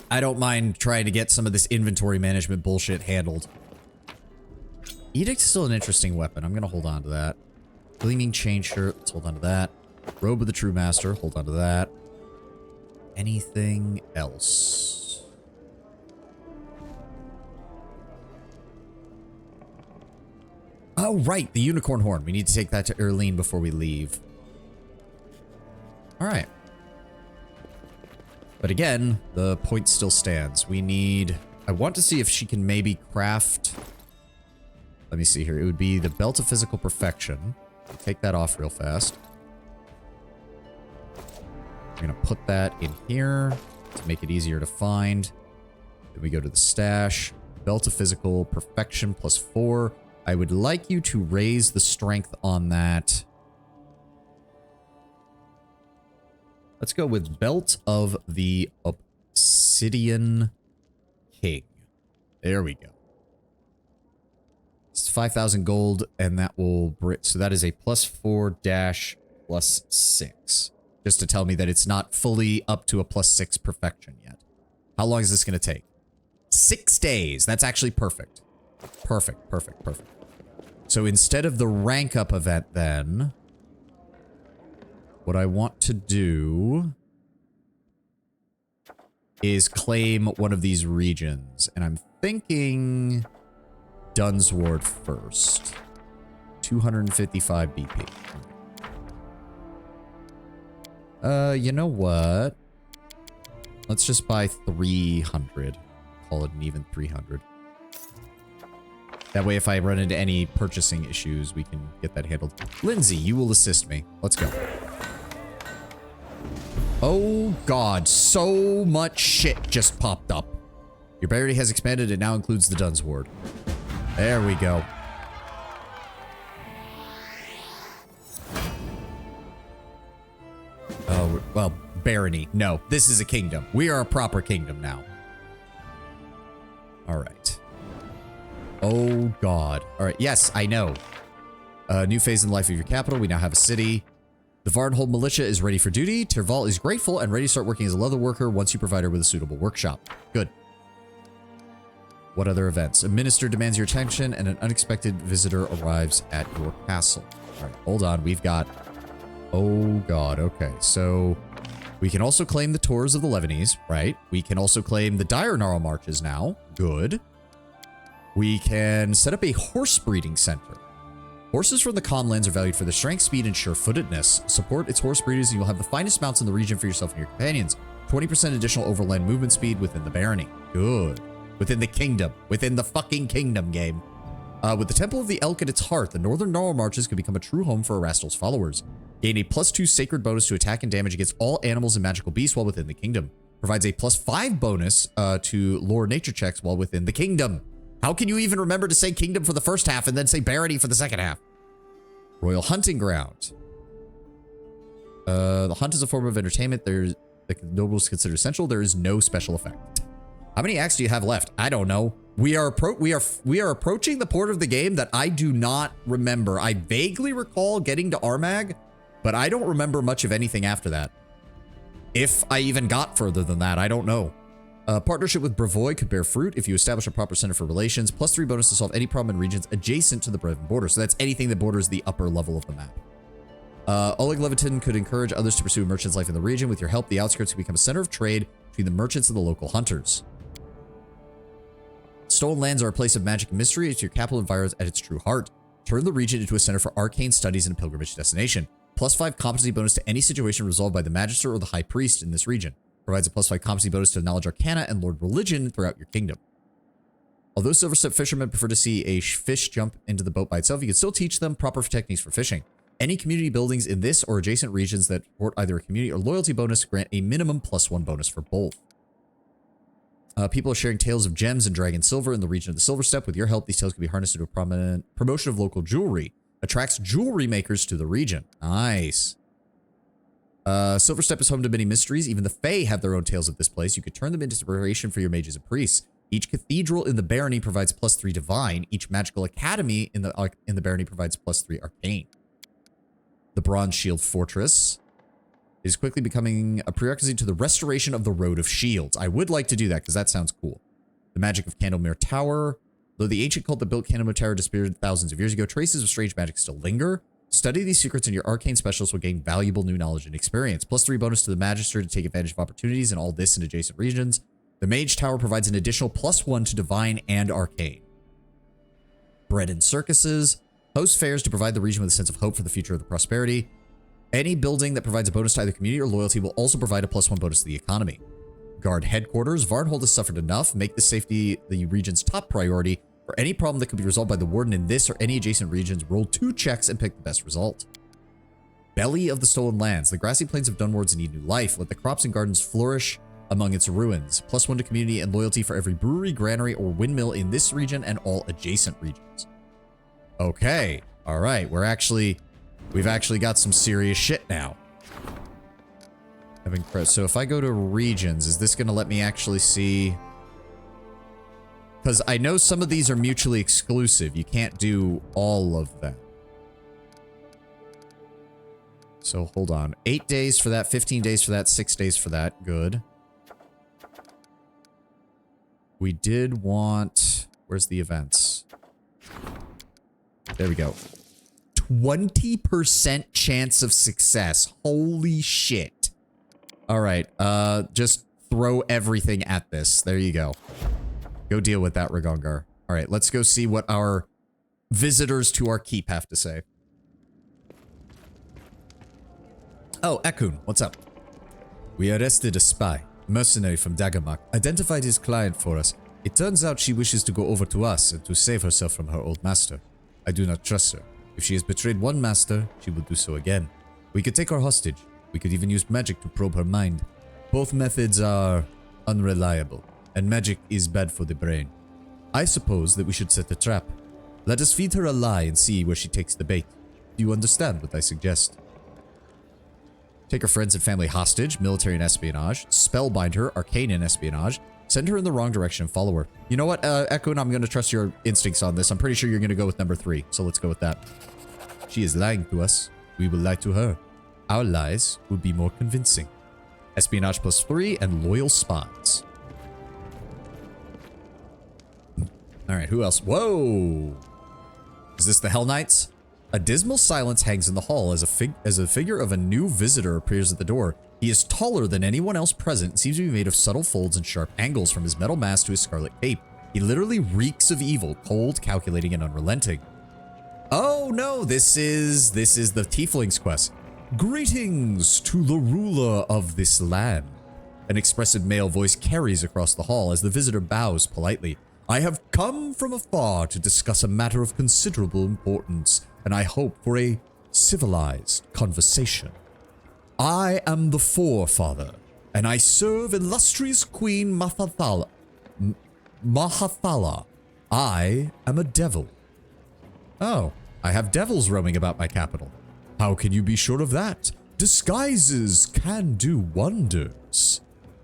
I don't mind trying to get some of this inventory management bullshit handled. Edict is still an interesting weapon. I'm going to hold on to that. Gleaming Chain Shirt. Let's hold on to that. Robe of the True Master. Hold on to that. Anything else? Oh, right. The Unicorn Horn. We need to take that to Erlene before we leave. All right. But again, the point still stands. We need... I want to see if she can maybe craft... Let me see here. It would be the Belt of Physical Perfection. Take that off real fast. We're going to put that in here to make it easier to find. Then we go to the stash. Belt of Physical Perfection +4. I would like you to raise the strength on that. Let's go with Belt of the Obsidian King. There we go. It's 5,000 gold, and that will... So that is a +4 dash +6. Just to tell me that it's not fully up to a +6 perfection yet. How long is this going to take? 6 days. That's actually perfect. Perfect. So instead of the rank up event then... What I want to do is claim one of these regions. And I'm thinking Dunsward first. 255 BP. You know what? Let's just buy 300. Call it an even 300. That way, if I run into any purchasing issues, we can get that handled. Lindsay, you will assist me. Let's go. Oh, God. So much shit just popped up. Your barony has expanded. It now includes the Duns Ward. There we go. Oh, well, barony. No, this is a kingdom. We are a proper kingdom now. All right. Oh, God. All right. Yes, I know. New phase in the life of your capital. We now have a city. The Varnhold militia is ready for duty. Tirval is grateful and ready to start working as a leather worker once you provide her with a suitable workshop. Good. What other events? A minister demands your attention and an unexpected visitor arrives at your castle. All right, hold on. We've got... Oh, God. Okay, so we can also claim the tours of the Lebanese, right? We can also claim the Dire Gnarl marches now. Good. We can set up a horse breeding center. Horses from the Comlands are valued for their strength, speed, and sure-footedness. Support its horse breeders and you'll have the finest mounts in the region for yourself and your companions. 20% additional overland movement speed within the barony. Good. Within the kingdom. Within the fucking kingdom game. With the Temple of the Elk at its heart, the Northern Gnarl Marches could become a true home for Erastil's followers. Gain a +2 sacred bonus to attack and damage against all animals and magical beasts while within the kingdom. Provides a +5 bonus to lore nature checks while within the kingdom. How can you even remember to say kingdom for the first half and then say barony for the second half? Royal Hunting Ground. The hunt is a form of entertainment. The nobles consider essential. There is no special effect. How many acts do you have left? I don't know. We are approaching the port of the game that I do not remember. I vaguely recall getting to Armagh, but I don't remember much of anything after that. If I even got further than that, I don't know. Partnership with Brevoy could bear fruit if you establish a proper center for relations. +3 bonus to solve any problem in regions adjacent to the Brevan border. So that's anything that borders the upper level of the map. Oleg Levitin could encourage others to pursue a merchant's life in the region. With your help, the outskirts could become a center of trade between the merchants and the local hunters. Stolen lands are a place of magic and mystery. It's your capital and virus at its true heart. Turn the region into a center for arcane studies and a pilgrimage destination. +5 competency bonus to any situation resolved by the Magister or the High Priest in this region. Provides a +5 competency bonus to Knowledge Arcana and Lord Religion throughout your kingdom. Although Silverstep fishermen prefer to see a fish jump into the boat by itself, you can still teach them proper techniques for fishing. Any community buildings in this or adjacent regions that support either a community or loyalty bonus grant a minimum +1 bonus for both. People are sharing tales of gems and dragon silver in the region of the Silverstep. With your help, these tales can be harnessed into a prominent promotion of local jewelry. Attracts jewelry makers to the region. Nice. Silverstep is home to many mysteries. Even the Fae have their own tales of this place. You could turn them into inspiration for your mages and priests. Each cathedral in the barony provides +3 divine. Each magical academy in the barony provides +3 arcane. The Bronze Shield Fortress is quickly becoming a prerequisite to the restoration of the Road of Shields. I would like to do that because that sounds cool. The magic of Candlemere Tower. Though the ancient cult that built Candlemere Tower disappeared thousands of years ago, traces of strange magic still linger. Study these secrets and your arcane specialists will gain valuable new knowledge and experience. +3 bonus to the Magister to take advantage of opportunities in all this and adjacent regions. The Mage Tower provides an additional +1 to divine and arcane. Bread and circuses. Host fairs to provide the region with a sense of hope for the future of the prosperity. Any building that provides a bonus to either community or loyalty will also provide a +1 bonus to the economy. Guard headquarters. Varnhold has suffered enough. Make the safety the region's top priority. For any problem that could be resolved by the warden in this or any adjacent regions, roll 2 checks and pick the best result. Belly of the Stolen Lands. The grassy plains of Dunwards need new life. Let the crops and gardens flourish among its ruins. +1 to community and loyalty for every brewery, granary, or windmill in this region and all adjacent regions. Okay. All right. We've actually got some serious shit now. So if I go to regions, is this going to let me actually see? Because I know some of these are mutually exclusive. You can't do all of them. So hold on. 8 days for that, 15 days for that, 6 days for that. Good. We did want... Where's the events? There we go. 20% chance of success. Holy shit. All right. Just throw everything at this. There you go. Go deal with that, Ragongar. All right, let's go see what our visitors to our keep have to say. Oh, Ekun, what's up? We arrested a spy, mercenary from Dagamak, identified his client for us. It turns out she wishes to go over to us and to save herself from her old master. I do not trust her. If she has betrayed one master, she will do so again. We could take her hostage. We could even use magic to probe her mind. Both methods are unreliable. and magic is bad for the brain. I suppose that we should set a trap. Let us feed her a lie and see where she takes the bait. Do you understand what I suggest? Take her friends and family hostage, military and espionage, spellbind her, arcane and espionage, send her in the wrong direction and follow her. You know what, Ekun, I'm going to trust your instincts on this. I'm pretty sure you're going to go with number 3, so let's go with that. She is lying to us. We will lie to her. Our lies will be more convincing. Espionage +3 and loyal spies. Alright, who else? Whoa! Is this the Hell Knights? A dismal silence hangs in the hall as a figure of a new visitor appears at the door. He is taller than anyone else present and seems to be made of subtle folds and sharp angles from his metal mask to his scarlet cape. He literally reeks of evil, cold, calculating, and unrelenting. Oh no, this is the Tiefling's quest. Greetings to the ruler of this land. An expressive male voice carries across the hall as the visitor bows politely. I have come from afar to discuss a matter of considerable importance, and I hope for a civilized conversation. I am the Forefather, and I serve illustrious Queen Mahathala. I am a devil. Oh, I have devils roaming about my capital. How can you be sure of that? Disguises can do wonders.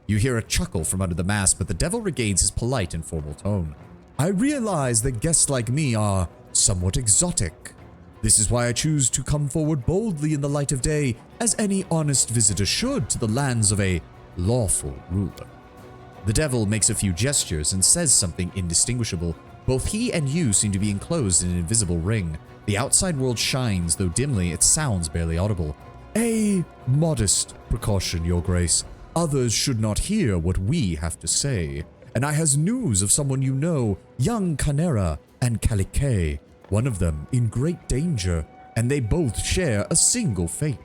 You hear a chuckle from under the mask, but the devil regains his polite and formal tone. I realize that guests like me are somewhat exotic. This is why I choose to come forward boldly in the light of day, as any honest visitor should to the lands of a lawful ruler. The devil makes a few gestures and says something indistinguishable. Both he and you seem to be enclosed in an invisible ring. The outside world shines, though dimly, its sounds barely audible. A modest precaution, Your Grace. Others should not hear what we have to say. And I has news of someone you know, young Canera and Kalike, one of them in great danger, and they both share a single fate.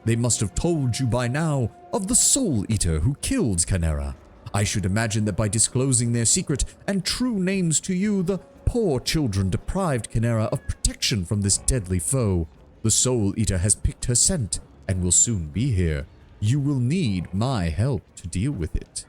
They must have told you by now of the Soul Eater who killed Canera. I should imagine that by disclosing their secret and true names to you, the poor children deprived Canera of protection from this deadly foe. The Soul Eater has picked her scent and will soon be here. You will need my help to deal with it.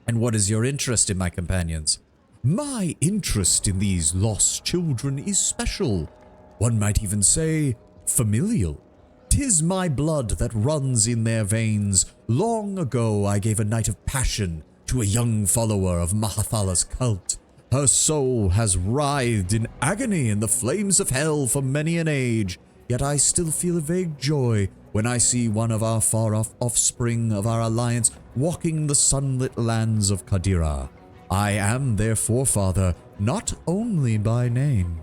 And what is your interest in my companions? My interest in these lost children is special. One might even say familial. 'Tis my blood that runs in their veins. Long ago I gave a night of passion to a young follower of Mahathala's cult. Her soul has writhed in agony in the flames of hell for many an age, yet I still feel a vague joy when I see one of our far-off offspring of our alliance walking the sunlit lands of Kadira. I am their forefather, not only by name.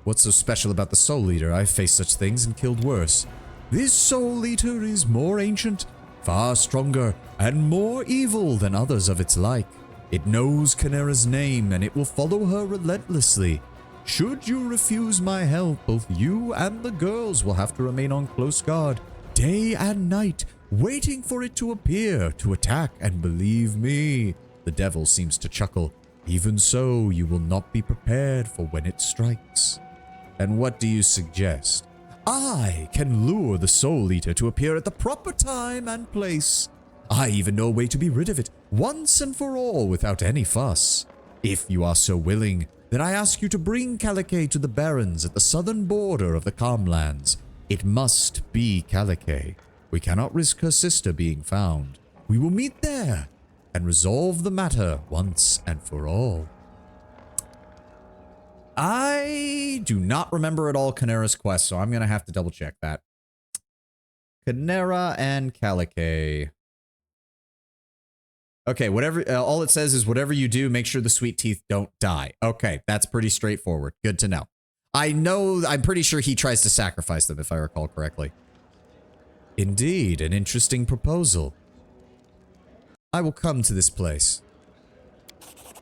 What's so special about the Soul Eater? I've faced such things and killed worse. This Soul Eater is more ancient, far stronger, and more evil than others of its like. It knows Canera's name, and it will follow her relentlessly. Should you refuse my help, both you and the girls will have to remain on close guard, day and night, waiting for it to appear, to attack, and believe me, the devil seems to chuckle. Even so, you will not be prepared for when it strikes. And what do you suggest? I can lure the Soul Eater to appear at the proper time and place. I even know a way to be rid of it, once and for all, without any fuss. If you are so willing, then I ask you to bring Kalike to the Barrens at the southern border of the Calmlands. It must be Kalike. We cannot risk her sister being found. We will meet there and resolve the matter once and for all. I do not remember at all Canera's quest, so I'm going to have to double check that. Canera and Kalike. Okay, whatever, all it says is whatever you do, make sure the sweet teeth don't die. Okay, that's pretty straightforward. Good to know. I'm pretty sure he tries to sacrifice them, if I recall correctly. Indeed, an interesting proposal. I will come to this place.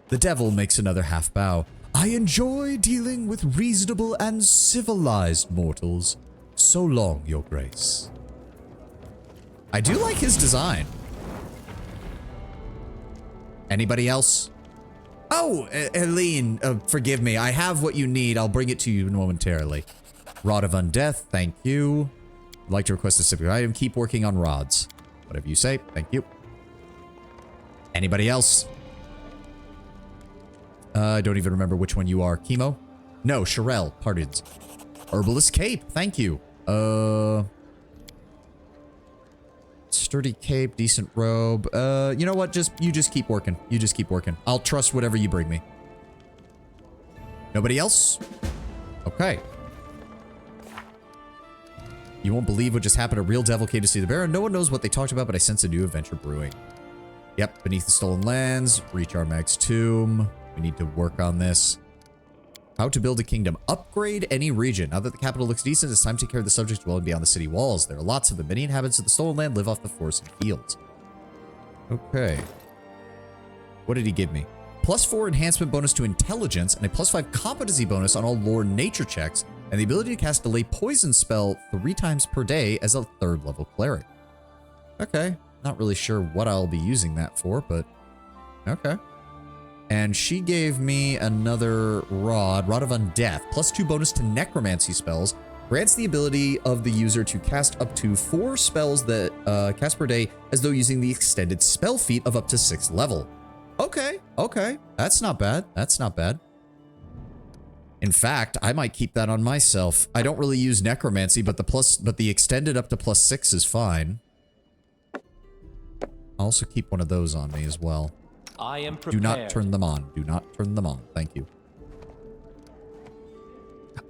The devil makes another half bow. I enjoy dealing with reasonable and civilized mortals. So long, Your Grace. I do like his design. Anybody else? Oh, Helene, forgive me. I have what you need. I'll bring it to you momentarily. Rod of Undeath, thank you. I'd like to request a specific item. Keep working on rods. Whatever you say, thank you. Anybody else? I don't even remember which one you are. Chemo? No, Sherelle. Pardons. Herbalist Cape. Thank you. Sturdy cape, decent robe. You know what? You just keep working. You just keep working. I'll trust whatever you bring me. Nobody else? Okay. You won't believe what just happened. A real devil came to see the Baron. No one knows what they talked about, but I sense a new adventure brewing. Yep, beneath the stolen lands. Reach Armag's tomb. We need to work on this. How to build a kingdom. Upgrade any region. Now that the capital looks decent, it's time to take care of the subjects dwelling beyond the city walls. There are lots of them. Many inhabitants of the stolen land live off the forests and fields. Okay. What did he give me? +4 enhancement bonus to intelligence and a +5 competency bonus on all lore nature checks, and the ability to cast delay poison spell 3 times per day as a 3rd level cleric. Okay. Not really sure what I'll be using that for, but okay. And she gave me another Rod of Undeath. +2 bonus to necromancy spells. Grants the ability of the user to cast up to 4 spells that cast per day as though using the extended spell feat of up to 6th level. Okay, okay. That's not bad. That's not bad. In fact, I might keep that on myself. I don't really use necromancy, but the extended up to +6 is fine. I'll also keep one of those on me as well. I am prepared. Do not turn them on. Do not turn them on. Thank you.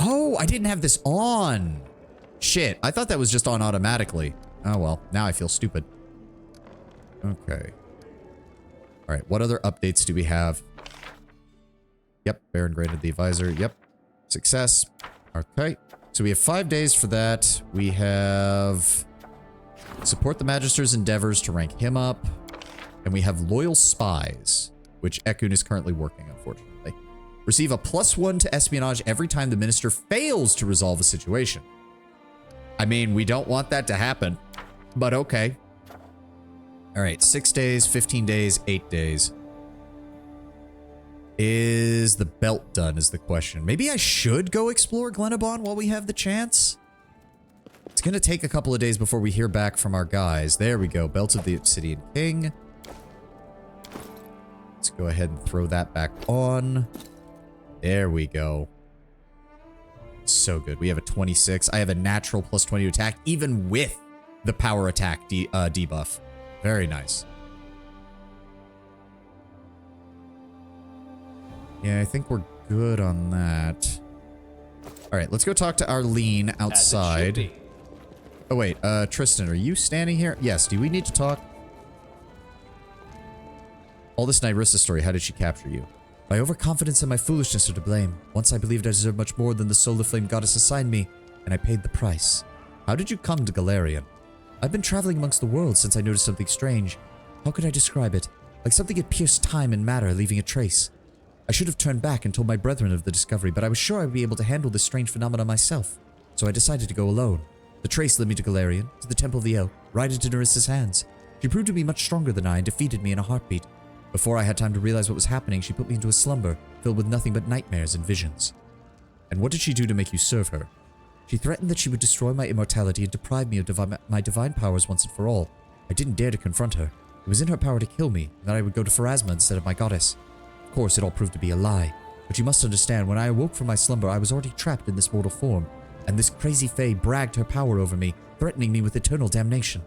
Oh, I didn't have this on. Shit, I thought that was just on automatically. Oh well, now I feel stupid. Okay. All right, what other updates do we have? Yep, Baron granted the advisor. Yep, success. Okay, so we have 5 days for that. We have support the Magister's endeavors to rank him up. And we have loyal spies, which Ekun is currently working, unfortunately. Receive a +1 to espionage every time the minister fails to resolve a situation. I mean, we don't want that to happen, but okay. All right, 6 days, 15 days, 8 days. Is the belt done is the question. Maybe I should go explore Glenabon while we have the chance. It's going to take a couple of days before we hear back from our guys. There we go. Belt of the Obsidian King. Let's go ahead and throw that back on. There we go. So good. We have a 26. I have a natural +20 to attack, even with the power attack debuff. Very nice. Yeah, I think we're good on that. All right, let's go talk to Arlene outside. Oh, wait. Tristan, are you standing here? Yes. Do we need to talk? All this Nyrissa story, how did she capture you? My overconfidence and my foolishness are to blame. Once I believed I deserved much more than the solar flame goddess assigned me, and I paid the price. How did you come to Galarian? I've been traveling amongst the worlds since I noticed something strange. How could I describe it? Like something had pierced time and matter, leaving a trace. I should have turned back and told my brethren of the discovery, but I was sure I would be able to handle this strange phenomenon myself. So I decided to go alone. The trace led me to Galarian, to the Temple of the Oak, right into Nerissa's hands. She proved to be much stronger than I and defeated me in a heartbeat. Before I had time to realize what was happening, she put me into a slumber, filled with nothing but nightmares and visions. And what did she do to make you serve her? She threatened that she would destroy my immortality and deprive me of my divine powers once and for all. I didn't dare to confront her. It was in her power to kill me, and that I would go to Pharasma instead of my goddess. Of course, it all proved to be a lie. But you must understand, when I awoke from my slumber, I was already trapped in this mortal form, and this crazy fae bragged her power over me, threatening me with eternal damnation.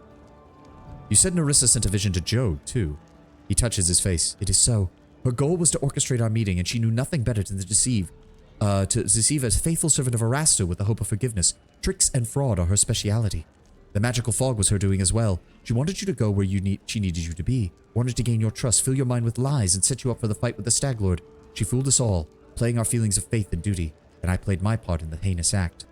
You said Nerissa sent a vision to Jode, too. He touches his face. It is so. Her goal was to orchestrate our meeting, and she knew nothing better than to deceive a faithful servant of Arasto with the hope of forgiveness. Tricks and fraud are her speciality. The magical fog was her doing as well. She wanted you to go where she needed you to be, wanted to gain your trust, fill your mind with lies, and set you up for the fight with the Stag Lord. She fooled us all, playing our feelings of faith and duty, and I played my part in the heinous act.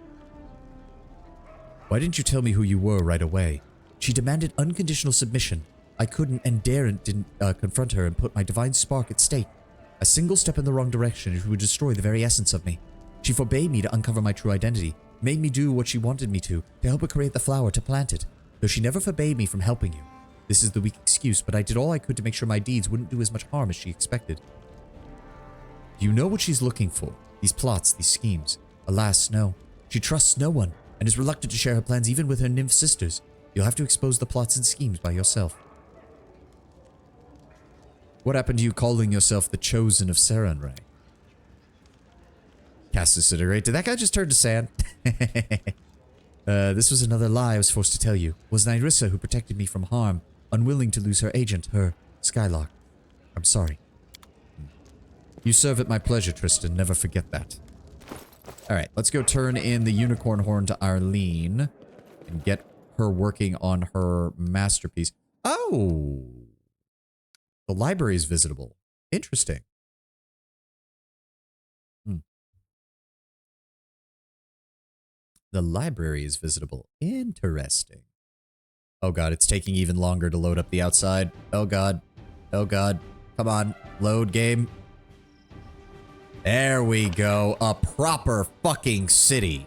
Why didn't you tell me who you were right away? She demanded unconditional submission. I couldn't and didn't confront her and put my divine spark at stake. A single step in the wrong direction would destroy the very essence of me. She forbade me to uncover my true identity, made me do what she wanted me to help her create the flower, to plant it, though she never forbade me from helping you. This is the weak excuse, but I did all I could to make sure my deeds wouldn't do as much harm as she expected. Do you know what she's looking for? These plots, these schemes? Alas, no. She trusts no one, and is reluctant to share her plans even with her nymph sisters. You'll have to expose the plots and schemes by yourself. What happened to you calling yourself the Chosen of Sarenrae? Cast disintegrate. Did that guy just turn to sand? This was another lie I was forced to tell you. It was Nyrissa who protected me from harm, unwilling to lose her agent, her Skylark. I'm sorry. You serve at my pleasure, Tristan. Never forget that. Alright, let's go turn in the unicorn horn to Arlene and get her working on her masterpiece. Oh! The library is visitable. Interesting. The library is visitable. Interesting. Oh god, it's taking even longer to load up the outside. Oh god. Oh god. Come on. Load game. There we go. A proper fucking city.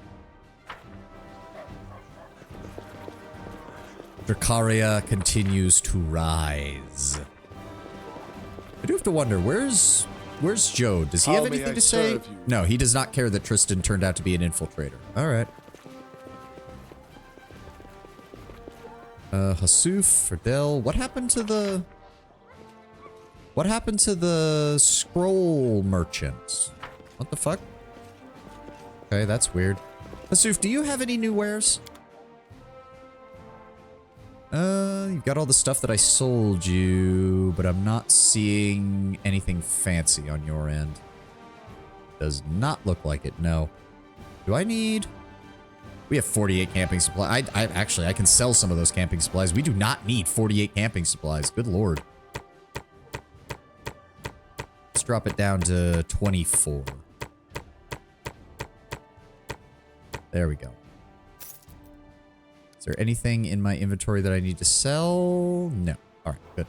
Drakaria continues to rise. I do have to wonder, where's Joe? Does he have anything to say? No, he does not care that Tristan turned out to be an infiltrator. Alright. Hasuf, Ferdel. What happened to the scroll merchants? What the fuck? Okay, that's weird. Hasuf, do you have any new wares? You've got all the stuff that I sold you, but I'm not seeing anything fancy on your end. Does not look like it, no. Do I need... We have 48 camping supplies. I can sell some of those camping supplies. We do not need 48 camping supplies. Good lord. Let's drop it down to 24. There we go. Is there anything in my inventory that I need to sell? No. Alright, good.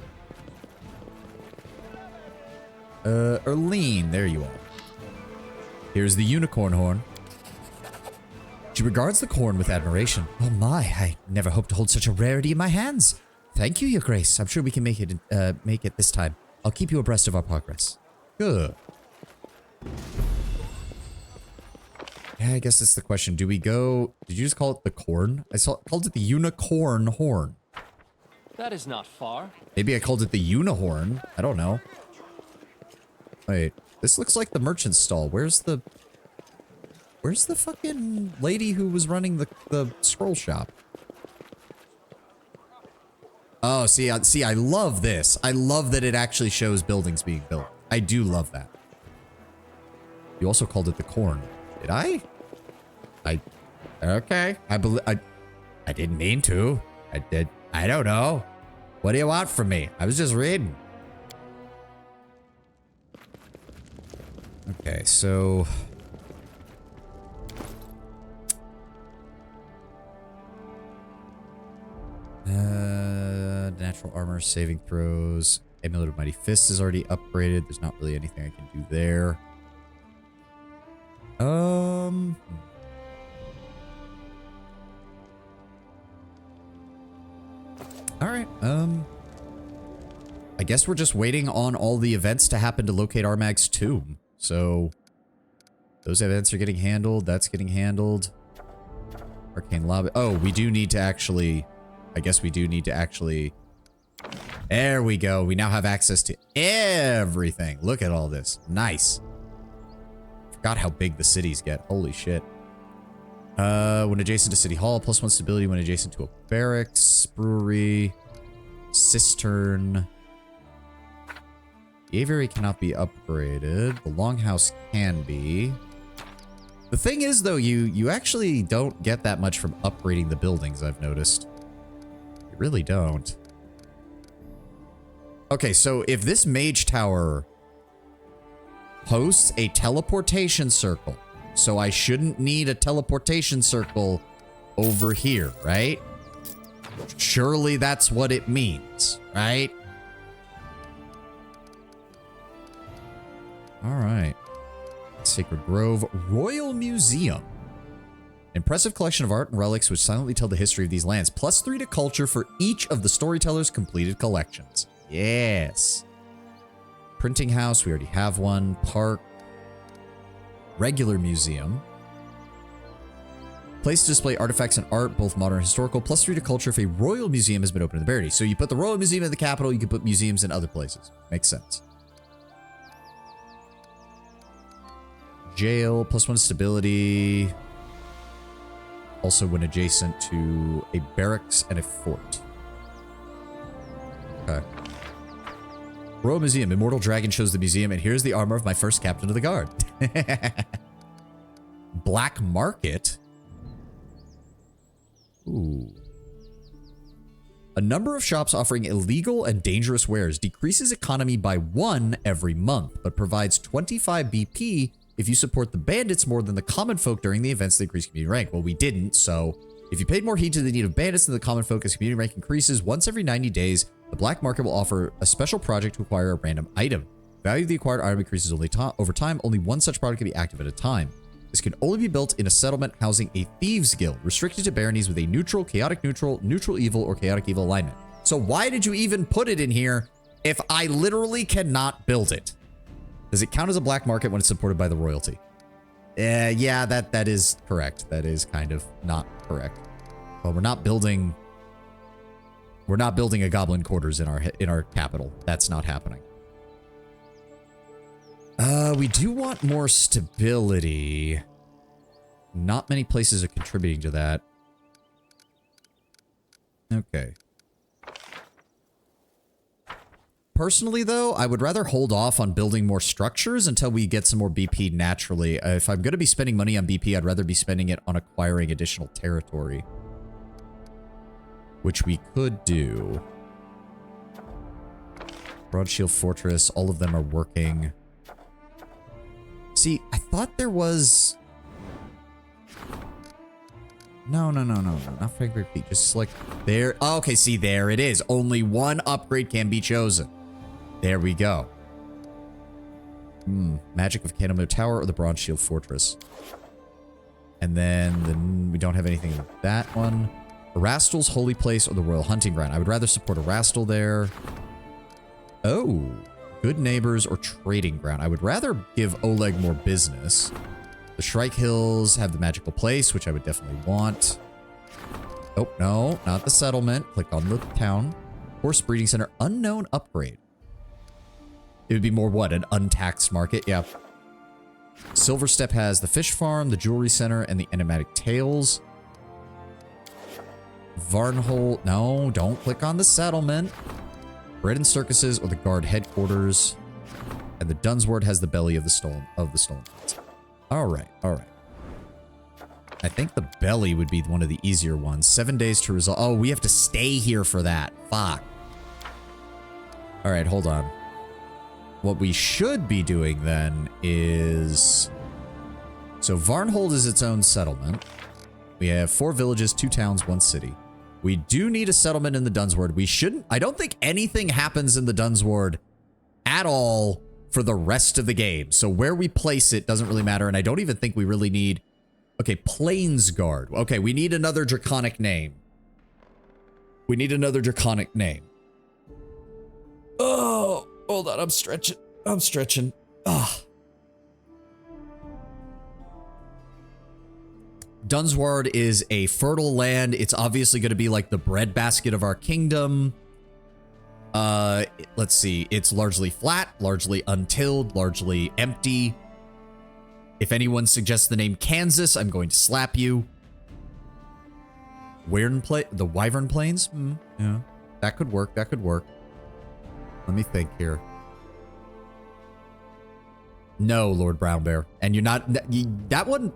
Erlene, there you are. Here's the unicorn horn. She regards the corn with admiration. Oh my, I never hoped to hold such a rarity in my hands. Thank you, Your Grace. I'm sure we can make it this time. I'll keep you abreast of our progress. Good. Yeah, I guess that's the question. Do we go... Did you just call it the corn? Called it the unicorn horn. That is not far. Maybe I called it the unihorn. I don't know. Wait, this looks like the merchant's stall. Where's the fucking lady who was running the scroll shop? Oh, see, I love this. I love that it actually shows buildings being built. I do love that. You also called it the corn. Did I? Okay. I didn't mean to. I did. I don't know. What do you want from me? I was just reading. Okay, so... natural armor, saving throws. Amulet of Mighty Fists is already upgraded. There's not really anything I can do there. Alright, I guess we're just waiting on all the events to happen to locate Armag's tomb. So, those events are getting handled. That's getting handled. Arcane Lobby. Oh, we do need to actually... I guess we do need to actually... There we go. We now have access to everything. Look at all this. Nice. Forgot how big the cities get. Holy shit. When adjacent to City Hall, +1 stability when adjacent to a barracks, brewery, cistern. The aviary cannot be upgraded. The longhouse can be. The thing is, though, you actually don't get that much from upgrading the buildings, I've noticed. You really don't. Okay, so if this mage tower hosts a teleportation circle, so I shouldn't need a teleportation circle over here, right? Surely that's what it means, right? All right. Sacred Grove Royal Museum. Impressive collection of art and relics which silently tell the history of these lands. +3 to culture for each of the storyteller's completed collections. Yes. Printing house, we already have one. Park. Regular museum. Place to display artifacts and art, both modern and historical. +3 to culture if a royal museum has been opened in the barony. So you put the royal museum in the capital, you can put museums in other places. Makes sense. Jail, +1 stability. Also when adjacent to a barracks and a fort. Okay. Royal Museum. Immortal Dragon shows the museum, and here's the armor of my first captain of the guard. Black Market? Ooh. A number of shops offering illegal and dangerous wares decreases economy by 1 every month, but provides 25 BP if you support the bandits more than the common folk during the events that increase community rank. Well, we didn't, so if you paid more heed to the need of bandits than the common folk as community rank increases, once every 90 days, the black market will offer a special project to acquire a random item. Value of the acquired item increases over time. Only one such product can be active at a time. This can only be built in a settlement housing a thieves guild, restricted to baronies with a neutral, chaotic neutral, neutral evil, or chaotic evil alignment. So why did you even put it in here if I literally cannot build it? Does it count as a black market when it's supported by the royalty? Yeah, that is correct. That is kind of not correct. Well, we're not building a goblin quarters in our capital. That's not happening. We do want more stability. Not many places are contributing to that. Okay. Personally, though, I would rather hold off on building more structures until we get some more BP naturally. If I'm going to be spending money on BP, I'd rather be spending it on acquiring additional territory. Which we could do. Broad Shield Fortress, all of them are working. See, I thought there was... No, not Frankfurt Peak. Just select there. Oh, okay, see, there it is. Only one upgrade can be chosen. There we go. Magic of Candlemoor Tower or the Bronze Shield Fortress. And then we don't have anything in that one. Erastil's Holy Place or the Royal Hunting Ground. I would rather support Erastil there. Oh, Good Neighbors or Trading Ground. I would rather give Oleg more business. The Shrike Hills have the Magical Place, which I would definitely want. Oh, no, not the settlement. Click on the town. Horse Breeding Center, unknown upgrade. It would be more what? An untaxed market? Yeah. Silver Step has the Fish Farm, the Jewelry Center, and the Enigmatic Tales. Varnhold. No, don't click on the settlement. Bread and Circuses or the Guard Headquarters. And the Dunsword has the Belly of the Stolen Goods. All right. I think the Belly would be one of the easier ones. 7 days to resolve. Oh, we have to stay here for that. Fuck. All right, hold on. What we should be doing then is... So Varnhold is its own settlement. We have 4 villages, 2 towns, 1 city. We do need a settlement in the Dunsword. We shouldn't... I don't think anything happens in the Dunsword at all for the rest of the game. So where we place it doesn't really matter, and I don't even think we really need... Okay, Plainsguard. Okay, we need another draconic name. Oh, hold on, I'm stretching. Ah. Dunsward is a fertile land. It's obviously going to be like the breadbasket of our kingdom. Let's see. It's largely flat, largely untilled, largely empty. If anyone suggests the name Kansas, I'm going to slap you. The Wyvern Plains? Yeah, that could work. Let me think here. No, Lord Brownbear. And you're not... that one...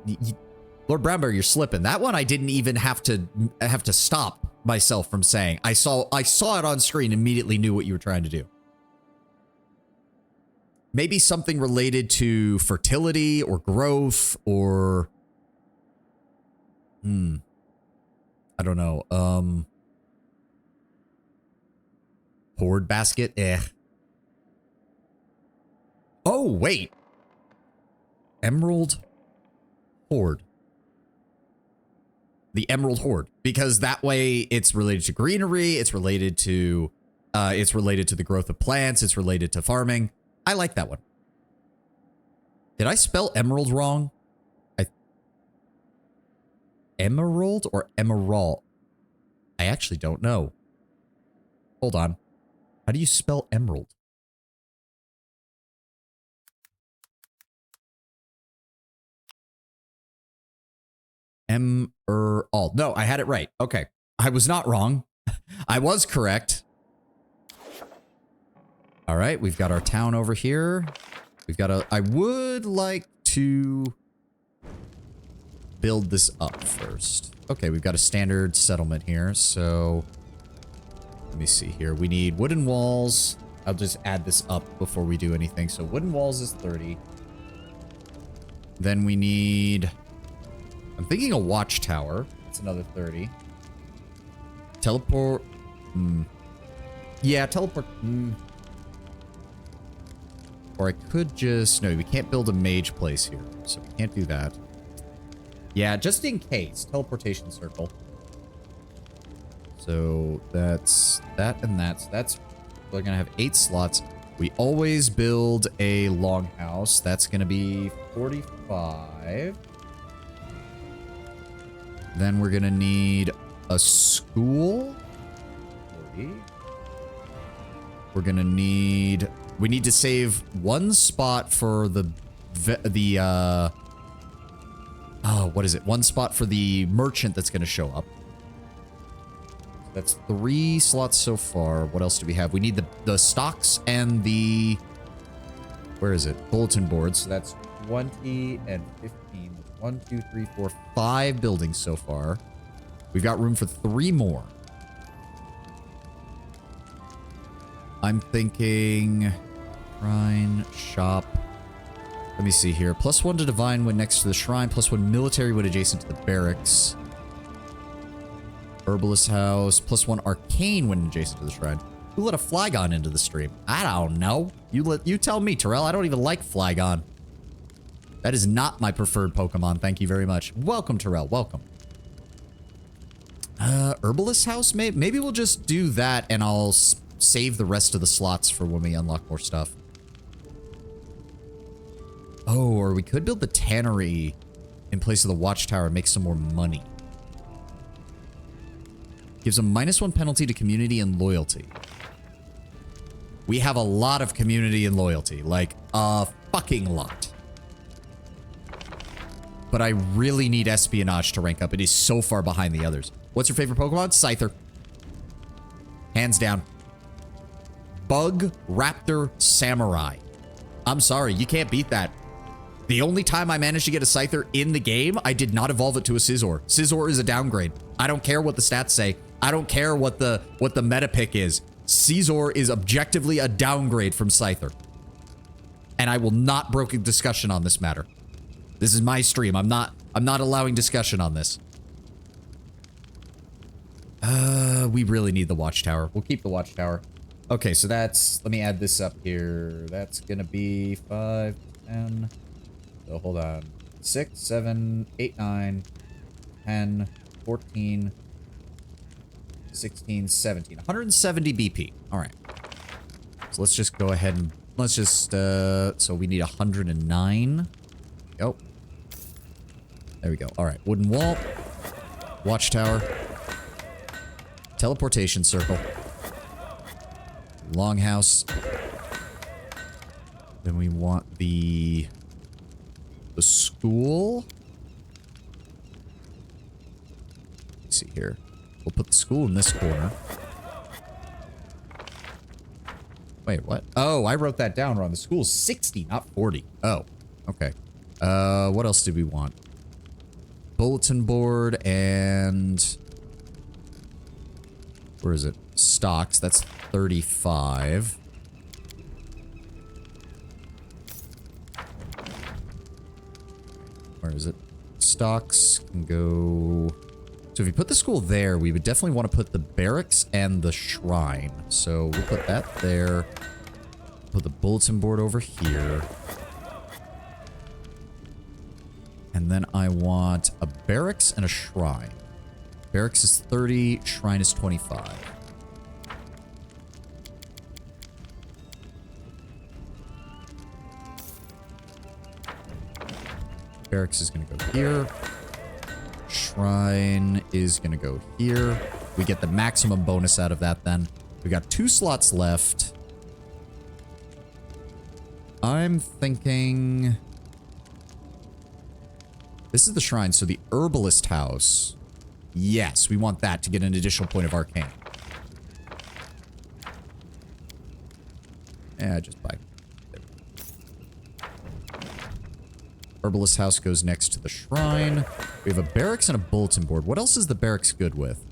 Lord Brownbear, you're slipping. That one I didn't even have to stop myself from saying. I saw it on screen, immediately knew what you were trying to do. Maybe something related to fertility or growth or... I don't know. Hoard basket? Oh, wait. Emerald Hoard. The Emerald Hoard. Because that way it's related to greenery, it's related to the growth of plants, it's related to farming. I like that one. Did I spell emerald wrong? emerald or emerald? I actually don't know. Hold on. How do you spell emerald? Emerald. No, I had it right. Okay. I was not wrong. I was correct. All right, we've got our town over here. We've got a... I would like to build this up first. Okay, we've got a standard settlement here, so... Let me see here. We need wooden walls. I'll just add this up before we do anything. So wooden walls is 30. Then we need... I'm thinking a watchtower. That's another 30. Teleport... Yeah, teleport... Or I could just... No, we can't build a mage place here. So we can't do that. Yeah, just in case. Teleportation circle. So that's that and that. So that's... We're going to have 8 slots. We always build a longhouse. That's going to be 45. Then we're going to need a school. 40. We're going to need... We need to save 1 spot for what is it? 1 spot for the merchant that's going to show up. That's 3 slots so far. What else do we have? We need the stocks and the... Where is it? Bulletin boards. So that's 20 and 15. 1, 2, 3, 4, 5 buildings so far. We've got room for 3 more. I'm thinking... Shrine, shop. Let me see here. +1 to divine when next to the shrine. +1 military when adjacent to the barracks. Herbalist house. +1 arcane when adjacent to the shrine. Who let a Flygon into the stream? I don't know. You tell me, Terrell. I don't even like Flygon. That is not my preferred Pokemon. Thank you very much. Welcome, Terrell. Welcome. Herbalist house? Maybe we'll just do that and I'll save the rest of the slots for when we unlock more stuff. Oh, or we could build the tannery in place of the watchtower and make some more money. Gives a -1 penalty to community and loyalty. We have a lot of community and loyalty. Like, a fucking lot. But I really need espionage to rank up. It is so far behind the others. What's your favorite Pokemon? Scyther. Hands down. Bug, Raptor, Samurai. I'm sorry, you can't beat that. The only time I managed to get a Scyther in the game, I did not evolve it to a Scizor. Scizor is a downgrade. I don't care what the stats say. I don't care what the meta pick is. Scizor is objectively a downgrade from Scyther. And I will not broker discussion on this matter. This is my stream. I'm not allowing discussion on this. We really need the watchtower. We'll keep the watchtower. Okay, so that's... Let me add this up here. That's gonna be 5, 10... So hold on. 6, 7, 8, 9, 10, 14, 16, 17. 170 BP. All right. So let's just go ahead and... Let's just... So we need 109. Go. There we go. All right. Wooden wall. Watchtower. Teleportation circle. Longhouse. Then we want the school. Let's see here. We'll put the school in this corner. Wait, what? Oh, I wrote that down wrong. The school's 60, not 40. Oh, okay. What else did we want? Bulletin board and... Where is it? Stocks. That's 35. Where is it? Stocks can go... So if you put the school there, we would definitely want to put the barracks and the shrine. So we'll put that there. Put the bulletin board over here. And then I want a barracks and a shrine. Barracks is 30, shrine is 25. Barracks is going to go here. shrine is going to go here. We get the maximum bonus out of that then. We got 2 slots left. I'm thinking... This is the shrine, so the herbalist house. Yes, we want that to get an additional point of arcane. Yeah, just buy. Herbalist house goes next to the shrine. We have a barracks and a bulletin board. What else is the barracks good with?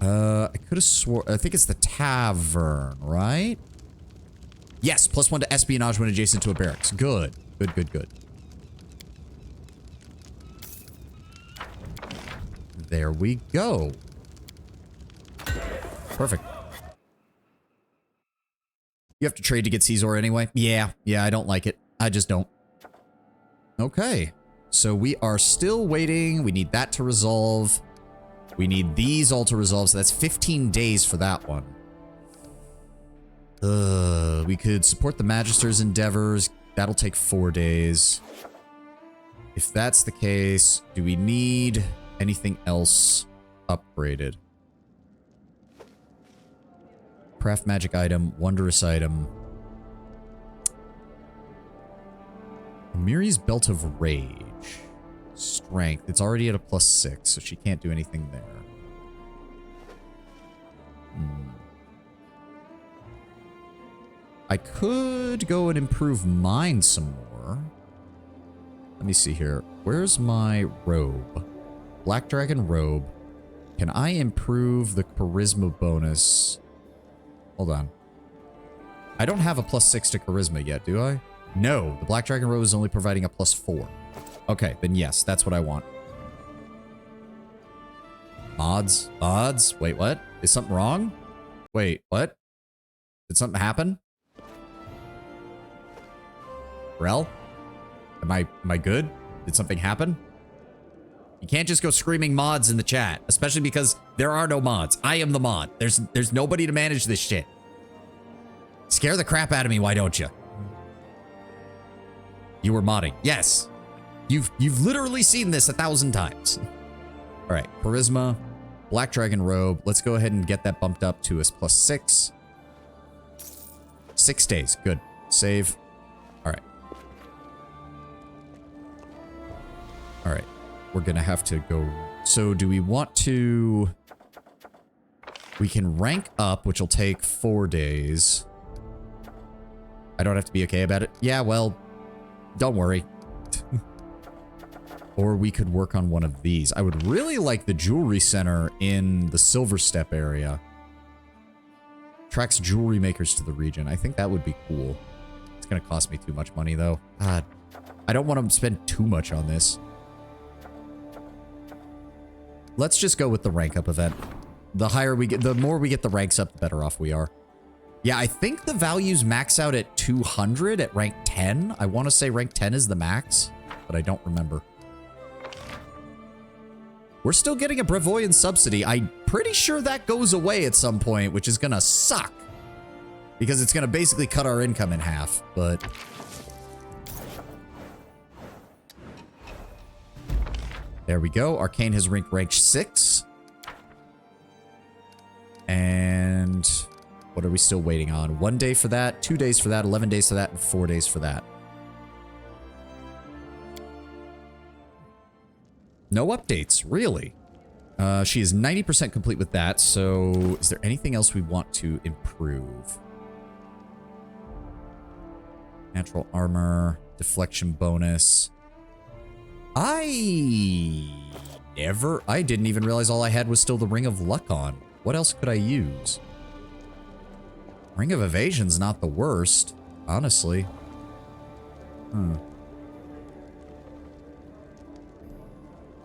I could have swore... I think it's the tavern, right? Yes, +1 to espionage when adjacent to a barracks. Good. Good, good, good. There we go. Perfect. You have to trade to get Caesar anyway? Yeah, I don't like it. I just don't. Okay. So we are still waiting. We need that to resolve. We need these all to resolve, so that's 15 days for that one. We could support the Magister's endeavors. That'll take 4 days. If that's the case, do we need anything else upgraded? Craft magic item, wondrous item. Amiri's Belt of Rage. Strength. It's already at a +6, so she can't do anything there. I could go and improve mine some more. Let me see here. Where's my robe? Black Dragon robe. Can I improve the charisma bonus? Hold on. I don't have a +6 to charisma yet, do I? No, the Black Dragon robe is only providing a +4. Okay, then yes, that's what I want. Mods? Mods? Wait, what? Is something wrong? Wait, what? Did something happen? Rel? Am I good? Did something happen? You can't just go screaming mods in the chat, especially because there are no mods. I am the mod. There's nobody to manage this shit. Scare the crap out of me, why don't you? You were modding. Yes. You've literally seen this 1,000 times. All right, charisma, Black Dragon robe. Let's go ahead and get that bumped up to a +6. 6 days. Good. Save. All right. All right. We're going to have to go. So do we want to... We can rank up, which will take 4 days. I don't have to be okay about it. Yeah, well, don't worry. Or we could work on one of these. I would really like the jewelry center in the Silver Step area. Attracts jewelry makers to the region. I think that would be cool. It's going to cost me too much money, though. God, I don't want to spend too much on this. Let's just go with the rank up event. The higher we get, the more we get the ranks up, the better off we are. Yeah, I think the values max out at 200 at rank 10. I want to say rank 10 is the max, but I don't remember. We're still getting a Brevoyan subsidy. I'm pretty sure that goes away at some point, which is going to suck. Because it's going to basically cut our income in half, but... There we go. Arcane has ranked 6. And... What are we still waiting on? 1 day for that, 2 days for that, 11 days for that, and 4 days for that. No updates, really. She is 90% complete with that, so is there anything else we want to improve? Natural armor, deflection bonus. I didn't even realize all I had was still the Ring of Luck on. What else could I use? Ring of Evasion's not the worst, honestly.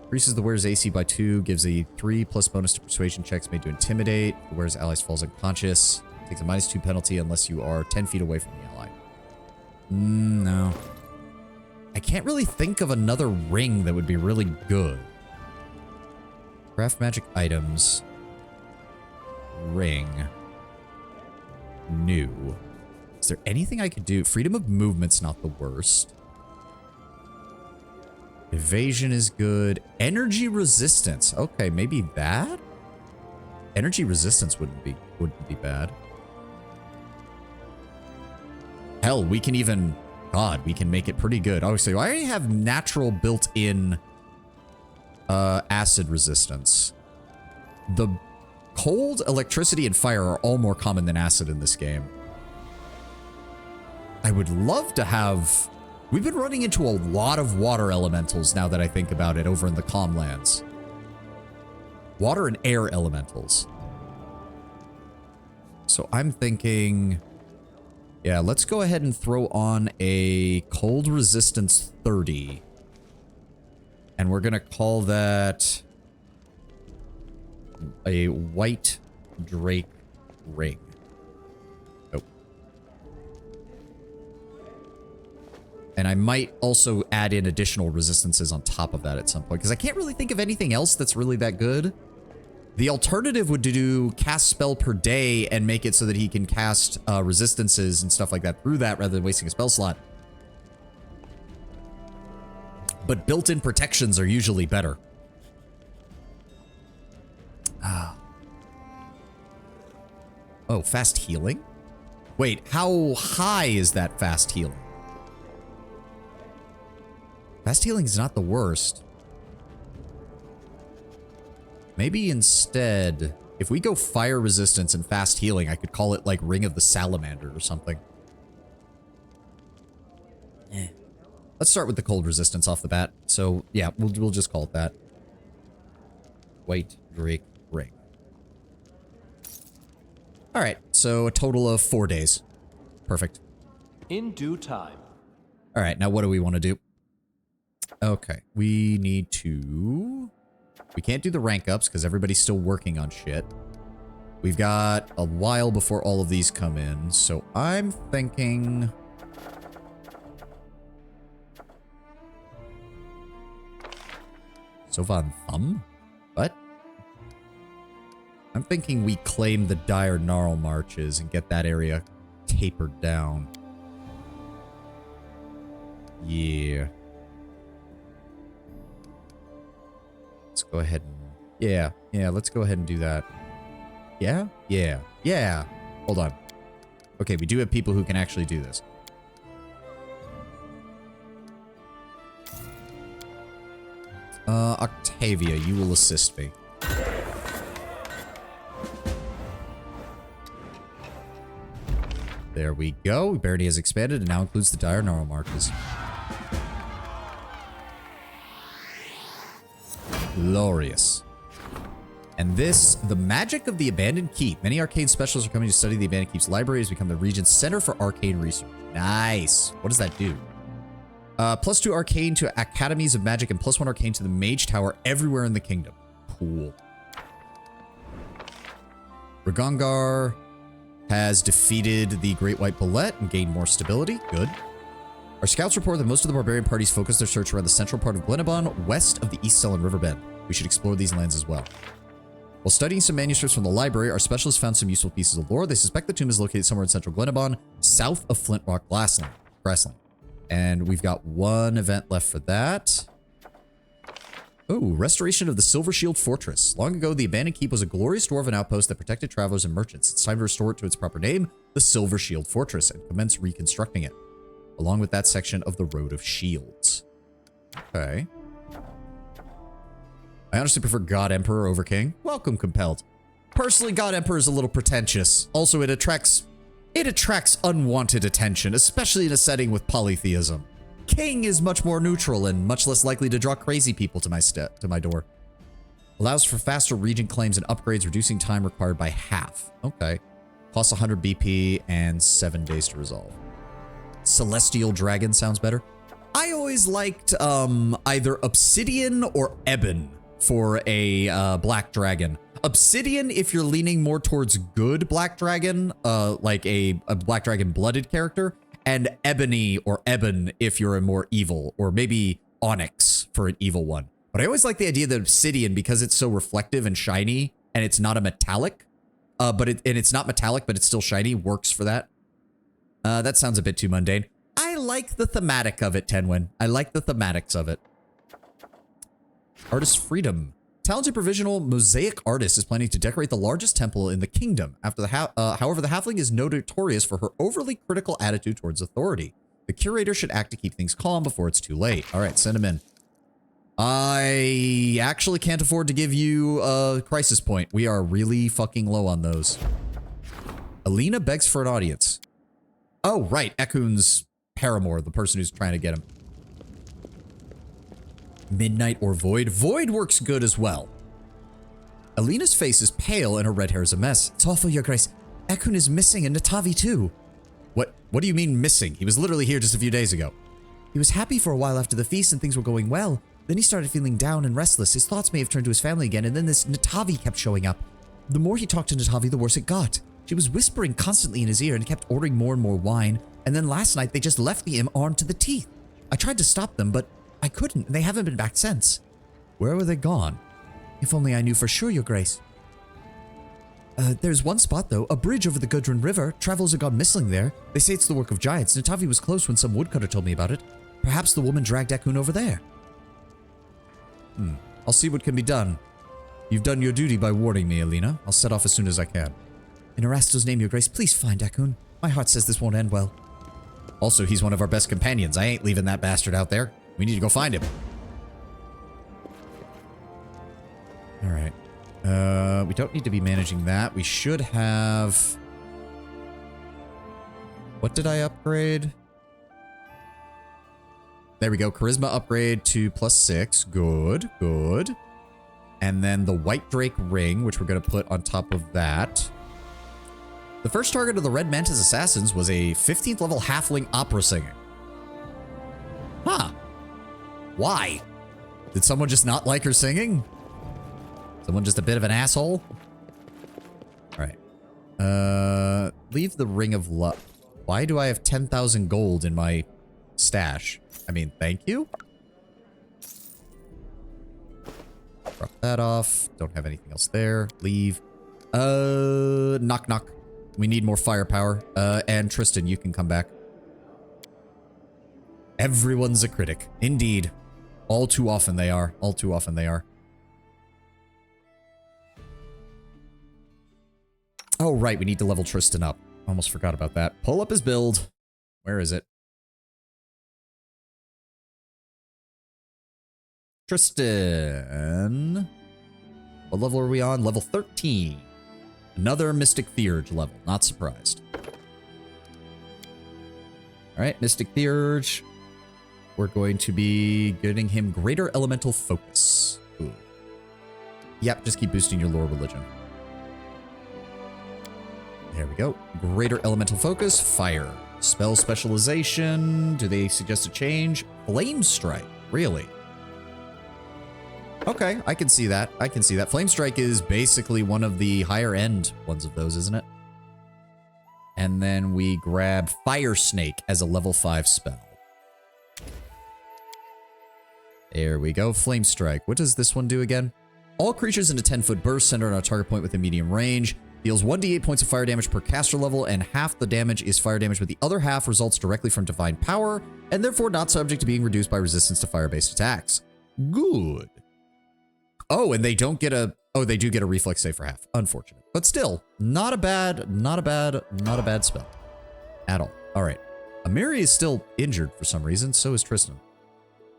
Increases the wearer's AC by 2, gives a 3+ bonus to persuasion checks made to intimidate. The wearer's allies falls unconscious. Takes a -2 penalty unless you are 10 feet away from the ally. No. I can't really think of another ring that would be really good. Craft magic items. Ring. New. Is there anything I could do? Freedom of movement's not the worst. Evasion is good. Energy resistance. Okay, maybe that? Energy resistance wouldn't be bad. Hell, we can even... God, we can make it pretty good. Oh, so I already have natural built-in acid resistance. The cold, electricity, and fire are all more common than acid in this game. I would love to have... We've been running into a lot of water elementals now that I think about it over in the Calmlands. Water and air elementals. So I'm thinking... Yeah, let's go ahead and throw on a cold resistance 30. And we're going to call that a white drake ring. Oh. And I might also add in additional resistances on top of that at some point, because I can't really think of anything else that's really that good. The alternative would do cast spell per day and make it so that he can cast resistances and stuff like that through that rather than wasting a spell slot. But built-in protections are usually better. Oh, fast healing? Wait, how high is that fast healing? Fast healing is not the worst. Maybe instead, if we go fire resistance and fast healing, I could call it like Ring of the Salamander or something. Let's start with the cold resistance off the bat. So yeah, we'll just call it that. White drake ring. All right, so a total of 4 days. Perfect. In due time. All right, now what do we want to do? Okay, we need to... We can't do the rank ups because everybody's still working on shit. We've got a while before all of these come in, so I'm thinking... Sovan Thumb? What? I'm thinking we claim the Dire Gnarl Marches and get that area tapered down. Yeah. Let's go ahead and... Yeah, let's go ahead and do that. Yeah. Hold on. Okay, we do have people who can actually do this. Octavia, you will assist me. There we go. Barony has expanded and now includes the Dire Gnarl Marches. Glorious. And this, the magic of the Abandoned Keep. Many arcane specialists are coming to study the Abandoned Keep's library has become the region's center for arcane research. Nice. What does that do? +2 arcane to academies of magic and +1 arcane to the mage tower everywhere in the kingdom. Cool. Ragongar has defeated the Great White Bullet and gained more stability. Good. Our scouts report that most of the barbarian parties focus their search around the central part of Glenabon, west of the East Selland Riverbend. We should explore these lands as well. While studying some manuscripts from the library, our specialists found some useful pieces of lore. They suspect the tomb is located somewhere in central Glenabon, south of Flintrock Grassland. And we've got one event left for that. Oh, restoration of the Silver Shield Fortress. Long ago, the Abandoned Keep was a glorious dwarven outpost that protected travelers and merchants. It's time to restore it to its proper name, the Silver Shield Fortress, and commence reconstructing it, along with that section of the Road of Shields. Okay. I honestly prefer God Emperor over King. Welcome, Compelled. Personally, God Emperor is a little pretentious. Also, it attracts unwanted attention, especially in a setting with polytheism. King is much more neutral and much less likely to draw crazy people to my door. Allows for faster regent claims and upgrades, reducing time required by half. Okay. Costs 100 BP and 7 days to resolve. Celestial Dragon sounds better. I always liked either Obsidian or Ebon for a black dragon. Obsidian if you're leaning more towards good black dragon, like a black dragon blooded character, and Ebony or Ebon if you're a more evil, or maybe Onyx for an evil one. But I always like the idea that Obsidian, because it's so reflective and shiny, and it's not a metallic, it's not metallic, but it's still shiny, works for that. That sounds a bit too mundane. I like the thematic of it, Tenwin. I like the thematics of it. Artist freedom. Talented provisional mosaic artist is planning to decorate the largest temple in the kingdom. However, the halfling is notorious for her overly critical attitude towards authority. The curator should act to keep things calm before it's too late. All right, send him in. I actually can't afford to give you a crisis point. We are really fucking low on those. Alina begs for an audience. Oh, right. Ekun's paramour, the person who's trying to get him. Midnight or Void? Void works good as well. Alina's face is pale and her red hair is a mess. It's awful, Your Grace. Ekun is missing and Natavi too. What do you mean missing? He was literally here just a few days ago. He was happy for a while after the feast and things were going well. Then he started feeling down and restless. His thoughts may have turned to his family again, and then this Natavi kept showing up. The more he talked to Natavi, the worse it got. She was whispering constantly in his ear and kept ordering more and more wine. And then last night, they just left me armed to the teeth. I tried to stop them, but I couldn't, and they haven't been back since. Where were they gone? If only I knew for sure, Your Grace. There's one spot, though. A bridge over the Gudrun River. Travelers have gone missing there. They say it's the work of giants. Natavi was close when some woodcutter told me about it. Perhaps the woman dragged Ekun over there. I'll see what can be done. You've done your duty by warning me, Alina. I'll set off as soon as I can. In Erasto's name, Your Grace, please find Ekun. My heart says this won't end well. Also, he's one of our best companions. I ain't leaving that bastard out there. We need to go find him. Alright. We don't need to be managing that. We should have... What did I upgrade? There we go. Charisma upgrade to +6. Good, good. And then the White Drake ring, which we're going to put on top of that. The first target of the Red Mantis Assassins was a 15th level halfling opera singer. Huh. Why? Did someone just not like her singing? Someone just a bit of an asshole? Alright. Leave the Ring of Luck. Why do I have 10,000 gold in my stash? I mean, thank you? Drop that off. Don't have anything else there. Leave. Knock knock. We need more firepower. And Tristan, you can come back. Everyone's a critic. Indeed. All too often they are. All too often they are. Oh, right. We need to level Tristan up. Almost forgot about that. Pull up his build. Where is it? Tristan. What level are we on? Level 13. Another Mystic Theurge level. Not surprised. Alright, Mystic Theurge. We're going to be getting him Greater Elemental Focus. Ooh. Yep, just keep boosting your lore religion. There we go. Greater Elemental Focus. Fire. Spell Specialization. Do they suggest a change? Flame Strike. Really? Okay, I can see that. I can see that. Flame Strike is basically one of the higher end ones of those, isn't it? And then we grab Fire Snake as a level 5 spell. There we go. Flame Strike. What does this one do again? All creatures in a 10-foot burst centered on a target point within medium range. Deals 1d8 points of fire damage per caster level, and half the damage is fire damage, but the other half results directly from divine power, and therefore not subject to being reduced by resistance to fire-based attacks. Good. Oh, and they don't get a... Oh, they do get a reflex save for half. Unfortunate. But still, not a bad spell. At all. All right. Amiri is still injured for some reason. So is Tristan.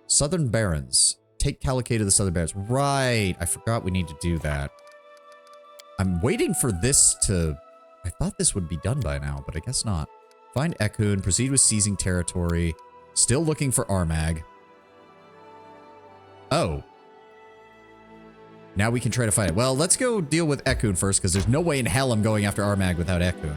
Southern Barons. Take Calicade to the Southern Barons. Right. I forgot we need to do that. I'm waiting for this to... I thought this would be done by now, but I guess not. Find Ekun. Proceed with seizing territory. Still looking for Armag. Oh. Now we can try to find it. Well, let's go deal with Ekun first, because there's no way in hell I'm going after Armag without Ekun.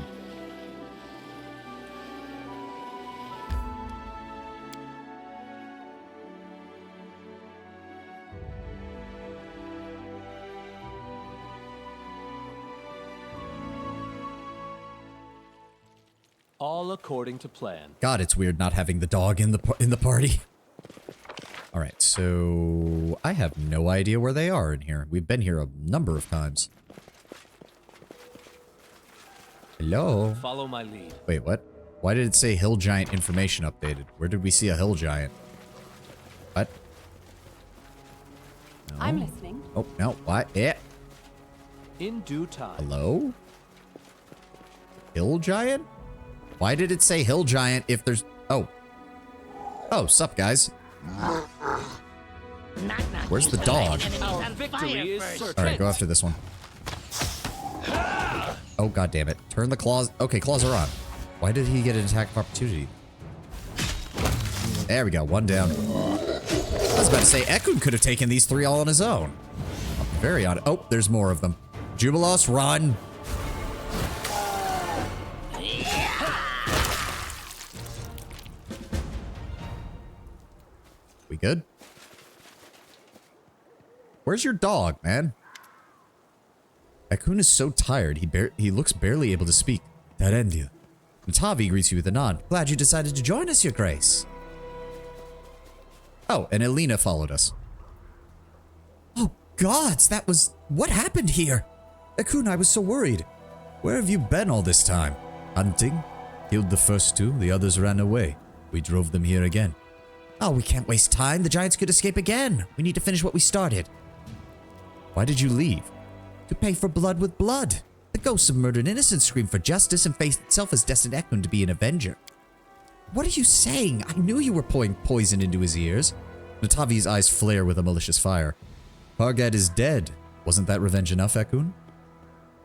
All according to plan. God, it's weird not having the dog in the party. All right, so I have no idea where they are in here. We've been here a number of times. Hello? Follow my lead. Wait, what? Why did it say Hill Giant information updated? Where did we see a Hill Giant? What? No. I'm listening. Oh, no. What? Yeah. In due time. Hello? Hill giant? Why did it say hill giant if there's... Oh. Oh, sup, guys. Where's the dog? Our victory is certain. All right, go after this one. Oh, god damn it. Turn the claws. Okay, claws are on. Why did he get an attack of opportunity? There we go. One down. I was about to say, Ekun could have taken these 3 all on his own. Very odd. Oh, there's more of them. Jubilos, run. We good? Where's your dog, man? Ekun is so tired, he looks barely able to speak. Darendia. Natavi greets you with a nod. Glad you decided to join us, Your Grace. Oh, and Elena followed us. Oh, gods, that was... What happened here? Ekun, I was so worried. Where have you been all this time? Hunting? Killed the first 2, the others ran away. We drove them here again. Oh, we can't waste time. The giants could escape again. We need to finish what we started. Why did you leave? To pay for blood with blood. The ghosts of murdered innocents scream for justice and face itself as destined Ekun to be an avenger. What are you saying? I knew you were pouring poison into his ears. Natavi's eyes flare with a malicious fire. Pargad is dead. Wasn't that revenge enough, Ekun?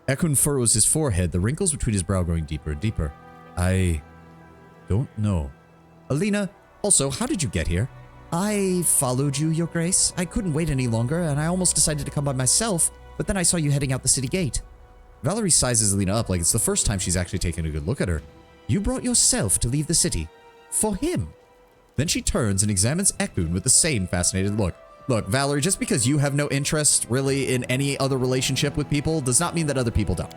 Ekun furrows his forehead, the wrinkles between his brow growing deeper and deeper. I don't know. Alina, also, how did you get here? I followed you, Your Grace. I couldn't wait any longer, and I almost decided to come by myself, but then I saw you heading out the city gate. Valerie sizes Alina up like it's the first time she's actually taken a good look at her. You brought yourself to leave the city. For him. Then she turns and examines Ekun with the same fascinated look. Look, Valerie, just because you have no interest, really, in any other relationship with people, does not mean that other people don't.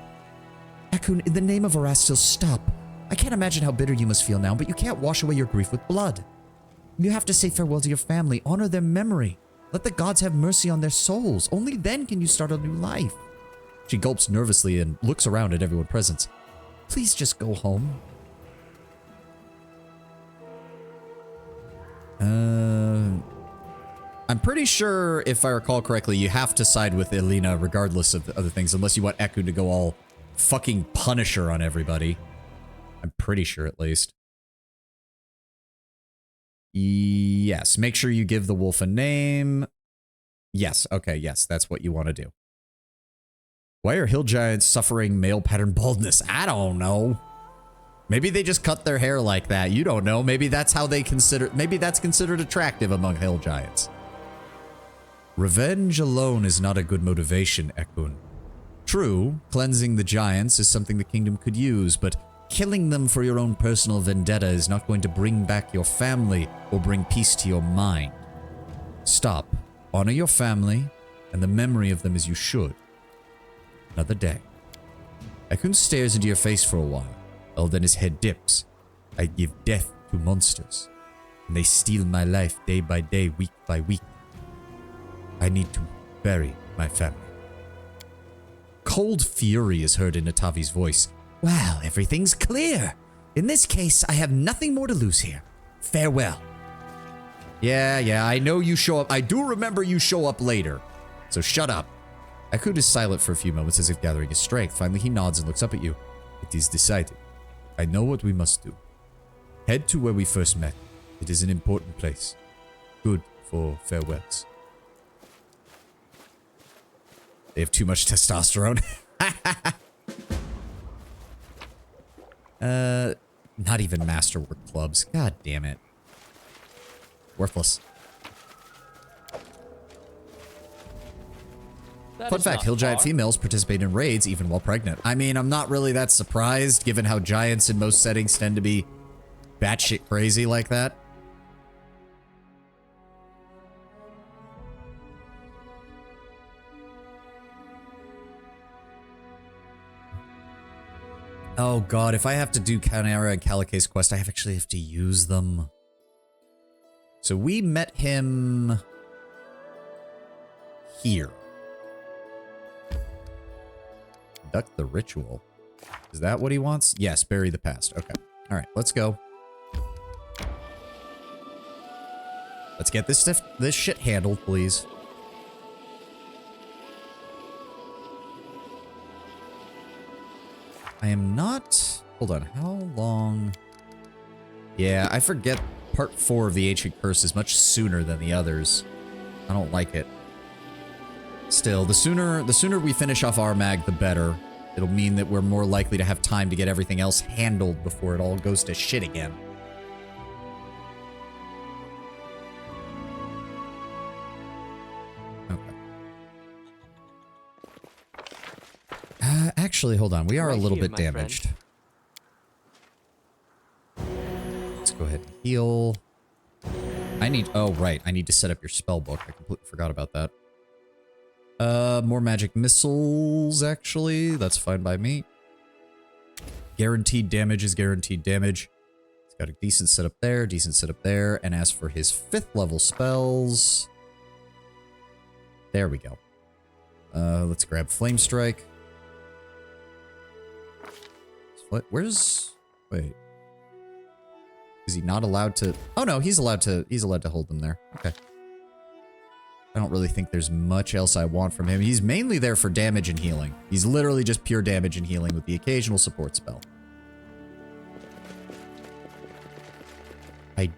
Ekun, in the name of Erastil, stop. I can't imagine how bitter you must feel now, but you can't wash away your grief with blood. You have to say farewell to your family, honor their memory. Let the gods have mercy on their souls. Only then can you start a new life. She gulps nervously and looks around at everyone present. Please just go home. I'm pretty sure, if I recall correctly, you have to side with Elena regardless of the other things, unless you want Ekun to go all fucking Punisher on everybody. I'm pretty sure, at least. Yes, make sure you give the wolf a name. Yes, okay, yes, that's what you want to do. Why are hill giants suffering male pattern baldness? I don't know. Maybe they just cut their hair like that. You don't know. Maybe that's how they consider... Maybe that's considered attractive among hill giants. Revenge alone is not a good motivation, Ekun. True, cleansing the giants is something the kingdom could use, but killing them for your own personal vendetta is not going to bring back your family or bring peace to your mind. Stop. Honor your family and the memory of them as you should. Another day. Ekun stares into your face for a while. Oh, then his head dips. I give death to monsters, and they steal my life day by day, week by week. I need to bury my family. Cold fury is heard in Natavi's voice. Well, everything's clear. In this case, I have nothing more to lose here. Farewell. Yeah, I know you show up. I do remember you show up later. So shut up. Ekun is silent for a few moments as if gathering his strength. Finally, he nods and looks up at you. It is decided. I know what we must do. Head to where we first met. It is an important place. Good for farewells. They have too much testosterone. Not even masterwork clubs. God damn it. Worthless. Fun fact, hill giant females participate in raids even while pregnant. I mean, I'm not really that surprised given how giants in most settings tend to be batshit crazy like that. Oh god, if I have to do Canara and Calica's quest, I actually have to use them. So we met him here. Conduct the ritual. Is that what he wants? Yes, bury the past. Okay. Alright, let's go. Let's get this shit handled, please. I am not... Hold on, how long... Yeah, I forget part 4 of the Ancient Curse is much sooner than the others. I don't like it. Still, the sooner we finish off our mag, the better. It'll mean that we're more likely to have time to get everything else handled before it all goes to shit again. Okay. Actually, hold on. We are a little bit damaged. Let's go ahead and heal. Oh, right. I need to set up your spell book. I completely forgot about that. More magic missiles, actually. That's fine by me. Guaranteed damage is guaranteed damage. He's got a decent setup there, and as for his 5th level spells... There we go. Let's grab Flame Strike. Where's... Wait. Is he not allowed to... Oh no, he's allowed to hold them there. Okay. I don't really think there's much else I want from him. He's mainly there for damage and healing. He's literally just pure damage and healing with the occasional support spell. I'm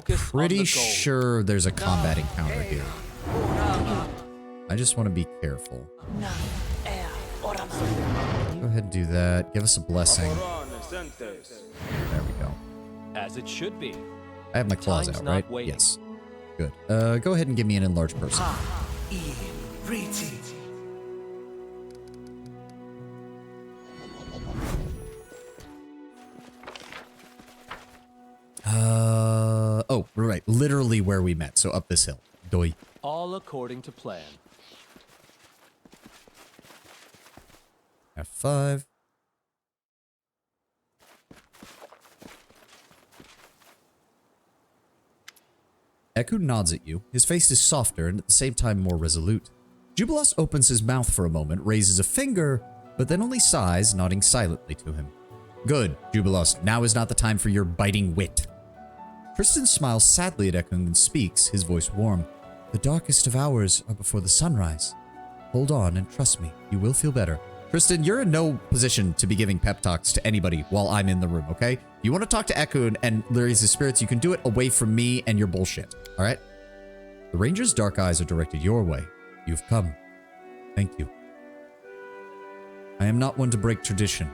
pretty sure there's a combat encounter here. I just want to be careful. Go ahead and do that. Give us a blessing. There we go. As it should be. I have my claws out, right? Yes. Good. Go ahead and give me an enlarged person. Oh, right. Literally where we met. So up this hill. Doi. All according to plan. F5. Ekun nods at you. His face is softer and at the same time more resolute. Jubilos opens his mouth for a moment, raises a finger, but then only sighs, nodding silently to him. Good, Jubilos. Now is not the time for your biting wit. Tristan smiles sadly at Ekun and speaks, his voice warm. The darkest of hours are before the sunrise. Hold on and trust me, you will feel better. Tristan, you're in no position to be giving pep talks to anybody while I'm in the room, okay? If you want to talk to Ekun and raise his spirits, you can do it away from me and your bullshit, alright? The ranger's dark eyes are directed your way. You've come. Thank you. I am not one to break tradition,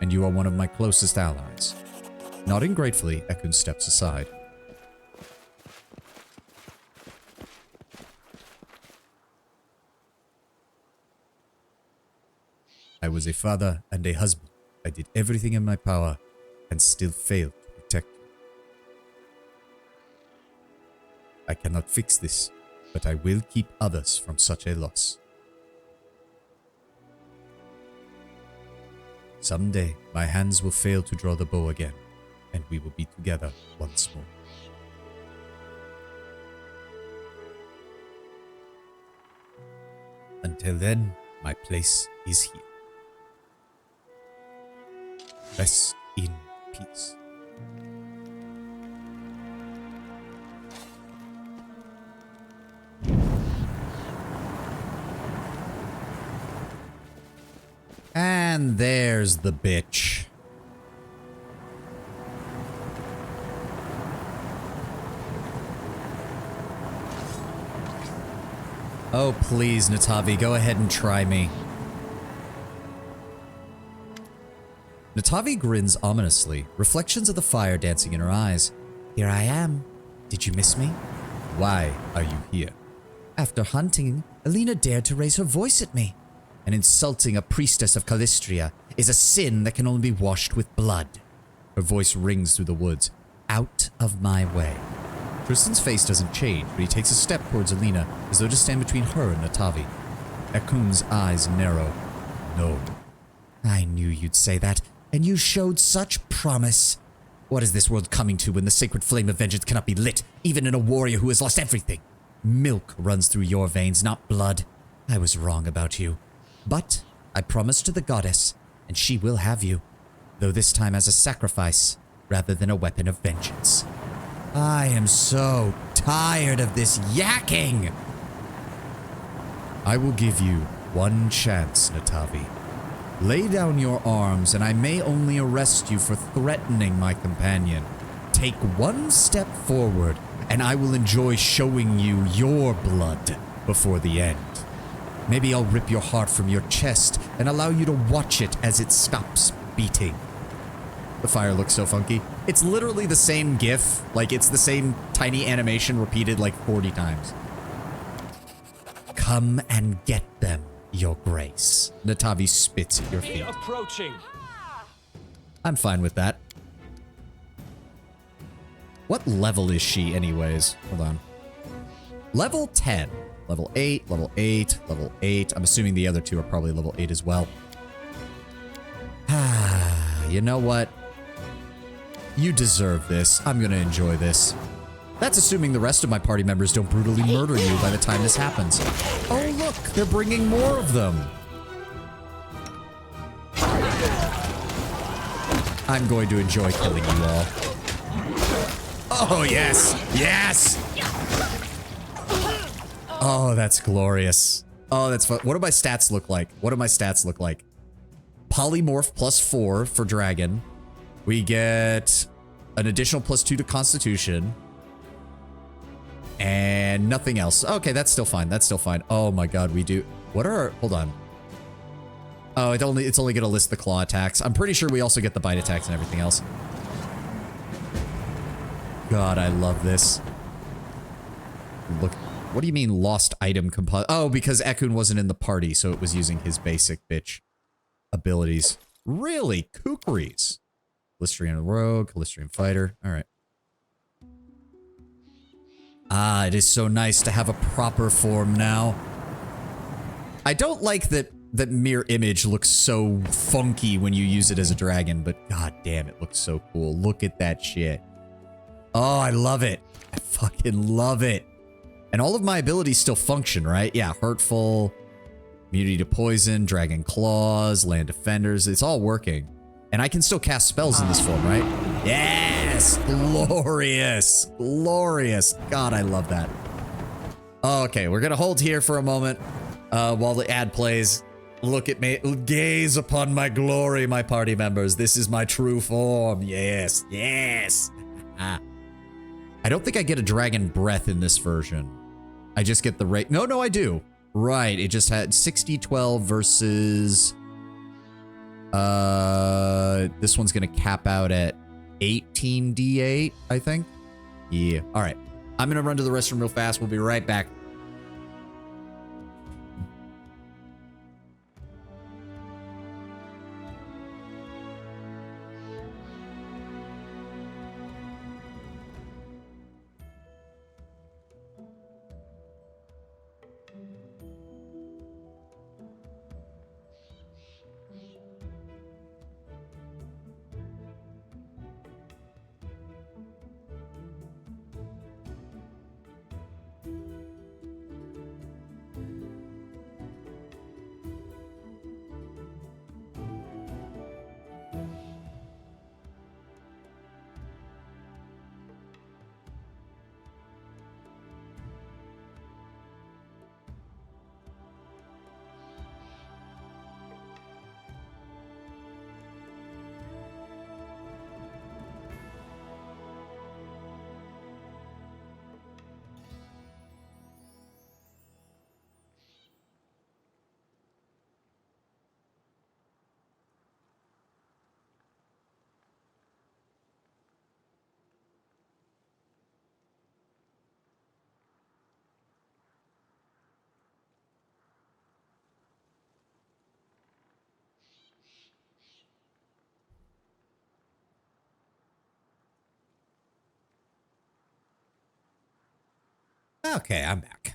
and you are one of my closest allies. Nodding gratefully, Ekun steps aside. I was a father and a husband. I did everything in my power and still failed to protect you. I cannot fix this, but I will keep others from such a loss. Someday, my hands will fail to draw the bow again, and we will be together once more. Until then, my place is here. Rest in peace. And there's the bitch. Oh, please, Natavi, go ahead and try me. Natavi grins ominously, reflections of the fire dancing in her eyes. Here I am. Did you miss me? Why are you here? After hunting, Alina dared to raise her voice at me. And insulting a priestess of Calistria is a sin that can only be washed with blood. Her voice rings through the woods. Out of my way. Tristan's face doesn't change, but he takes a step towards Alina, as though to stand between her and Natavi. Ekun's eyes narrow. No. I knew you'd say that. And you showed such promise. What is this world coming to when the sacred flame of vengeance cannot be lit, even in a warrior who has lost everything? Milk runs through your veins, not blood. I was wrong about you. But I promised to the goddess, and she will have you, though this time as a sacrifice rather than a weapon of vengeance. I am so tired of this yakking. I will give you one chance, Natavi. Lay down your arms, and I may only arrest you for threatening my companion. Take one step forward, and I will enjoy showing you your blood before the end. Maybe I'll rip your heart from your chest and allow you to watch it as it stops beating. The fire looks so funky. It's literally the same GIF. Like, it's the same tiny animation repeated like 40 times. Come and get them, your grace. Natavi spits at your feet. Approaching. I'm fine with that. What level is she anyways? Hold on. Level 10. Level 8, level 8, level 8. I'm assuming the other two are probably level 8 as well. Ah, you know what? You deserve this. I'm gonna enjoy this. That's assuming the rest of my party members don't brutally murder you by the time this happens. Oh look, they're bringing more of them. I'm going to enjoy killing you all. Oh yes, yes! Oh, that's glorious. Oh, that's fun. What do my stats look like? What do my stats look like? Polymorph +4 for dragon. We get an additional +2 to Constitution. And nothing else. Okay, that's still fine. That's still fine. Oh my god, we do. What are our... Hold on. Oh, it's only going to list the claw attacks. I'm pretty sure we also get the bite attacks and everything else. God, I love this. Look. What do you mean lost item composite? Oh, because Ekun wasn't in the party, so it was using his basic bitch abilities. Really? Kukris. Listrian Rogue, Listrian Fighter. Alright. Ah, it is so nice to have a proper form now. I don't like that mirror image looks so funky when you use it as a dragon, but god damn, it looks so cool. Look at that shit. Oh, I love it. I fucking love it. And all of my abilities still function, right? Yeah, Hurtful, Immunity to Poison, Dragon Claws, Land Defenders. It's all working. And I can still cast spells in this form, right? Yes! Glorious! Glorious! God, I love that. Okay, we're gonna hold here for a moment while the ad plays. Look at me. Gaze upon my glory, my party members. This is my true form. Yes. Yes. I don't think I get a dragon breath in this version. I just get the rate. No, I do. Right. It just had 60-12 versus... this one's going to cap out at 18d8, I think. Yeah. All right. I'm going to run to the restroom real fast. We'll be right back. Okay, I'm back.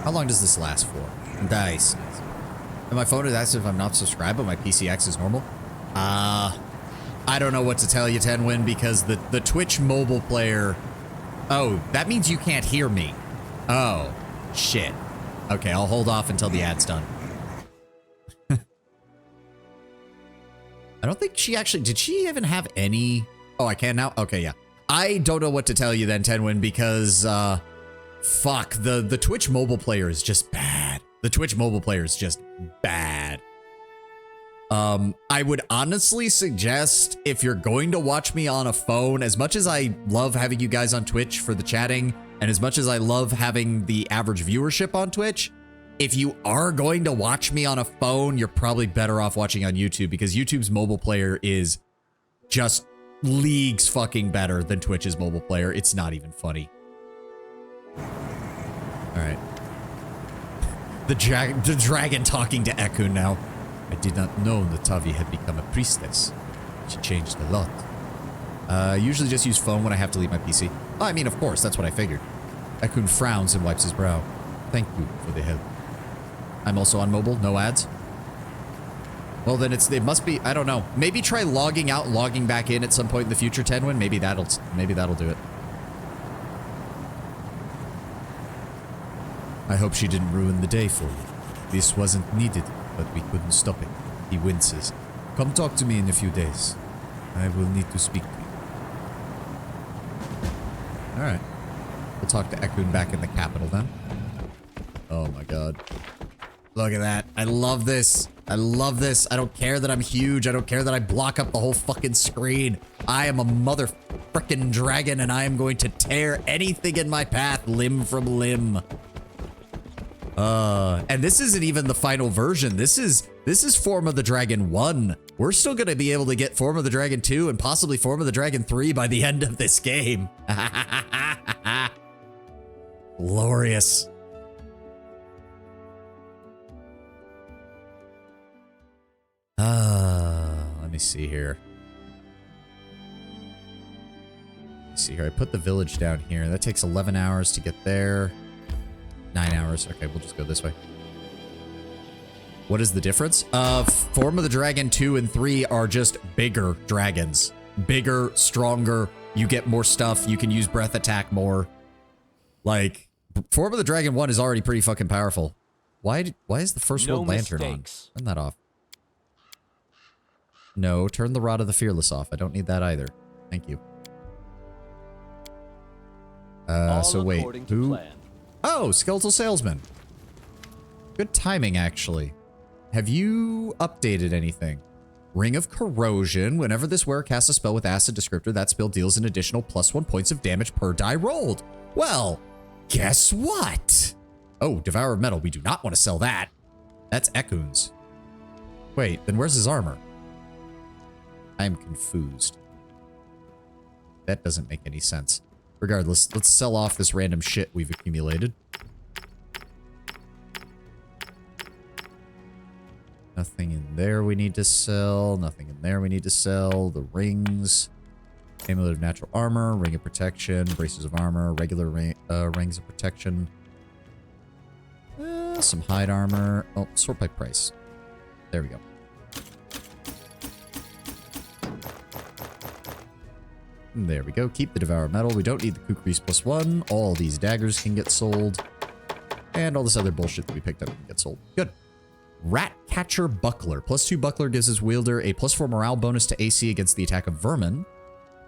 How long does this last for? Nice. And my phone is active if I'm not subscribed, but my PC acts as normal. I don't know what to tell you, Tenwin, because the Twitch mobile player... Oh, that means you can't hear me. Oh, shit. Okay, I'll hold off until the ad's done. I don't think she actually... Did she even have any... Oh, I can now? Okay, yeah. I don't know what to tell you then, Tenwin, because, fuck, the Twitch mobile player is just bad. The Twitch mobile player is just bad. I would honestly suggest if you're going to watch me on a phone, as much as I love having you guys on Twitch for the chatting, and as much as I love having the average viewership on Twitch, if you are going to watch me on a phone, you're probably better off watching on YouTube, because YouTube's mobile player is just leagues fucking better than Twitch's mobile player. It's not even funny. All right. The dragon talking to Ekun now. I did not know Natavi had become a priestess. She changed a lot. Usually just use phone when I have to leave my PC. Oh, I mean, of course, that's what I figured. Ekun frowns and wipes his brow. Thank you for the help. I'm also on mobile, no ads. Well, then it must be, I don't know. Maybe try logging out, logging back in at some point in the future, Tenwin. Maybe that'll do it. I hope she didn't ruin the day for you. This wasn't needed, but we couldn't stop it. He winces. Come talk to me in a few days. I will need to speak to you. Alright. We'll talk to Ekun back in the capital then. Oh my god. Look at that. I love this. I love this. I don't care that I'm huge. I don't care that I block up the whole fucking screen. I am a mother frickin' dragon, and I am going to tear anything in my path limb from limb. And this isn't even the final version. This is Form of the Dragon 1. We're still going to be able to get Form of the Dragon 2 and possibly Form of the Dragon 3 by the end of this game. Glorious. Let me see here. I put the village down here. That takes 11 hours to get there. 9 hours. Okay, we'll just go this way. What is the difference? Form of the Dragon 2 and 3 are just bigger dragons. Bigger, stronger. You get more stuff. You can use breath attack more. Like, Form of the Dragon 1 is already pretty fucking powerful. Why is the first world lantern on? Turn that off. No, turn the Rod of the Fearless off. I don't need that either. Thank you. So wait, who? Oh, Skeletal Salesman. Good timing, actually. Have you updated anything? Ring of Corrosion. Whenever this wearer casts a spell with acid descriptor, that spell deals an additional +1 points of damage per die rolled. Well, guess what? Oh, Devourer of Metal. We do not want to sell that. That's Ekun's. Wait, then where's his armor? I'm confused. That doesn't make any sense. Regardless, let's sell off this random shit we've accumulated. Nothing in there we need to sell. Nothing in there we need to sell. The rings. Amulet of Natural Armor. Ring of Protection. Braces of Armor. Regular rings of Protection. Some hide armor. Oh, sort by price. There we go. There we go. Keep the Devourer Metal. We don't need the Kukris +1. All these daggers can get sold. And all this other bullshit that we picked up can get sold. Good. Rat Catcher Buckler. +2 Buckler gives his wielder a +4 morale bonus to AC against the attack of vermin.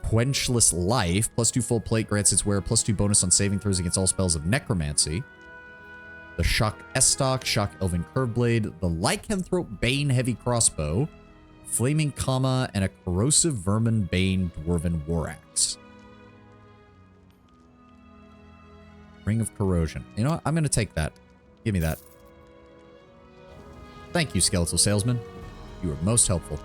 Quenchless Life. +2 Full Plate grants its wearer +2 bonus on saving throws against all spells of necromancy. The Shock Estoc. Shock Elven Curveblade. The Lycanthrope Bane Heavy Crossbow. Flaming Comma, and a Corrosive Vermin Bane Dwarven War Axe. Ring of Corrosion. You know what? I'm going to take that. Give me that. Thank you, Skeletal Salesman. You were most helpful.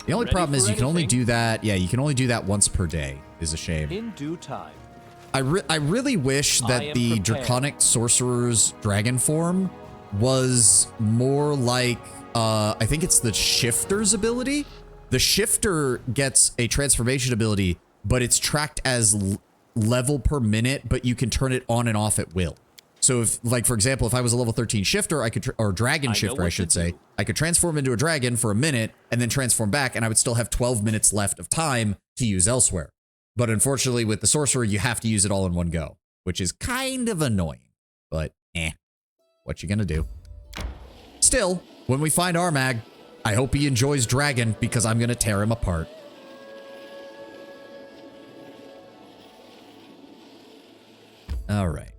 The only problem is you can only do that... Yeah, you can only do that once per day. Is a shame. In due time. I really wish that the Draconic Sorcerer's dragon form was more like... I think it's the Shifter's ability. The Shifter gets a transformation ability, but it's tracked as level per minute, but you can turn it on and off at will. So if, like, for example, if I was a level 13 Shifter, I could, or Dragon Shifter, I should say, I could transform into a dragon for a minute and then transform back, and I would still have 12 minutes left of time to use elsewhere. But unfortunately, with the Sorcerer, you have to use it all in one go, which is kind of annoying. But, what you gonna do? Still, when we find Armag, I hope he enjoys Dragon, because I'm gonna tear him apart. Alright.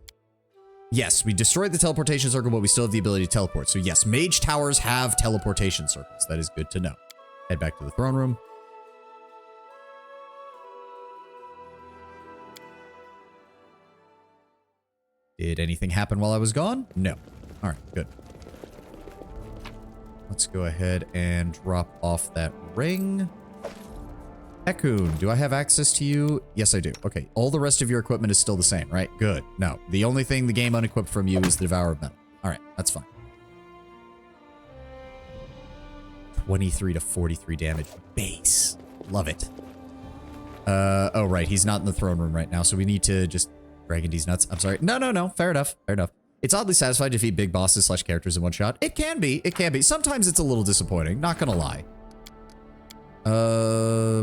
Yes, we destroyed the teleportation circle, but we still have the ability to teleport. So yes, mage towers have teleportation circles. That is good to know. Head back to the throne room. Did anything happen while I was gone? No. All right, good. Let's go ahead and drop off that ring. Ekun, do I have access to you? Yes, I do. Okay, all the rest of your equipment is still the same, right? Good. No, the only thing the game unequipped from you is the Devourer of Metal. All right, that's fine. 23 to 43 damage. Base. Love it. Oh, right. He's not in the throne room right now, so we need to just... Dragon D's nuts. I'm sorry. No. Fair enough. Fair enough. It's oddly satisfying to defeat big bosses / characters in one shot. It can be. It can be. Sometimes it's a little disappointing. Not gonna lie.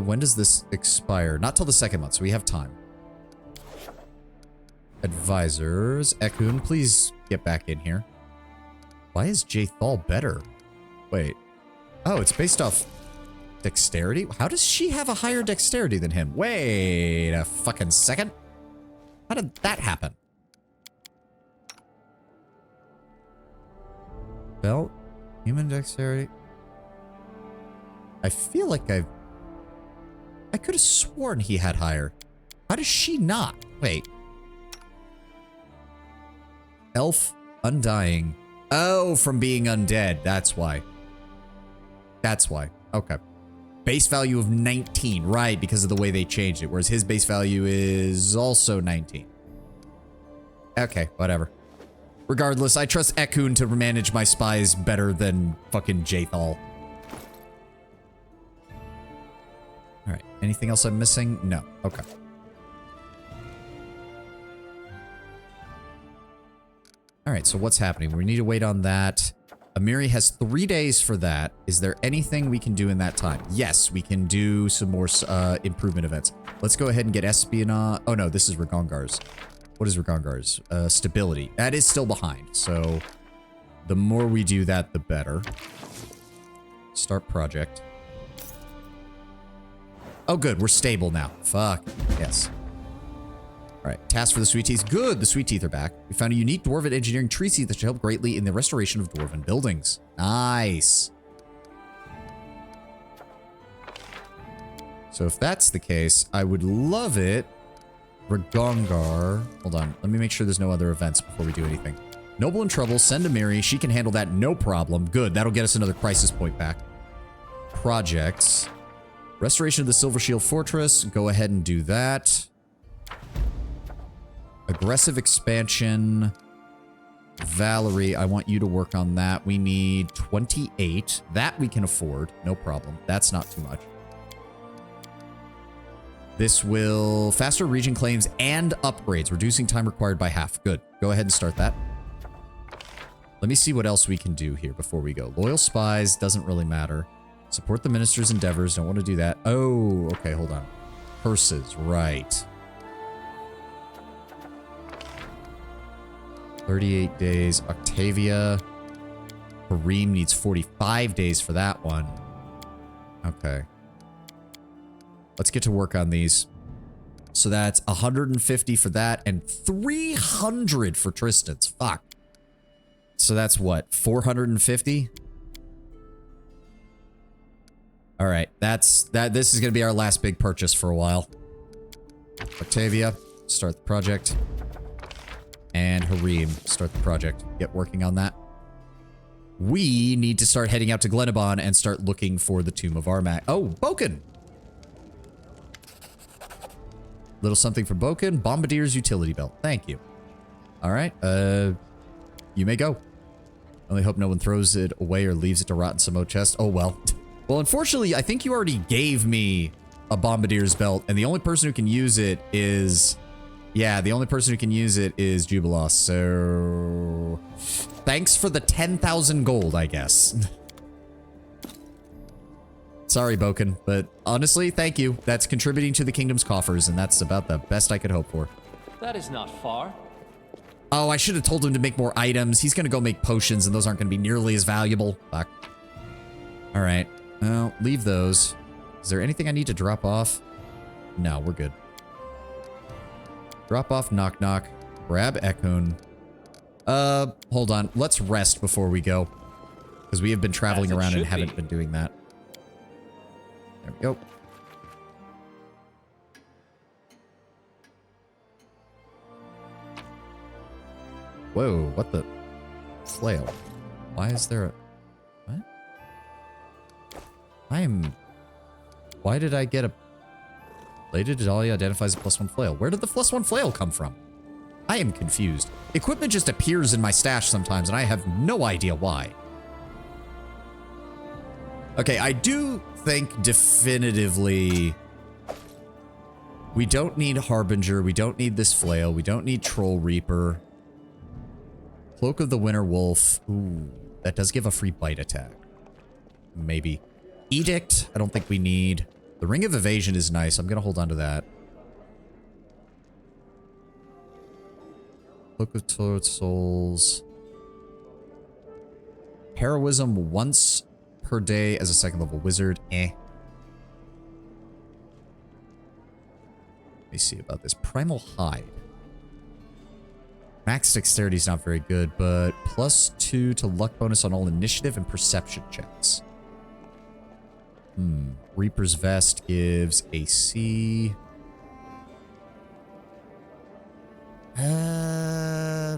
When does this expire? Not till the 2nd month, so we have time. Advisors. Ekun, please get back in here. Why is Jathal better? Wait. Oh, it's based off dexterity? How does she have a higher dexterity than him? Wait a fucking second. How did that happen? Belt? Human dexterity? I feel like I could have sworn he had higher. How does she not? Wait. Elf, undying. Oh, from being undead. That's why. That's why. Okay. Base value of 19. Right, because of the way they changed it. Whereas his base value is also 19. Okay, whatever. Regardless, I trust Ekun to manage my spies better than fucking Jathal. Alright, anything else I'm missing? No. Okay. Alright, so what's happening? We need to wait on that. Amiri has 3 days for that. Is there anything we can do in that time? Yes, we can do some more improvement events. Let's go ahead and get espionage. Oh no, this is Ragongar's. What is Ragongar's? Stability. That is still behind, so the more we do that, the better. Start project. Oh good, we're stable now. Fuck. Yes. Alright, task for the Sweet Teeth. Good, the Sweet Teeth are back. We found a unique Dwarven engineering tree seed that should help greatly in the restoration of Dwarven buildings. Nice. So if that's the case, I would love it. Ragongar. Hold on, let me make sure there's no other events before we do anything. Noble in trouble, send Amiri. She can handle that, no problem. Good, that'll get us another crisis point back. Projects. Restoration of the Silver Shield Fortress. Go ahead and do that. Aggressive expansion. Valerie, I want you to work on that. We need 28. That we can afford. No problem. That's not too much. This will faster region claims and upgrades, reducing time required by half. Good. Go ahead and start that. Let me see what else we can do here before we go. Loyal spies doesn't really matter. Support the minister's endeavors. Don't want to do that. Oh, okay. Hold on. Purses. Right. 38 days. Octavia. Hareem needs 45 days for that one. Okay. Let's get to work on these. So that's 150 for that and 300 for Tristan's. Fuck. So that's what? 450? All right. This is going to be our last big purchase for a while. Octavia, start the project. And Hareem, start the project. Get working on that. We need to start heading out to Glenabon and start looking for the Tomb of Armak. Oh, Boken! Little something for Boken. Bombardier's utility belt. Thank you. All right. You may go. Only hope no one throws it away or leaves it to rot in some old chest. Oh, well. Well, unfortunately, I think you already gave me a Bombardier's belt, and the only person who can use it is... Yeah, the only person who can use it is Jubilos, so... Thanks for the 10,000 gold, I guess. Sorry, Boken, but honestly, thank you. That's contributing to the kingdom's coffers, and that's about the best I could hope for. That is not far. Oh, I should have told him to make more items. He's going to go make potions, and those aren't going to be nearly as valuable. Fuck. All right. Well, leave those. Is there anything I need to drop off? No, we're good. Drop off Knock Knock. Grab Ekun. Hold on. Let's rest before we go. Because we have been traveling around and haven't been doing that. There we go. Whoa, what the? Flail. Why is there a... What? Why did I get a... Lady Dahlia identifies a +1 flail. Where did the +1 flail come from? I am confused. Equipment just appears in my stash sometimes, and I have no idea why. Okay, I do think definitively... We don't need Harbinger. We don't need this flail. We don't need Troll Reaper. Cloak of the Winter Wolf. Ooh, that does give a free bite attack. Maybe. Edict, I don't think we need. The Ring of Evasion is nice. I'm going to hold on to that. Cloak of Torch Souls. Heroism once per day as a 2nd level wizard. Let me see about this. Primal Hide. Max dexterity is not very good, but +2 to luck bonus on all initiative and perception checks. Reaper's Vest gives AC. For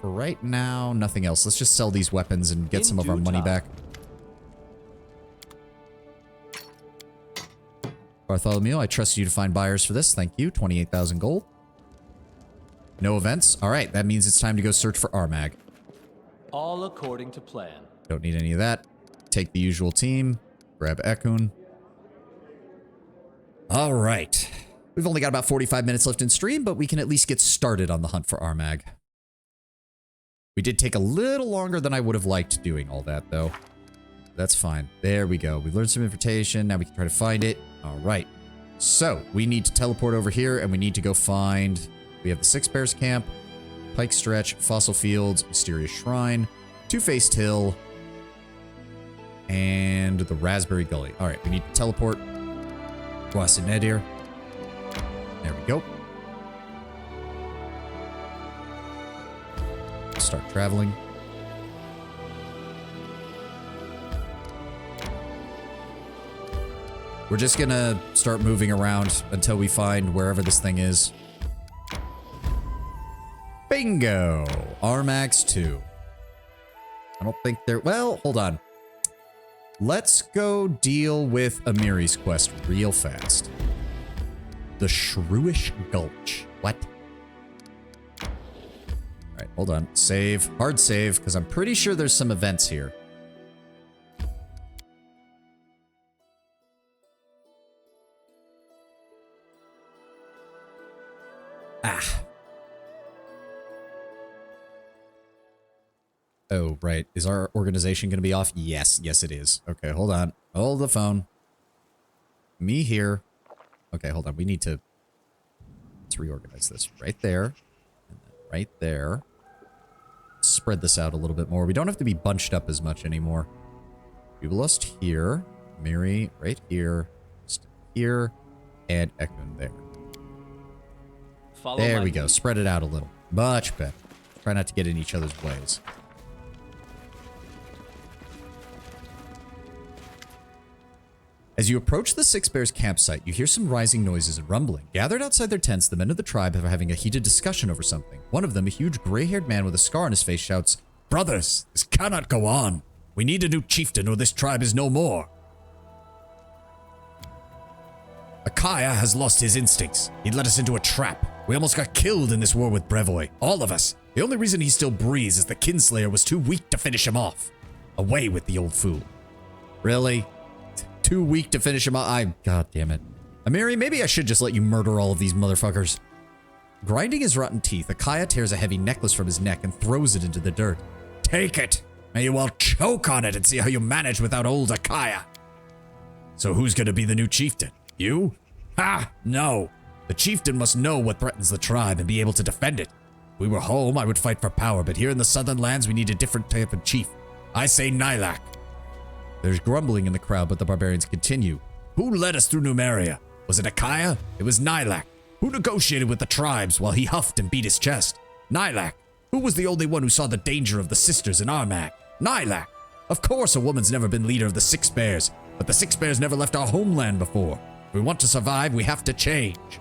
right now, nothing else. Let's just sell these weapons and get some of our money back. Bartholomew, I trust you to find buyers for this. Thank you. 28,000 gold. No events. All right, that means it's time to go search for Armag. All according to plan. Don't need any of that. Take the usual team. Grab Ekun. All right. We've only got about 45 minutes left in stream, but we can at least get started on the hunt for Armag. We did take a little longer than I would have liked doing all that, though. That's fine. There we go. We learned some information. Now we can try to find it. All right. So, we need to teleport over here, and we need to go find... We have the Six Bears Camp, Pike Stretch, Fossil Fields, Mysterious Shrine, Two-Faced Hill, and the Raspberry Gully. All right, we need to teleport. Boisinedir. There we go. Start traveling. We're just gonna start moving around until we find wherever this thing is. Bingo! Armax 2. I don't think they're... Well, hold on. Let's go deal with Amiri's quest real fast. The Shrewish Gulch. What? Alright, hold on. Save. Hard save, because I'm pretty sure there's some events here. Ah. Oh, right. Is our organization going to be off? Yes. Yes, it is. Okay, hold on. Hold the phone. Me here. Okay, hold on. We need to... Let's reorganize this. Right there. And then right there. Spread this out a little bit more. We don't have to be bunched up as much anymore. Bubulust here. Miri right here. Here. And Ekman there. There we go. Spread it out a little. Much better. Try not to get in each other's ways. As you approach the Six Bears campsite, you hear some rising noises and rumbling. Gathered outside their tents, the men of the tribe are having a heated discussion over something. One of them, a huge gray-haired man with a scar on his face, shouts, "Brothers, this cannot go on. We need a new chieftain or this tribe is no more. Akaya has lost his instincts. He led us into a trap. We almost got killed in this war with Brevoy. All of us. The only reason he still breathes is the Kinslayer was too weak to finish him off. Away with the old fool." Really? Too weak to finish him off? God damn it. Amiri, maybe I should just let you murder all of these motherfuckers. Grinding his rotten teeth, Akaya tears a heavy necklace from his neck and throws it into the dirt. Take it. May you all choke on it and see how you manage without old Akaya. So who's gonna be the new chieftain? You? Ha! No. The chieftain must know what threatens the tribe and be able to defend it. If we were home, I would fight for power, but here in the southern lands, we need a different type of chief. I say Nylak. There's grumbling in the crowd, but the barbarians continue. Who led us through Numeria? Was it Akaya? It was Nylak. Who negotiated with the tribes while he huffed and beat his chest? Nylak. Who was the only one who saw the danger of the sisters in Armagh? Nylak. Of course a woman's never been leader of the Six Bears, but the Six Bears never left our homeland before. If we want to survive, we have to change.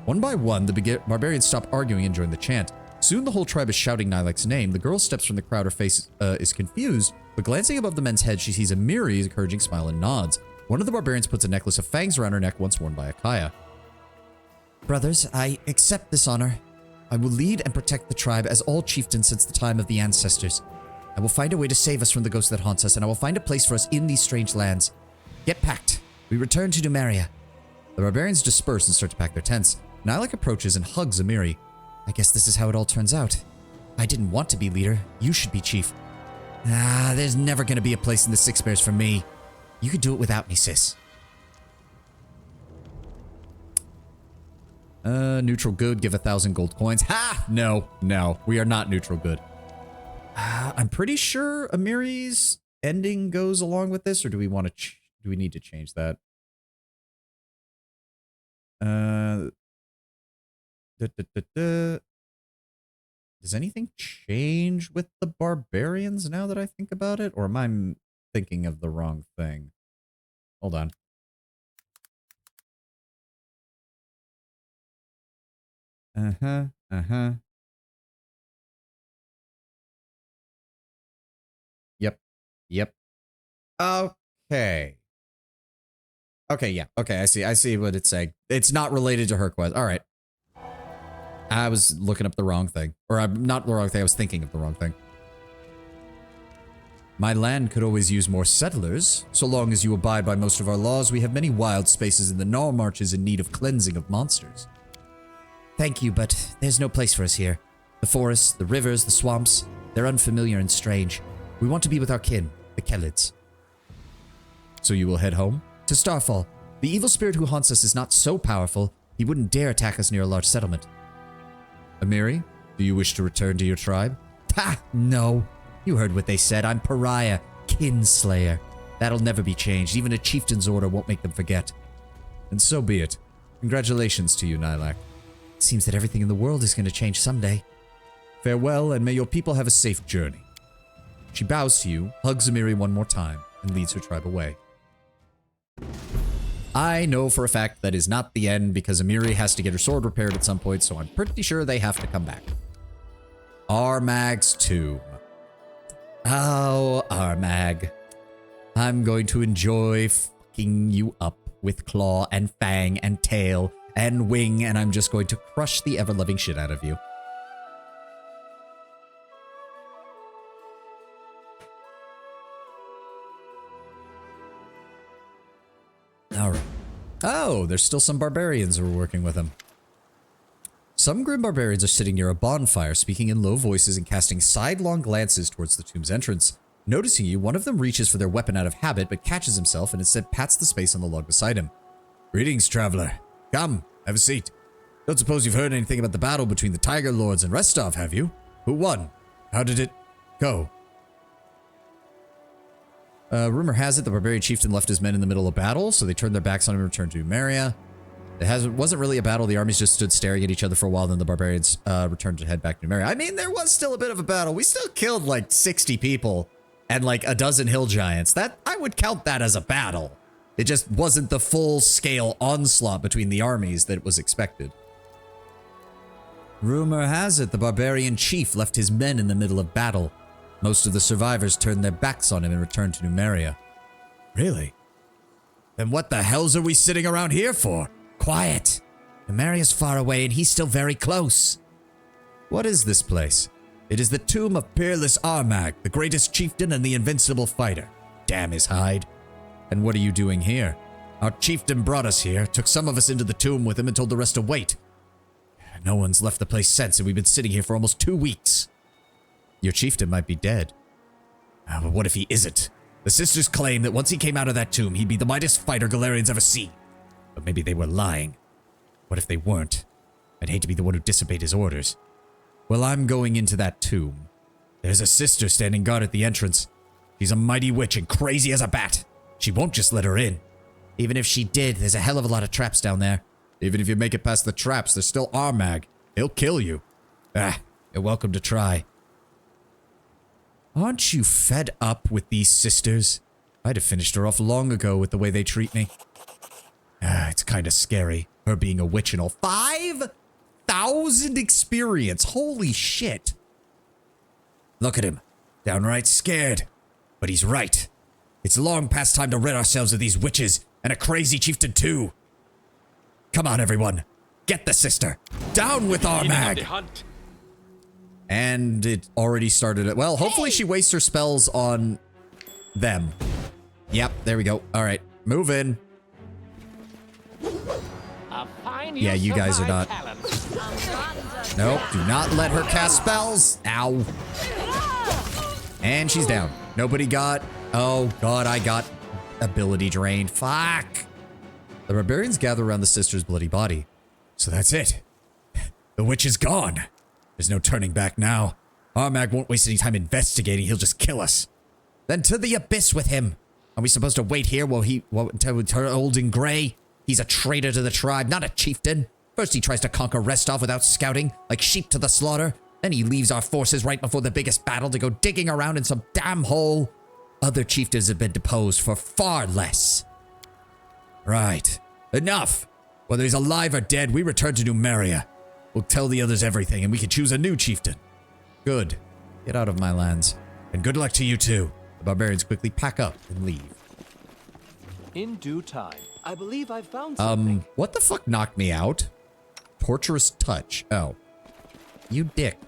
One by one, the barbarians stop arguing and join the chant. Soon the whole tribe is shouting Nylak's name. The girl steps from the crowd, her face is confused, but glancing above the men's heads, she sees Amiri's encouraging smile and nods. One of the barbarians puts a necklace of fangs around her neck once worn by Akaya. Brothers, I accept this honor. I will lead and protect the tribe as all chieftains since the time of the ancestors. I will find a way to save us from the ghost that haunts us, and I will find a place for us in these strange lands. Get packed. We return to Numeria. The barbarians disperse and start to pack their tents. Nylak approaches and hugs Amiri. I guess this is how it all turns out. I didn't want to be leader. You should be chief. There's never going to be a place in the Six Bears for me. You could do it without me, sis. Neutral good, give 1,000 gold coins. Ha! No, we are not neutral good. I'm pretty sure Amiri's ending goes along with this, or do we want to? Do we need to change that? Does anything change with the barbarians now that I think about it, or am I thinking of the wrong thing? Hold on. Yep. Okay. Yeah. Okay, I see what it's saying. It's not related to her quest. All right. I was looking up the wrong thing. Or I'm not the wrong thing, I was thinking of the wrong thing. My land could always use more settlers. So long as you abide by most of our laws, we have many wild spaces in the Gnaw Marches in need of cleansing of monsters. Thank you, but there's no place for us here. The forests, the rivers, the swamps, they're unfamiliar and strange. We want to be with our kin, the Kellids. So you will head home? To Starfall. The evil spirit who haunts us is not so powerful, he wouldn't dare attack us near a large settlement. Amiri, do you wish to return to your tribe? Ha! No. You heard what they said. I'm pariah, kinslayer. That'll never be changed. Even a chieftain's order won't make them forget. And so be it. Congratulations to you, Nylak. It seems that everything in the world is going to change someday. Farewell, and may your people have a safe journey. She bows to you, hugs Amiri one more time, and leads her tribe away. I know for a fact that is not the end because Amiri has to get her sword repaired at some point, so I'm pretty sure they have to come back. Armag's tomb. Oh, Armag. I'm going to enjoy fucking you up with claw and fang and tail and wing, and I'm just going to crush the ever-loving shit out of you. Alright. Oh, there's still some barbarians who are working with him. Some grim barbarians are sitting near a bonfire, speaking in low voices and casting sidelong glances towards the tomb's entrance. Noticing you, one of them reaches for their weapon out of habit, but catches himself and instead pats the space on the log beside him. Greetings, traveler. Come, have a seat. Don't suppose you've heard anything about the battle between the Tiger Lords and Restov, have you? Who won? How did it go? Rumor has it the barbarian chieftain left his men in the middle of battle, so they turned their backs on him and returned to Numeria. It wasn't really a battle. The armies just stood staring at each other for a while, then the barbarians returned to head back to Numeria. I mean, there was still a bit of a battle. We still killed like 60 people and like a dozen hill giants. That I would count that as a battle. It just wasn't the full-scale onslaught between the armies that was expected. Rumor has it the barbarian chief left his men in the middle of battle. Most of the survivors turned their backs on him and returned to Numeria. Really? Then what the hells are we sitting around here for? Quiet. Numeria's far away and he's still very close. What is this place? It is the tomb of peerless Armag, the greatest chieftain and the invincible fighter. Damn his hide. And what are you doing here? Our chieftain brought us here, took some of us into the tomb with him and told the rest to wait. No one's left the place since and we've been sitting here for almost 2 weeks. Your chieftain might be dead. But what if he isn't? The sisters claim that once he came out of that tomb, he'd be the mightiest fighter Galarian's ever seen. But maybe they were lying. What if they weren't? I'd hate to be the one who disobeyed his orders. Well, I'm going into that tomb. There's a sister standing guard at the entrance. She's a mighty witch and crazy as a bat. She won't just let her in. Even if she did, there's a hell of a lot of traps down there. Even if you make it past the traps, there's still Armag. He'll kill you. Ah, you're welcome to try. Aren't you fed up with these sisters? I'd have finished her off long ago with the way they treat me. Ah, it's kind of scary, her being a witch and all. 5,000 experience. Holy shit. Look at him. Downright scared. But he's right. It's long past time to rid ourselves of these witches and a crazy chieftain too. Come on, everyone. Get the sister. Down with Armag. And it already started it. Well, hopefully she wastes her spells on them. Yep, there we go. All right, move in. Yeah, you guys are not. Nope, do not let her cast spells. Ow. And she's down. Nobody got... Oh, God, I got ability drained. Fuck. The barbarians gather around the sister's bloody body. So that's it. The witch is gone. There's no turning back now. Armag won't waste any time investigating. He'll just kill us. Then to the abyss with him. Are we supposed to wait here until we turn old and gray? He's a traitor to the tribe, not a chieftain. First he tries to conquer Restov without scouting, like sheep to the slaughter. Then he leaves our forces right before the biggest battle to go digging around in some damn hole. Other chieftains have been deposed for far less. Right. Enough. Whether he's alive or dead, we return to Numeria. We'll tell the others everything and we can choose a new chieftain. Good. Get out of my lands. And good luck to you too. The barbarians quickly pack up and leave. In due time. I believe I've found something. What the fuck knocked me out? Torturous touch. Oh. You dick.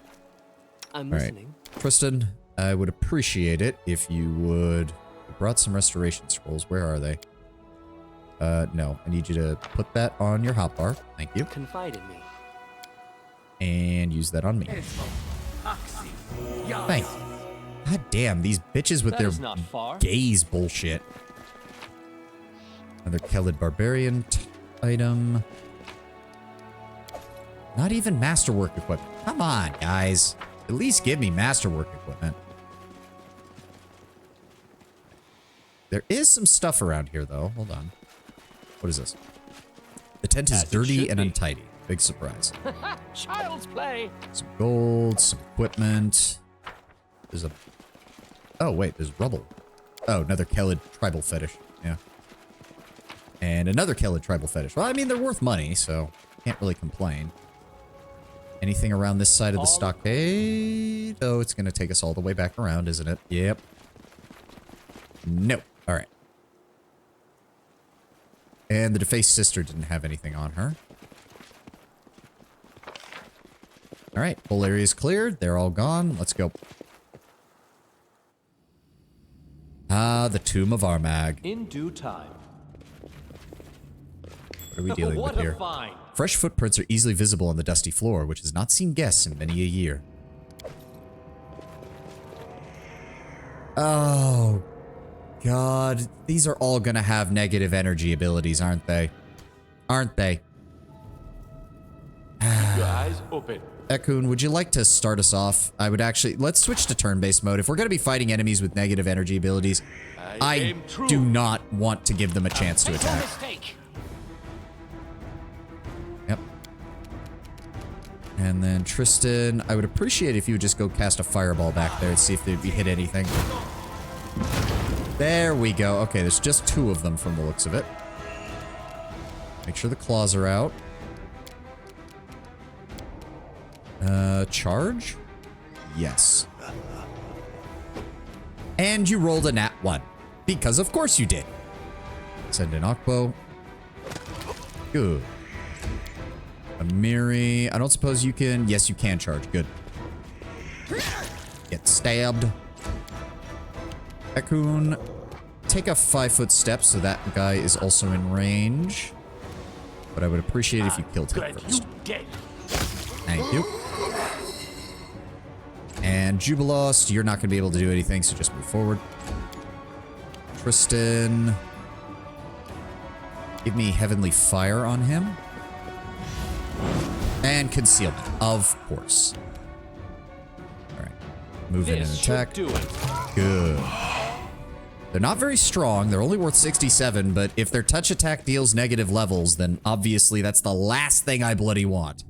I'm All right. listening. Tristan, I would appreciate it if you would... I brought some restoration scrolls. Where are they? No. I need you to put that on your hotbar. Thank you. Confide in me. And use that on me. Thanks. God damn, these bitches with their gaze bullshit. Another Kelid Barbarian item. Not even masterwork equipment. Come on, guys. At least give me masterwork equipment. There is some stuff around here, though. Hold on. What is this? The tent is dirty and untidy. Big surprise. Child's play. Some gold, some equipment. There's a... Oh, wait. There's rubble. Oh, another Kelid tribal fetish. Yeah. And another Kelid tribal fetish. Well, I mean, they're worth money, so can't really complain. Anything around this side of the stockade? Oh, it's going to take us all the way back around, isn't it? Yep. No. All right. And the defaced sister didn't have anything on her. All right. Whole area is cleared. They're all gone. Let's go. Ah, the Tomb of Armag. In due time. What are we dealing with here? Fresh footprints are easily visible on the dusty floor, which has not seen guests in many a year. Oh, God. These are all gonna have negative energy abilities, aren't they? Aren't they? Your eyes open. Ekun, would you like to start us off? I would actually... Let's switch to turn-based mode. If we're gonna be fighting enemies with negative energy abilities, I do not want to give them a chance to attack. Yep. And then Tristan, I would appreciate if you would just go cast a fireball back there and see if they'd be hit anything. There we go. Okay, there's just 2 of them from the looks of it. Make sure the claws are out. Charge? Yes. And you rolled a nat 1. Because of course you did. Send an Akbo. Good. Amiri. I don't suppose you can... Yes, you can charge. Good. Get stabbed. Ekun. Take a 5-foot step so that guy is also in range. But I would appreciate if you killed him first. Thank you. And Jubilost, you're not going to be able to do anything, so just move forward. Tristan. Give me Heavenly Fire on him. And Concealment, of course. Alright. Move in and attack. Good. They're not very strong. They're only worth 67, but if their touch attack deals negative levels, then obviously that's the last thing I bloody want.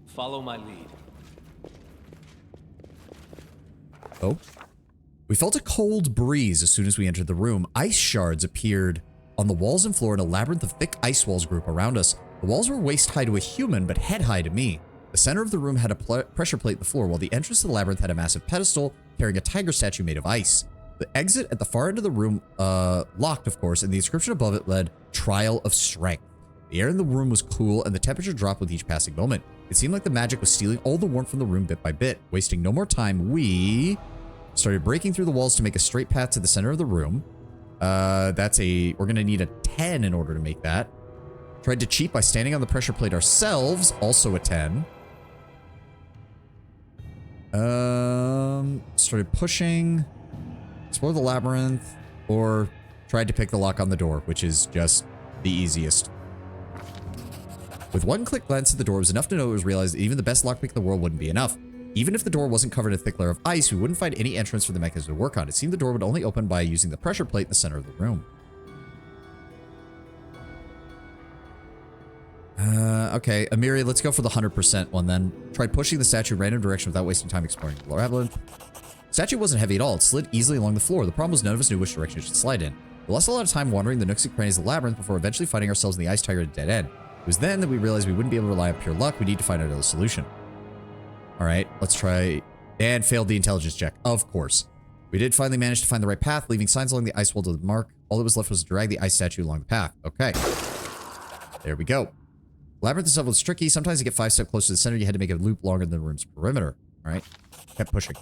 Follow my lead. Oh. We felt a cold breeze as soon as we entered the room. Ice shards appeared on the walls and floor, and a labyrinth of thick ice walls grew up around us. The walls were waist-high to a human, but head-high to me. The center of the room had a pressure plate in the floor, while the entrance to the labyrinth had a massive pedestal carrying a tiger statue made of ice. The exit at the far end of the room, locked, of course, and the inscription above it read, Trial of Strength. The air in the room was cool, and the temperature dropped with each passing moment. It seemed like the magic was stealing all the warmth from the room bit by bit. Wasting no more time, we started breaking through the walls to make a straight path to the center of the room. We're gonna need a 10 in order to make that. Tried to cheat by standing on the pressure plate ourselves, also a 10. Started pushing, explore the labyrinth, or tried to pick the lock on the door, which is just the easiest. With one quick glance at the door, it was enough to know it was realized that even the best lockpick in the world wouldn't be enough. Even if the door wasn't covered in a thick layer of ice, we wouldn't find any entrance for the mechanism to work on. It seemed the door would only open by using the pressure plate in the center of the room. Okay, Amiri, let's go for the 100% one then. Tried pushing the statue in random direction without wasting time exploring the labyrinth. The statue wasn't heavy at all. It slid easily along the floor. The problem was none of us knew which direction it should slide in. We lost a lot of time wandering the nooks and crannies of the labyrinth before eventually finding ourselves in the ice tiger at a dead end. It was then that we realized we wouldn't be able to rely on pure luck. We need to find another solution. All right, let's try... And failed the intelligence check, of course. We did finally manage to find the right path, leaving signs along the ice wall to the mark. All that was left was to drag the ice statue along the path. Okay. There we go. Labyrinth itself was tricky. Sometimes to get 5 steps closer to the center, you had to make a loop longer than the room's perimeter. All right. Kept pushing.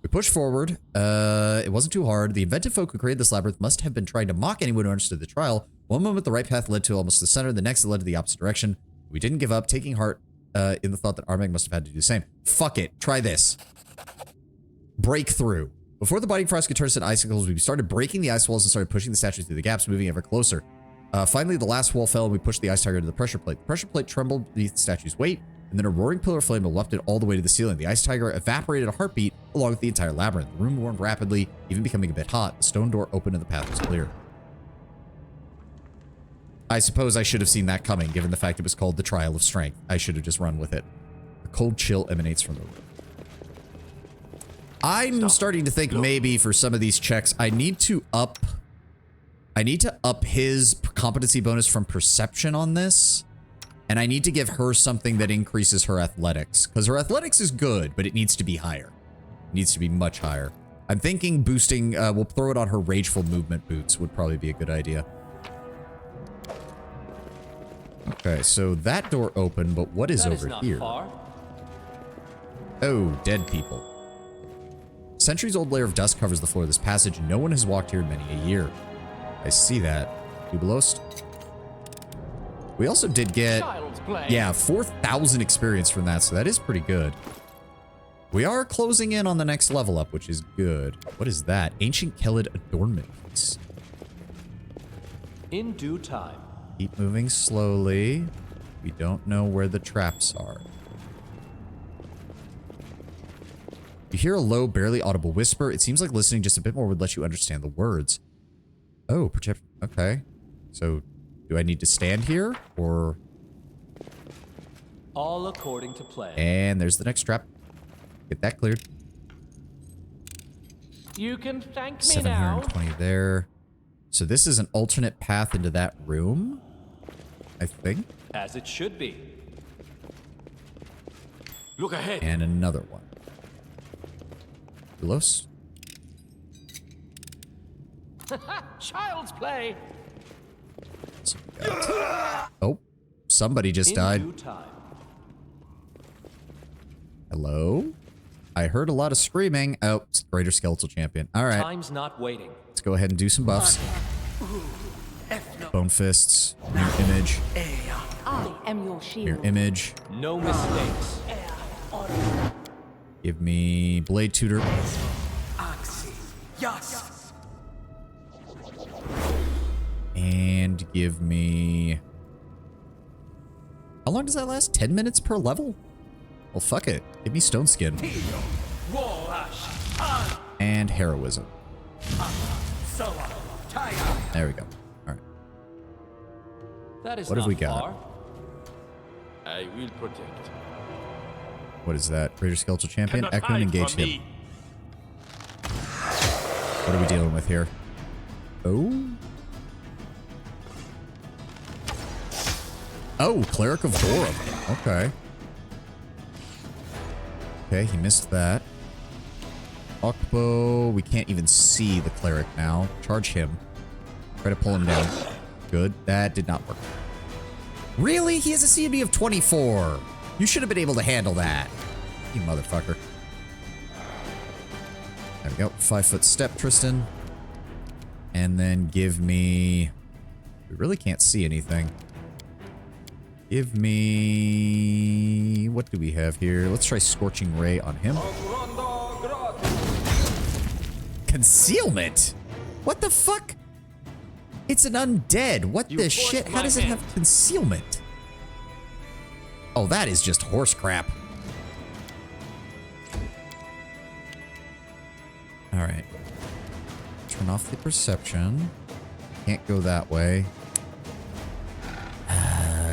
We pushed forward. It wasn't too hard. The inventive folk who created this labyrinth must have been trying to mock anyone who understood the trial. One moment, the right path led to almost the center. The next, it led to the opposite direction. We didn't give up, taking heart in the thought that Armag must have had to do the same. Fuck it. Try this. Break through. Before the biting frost could turn us into icicles, we started breaking the ice walls and started pushing the statue through the gaps, moving ever closer. Finally, the last wall fell and we pushed the ice tiger to the pressure plate. The pressure plate trembled beneath the statue's weight, and then a roaring pillar of flame erupted all the way to the ceiling. The ice tiger evaporated a heartbeat along with the entire labyrinth. The room warmed rapidly, even becoming a bit hot. The stone door opened and the path was clear. I suppose I should have seen that coming, given the fact it was called the Trial of Strength. I should have just run with it. A cold chill emanates from the room. I'm starting to think maybe for some of these checks, I need to up his competency bonus from perception on this. And I need to give her something that increases her athletics. Because her athletics is good, but it needs to be higher. It needs to be much higher. I'm thinking boosting, we'll throw it on her Rageful Movement boots would probably be a good idea. Okay, so that door opened, but what is over here? Far. Oh, dead people. Centuries-old layer of dust covers the floor of this passage, and no one has walked here in many a year. I see that. Dubelost. We also did get, yeah, 4,000 experience from that, so that is pretty good. We are closing in on the next level up, which is good. What is that? Ancient Kellid adornment piece. In due time. Keep moving slowly. We don't know where the traps are. You hear a low, barely audible whisper. It seems like listening just a bit more would let you understand the words. Oh, protect. Okay. So, do I need to stand here, or? All according to plan. And there's the next trap. Get that cleared. You can thank me now. 720 there. So this is an alternate path into that room, I think. As it should be. Look ahead. And another one. Close. Child's play. So oh, somebody just died. In due time. Hello? I heard a lot of screaming. Oh, Greater Skeletal Champion. All right. Time's not waiting. Let's go ahead and do some buffs. Bone Fists. Mirror Image. I am your shield. Mirror Image. No mistakes. Give me Blade Tutor. And give me... How long does that last? 10 minutes per level? Well, fuck it. Give me Stone Skin. And Heroism. There we go. All right. That is What have not we got? far. I will protect. What is that? Greater Skeletal Champion? Cannot Echo and hide engage from him. me. What are we dealing with here? Oh. Oh, Cleric of Gorum. Okay. Okay, he missed that. Okbo, we can't even see the Cleric now. Charge him. Try to pull him down. Good. That did not work. Really? He has a CMB of 24. You should have been able to handle that. You motherfucker. There we go. 5-foot step, Tristan. And then give me... We really can't see anything. Give me... What do we have here? Let's try Scorching Ray on him. Concealment? What the fuck? It's an undead. What the shit? How does it have concealment? Oh, that is just horse crap. All right. Turn off the perception. Can't go that way.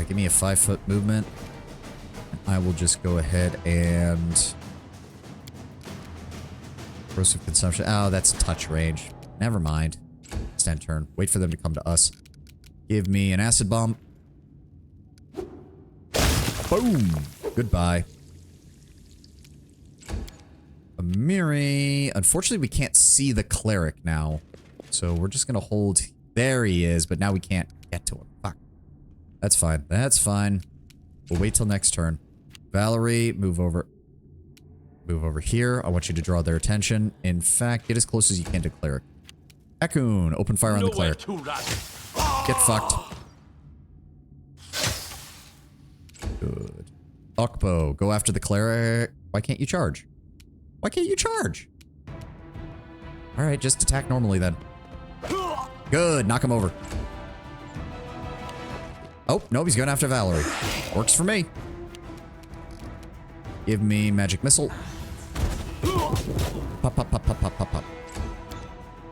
Give me a 5-foot movement. I will just go ahead and... Corrosive consumption. Oh, that's touch range. Never mind. Stand turn. Wait for them to come to us. Give me an acid bomb. Boom. Goodbye. Amiri. Unfortunately, we can't see the cleric now. So we're just going to hold... There he is, but now we can't get to him. Fuck. That's fine. That's fine. We'll wait till next turn. Valerie, move over. Move over here. I want you to draw their attention. In fact, get as close as you can to cleric. Akun, open fire on the cleric. Get fucked. Good. Okbo, go after the cleric. Why can't you charge? Why can't you charge? Alright, just attack normally then. Good, knock him over. Oh, no, he's going after Valerie. Works for me. Give me magic missile. Pop, pop, pop, pop, pop, pop, pop.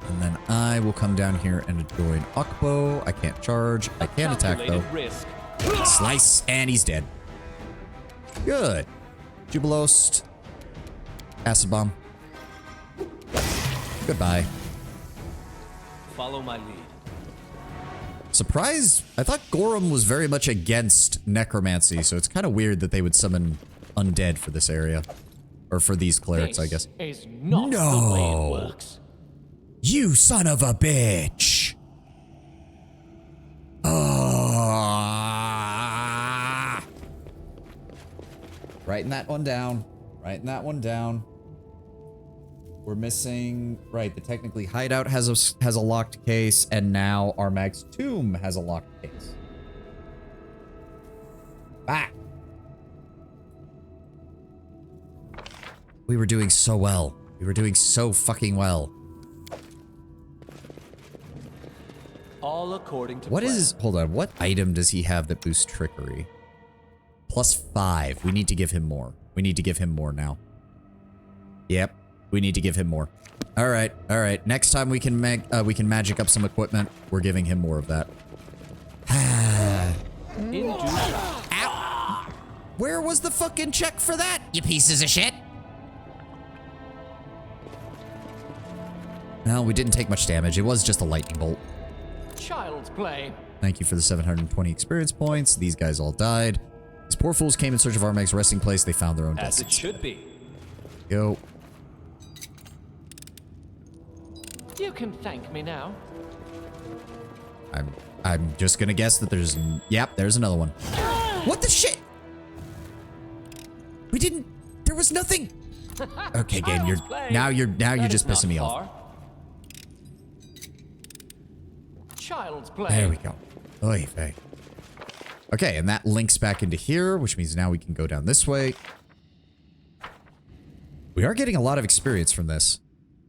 And then I will come down here and join Okbo. I can't charge. I can attack though. Risk. Slice, and he's dead. Good. Jubilost. Acid bomb. Goodbye. Follow my lead. Surprised. I thought Gorum was very much against necromancy, so it's kind of weird that they would summon undead for this area. Or for these clerics, I guess. Is not the way it works. You son of a bitch! Writing that one down. Writing that one down. We're missing... Right, the technically hideout has a locked case, and now Armag's tomb has a locked case. Ah! We were doing so well. We were doing so fucking well. All according to What plan. is... Hold on. What item does he have that boosts trickery? +5. We need to give him more. We need to give him more now. Yep. We need to give him more. All right. All right. Next time we can magic up some equipment. We're giving him more of that. Ow. Where was the fucking check for that, you pieces of shit? No, we didn't take much damage. It was just a lightning bolt. Child's play. Thank you for the 720 experience points. These guys all died. These poor fools came in search of Armag's resting place. They found their own deaths. As it should be. Go. You can thank me now. I'm just gonna guess that there's... Yep, there's another one. What the shit? We didn't... There was nothing. Okay, game, you're... Now you're just pissing me off. Child's play. There we go. Oy vey. Okay, and that links back into here, which means now we can go down this way. We are getting a lot of experience from this.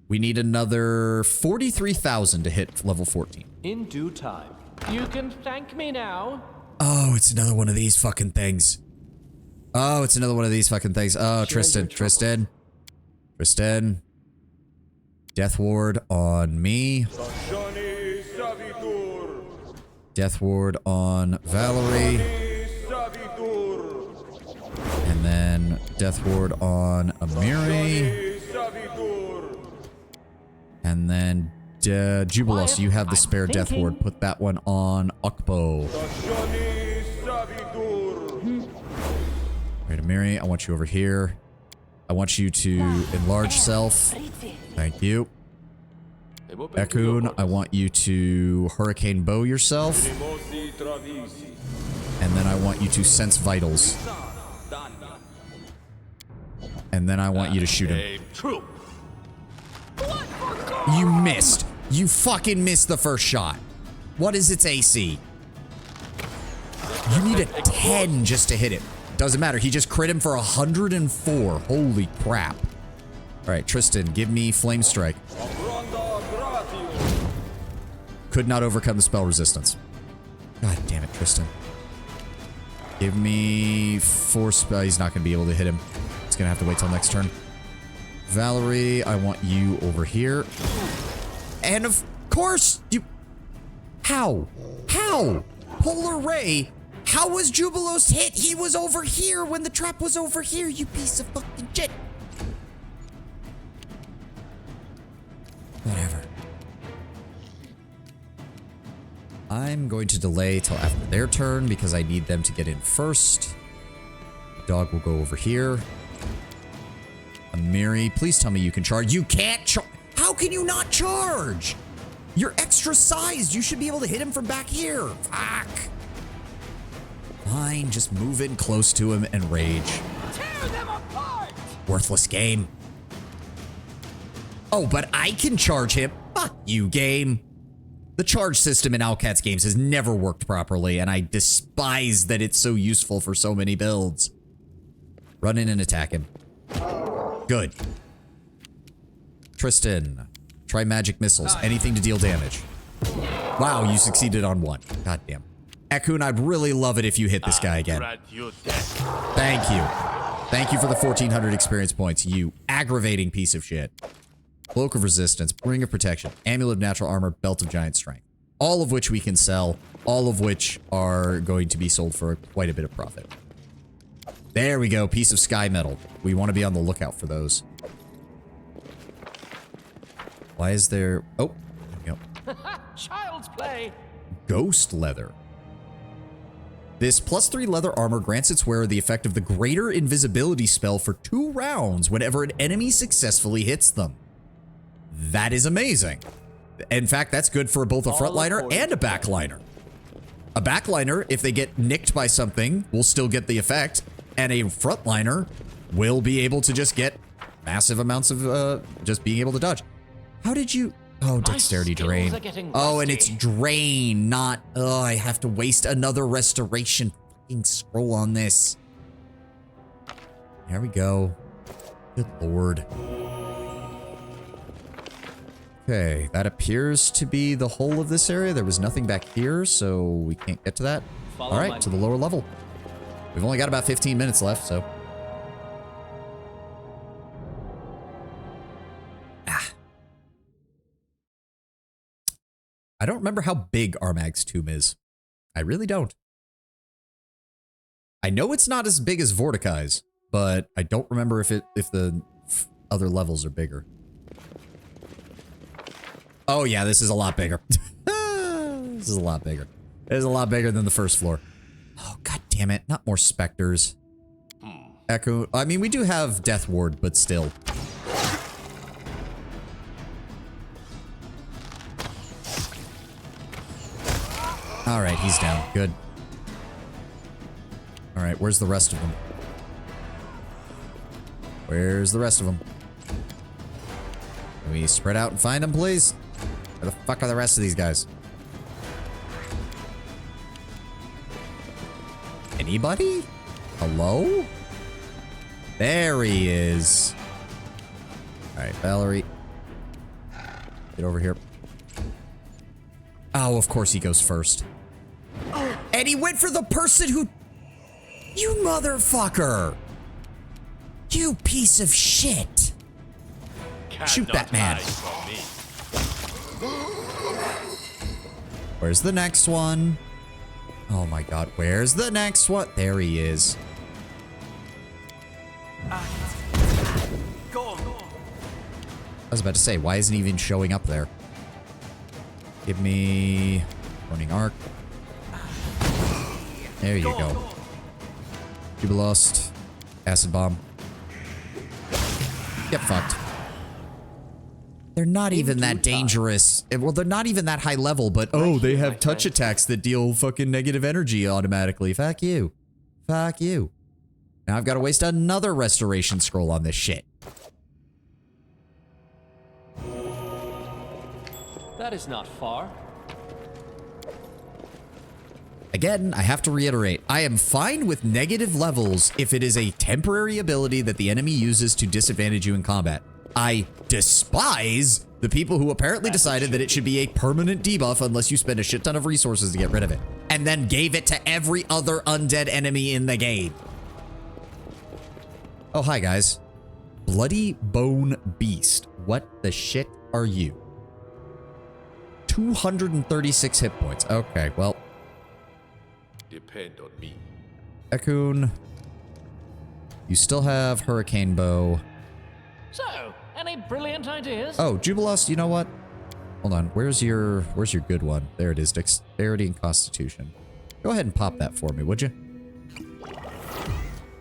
We need another 43,000 to hit level 14. In due time. You can thank me now. Oh, it's another one of these fucking things. Oh, it's another one of these fucking things. Oh, Tristan. Death ward on me. Death Ward on Valerie. And then Death Ward on Amiri. And then Jubilos, you have the spare Death Ward. Put that one on Okpo. Right, Amiri, I want you over here. I want you to enlarge self. Thank you. Ekun, I want you to Hurricane Bow yourself. And then I want you to sense vitals. And then I want you to shoot him. You missed. You fucking missed the first shot. What is its AC? You need a 10 just to hit it. Doesn't matter. He just crit him for 104. Holy crap. All right, Tristan, give me Flame Strike. Could not overcome the spell resistance. God damn it, Tristan. Give me 4 spell. He's not going to be able to hit him. He's going to have to wait till next turn. Valerie, I want you over here. And of course, you... How? How? Polar Ray? How was Jubilos hit? He was over here when the trap was over here, you piece of fucking shit. Whatever. I'm going to delay till after their turn because I need them to get in first. Dog will go over here. Amiri, please tell me you can charge. You can't charge. How can you not charge? You're extra sized. You should be able to hit him from back here. Fuck. Fine, just move in close to him and rage. Tear them apart! Worthless game. Oh, but I can charge him. Fuck you, game. The charge system in Owlcats games has never worked properly, and I despise that it's so useful for so many builds. Run in and attack him. Good. Tristan, try magic missiles. Anything to deal damage. Wow, you succeeded on one. God damn. Ekun, I'd really love it if you hit this guy again. Thank you. Thank you for the 1,400 experience points, you aggravating piece of shit. Cloak of Resistance, Ring of Protection, Amulet of Natural Armor, Belt of Giant Strength. All of which we can sell. All of which are going to be sold for quite a bit of profit. There we go, piece of Sky Metal. We want to be on the lookout for those. Why is there... Oh, there we go. Child's play. Ghost Leather. This +3 leather armor grants its wearer the effect of the greater invisibility spell for 2 rounds whenever an enemy successfully hits them. That is amazing. In fact, that's good for both a frontliner and a backliner. A backliner, if they get nicked by something, will still get the effect, and a frontliner will be able to just get massive amounts of just being able to dodge. How did you... Oh, dexterity drain. Oh, and it's drain, not... Oh, I have to waste another restoration. Fucking scroll on this. There we go. Good lord. Okay, that appears to be the whole of this area. There was nothing back here, so we can't get to that. All right, to the lower level. We've only got about 15 minutes left, so... I don't remember how big Armag's tomb is. I really don't. I know it's not as big as Vorticai's, but I don't remember if the other levels are bigger. Oh yeah, this is a lot bigger. This is a lot bigger. It is a lot bigger than the first floor. Oh, god damn it. Not more specters. Echo. I mean, we do have Death Ward, but still. Alright, he's down. Good. Alright, where's the rest of them? Where's the rest of them? Can we spread out and find them, please? Where the fuck are the rest of these guys? Anybody? Hello? There he is. Alright, Valerie. Get over here. Oh, of course he goes first. And he went for the person who... You motherfucker! You piece of shit! Shoot that man. Where's the next one? Oh my god, where's the next one? There he is. I was about to say, why isn't he even showing up there? Give me Burning Arc. There you go. Jubilost. Acid Bomb. Get fucked. They're not even that dangerous. Well, they're not even that high level, but oh, they have touch attacks that deal fucking negative energy automatically. Fuck you. Fuck you. Now I've got to waste another restoration scroll on this shit. That is not far. Again, I have to reiterate, I am fine with negative levels if it is a temporary ability that the enemy uses to disadvantage you in combat. I despise the people who apparently decided that it should be a permanent debuff unless you spend a shit ton of resources to get rid of it, and then gave it to every other undead enemy in the game. Oh, hi guys. Bloody Bone Beast. What the shit are you? 236 hit points. Okay, well. Depend on me. Ekun. You still have Hurricane Bow. So, any brilliant ideas? Oh, Jubilost, you know what? Hold on. Where's your good one? There it is. Dexterity and Constitution. Go ahead and pop that for me, would you?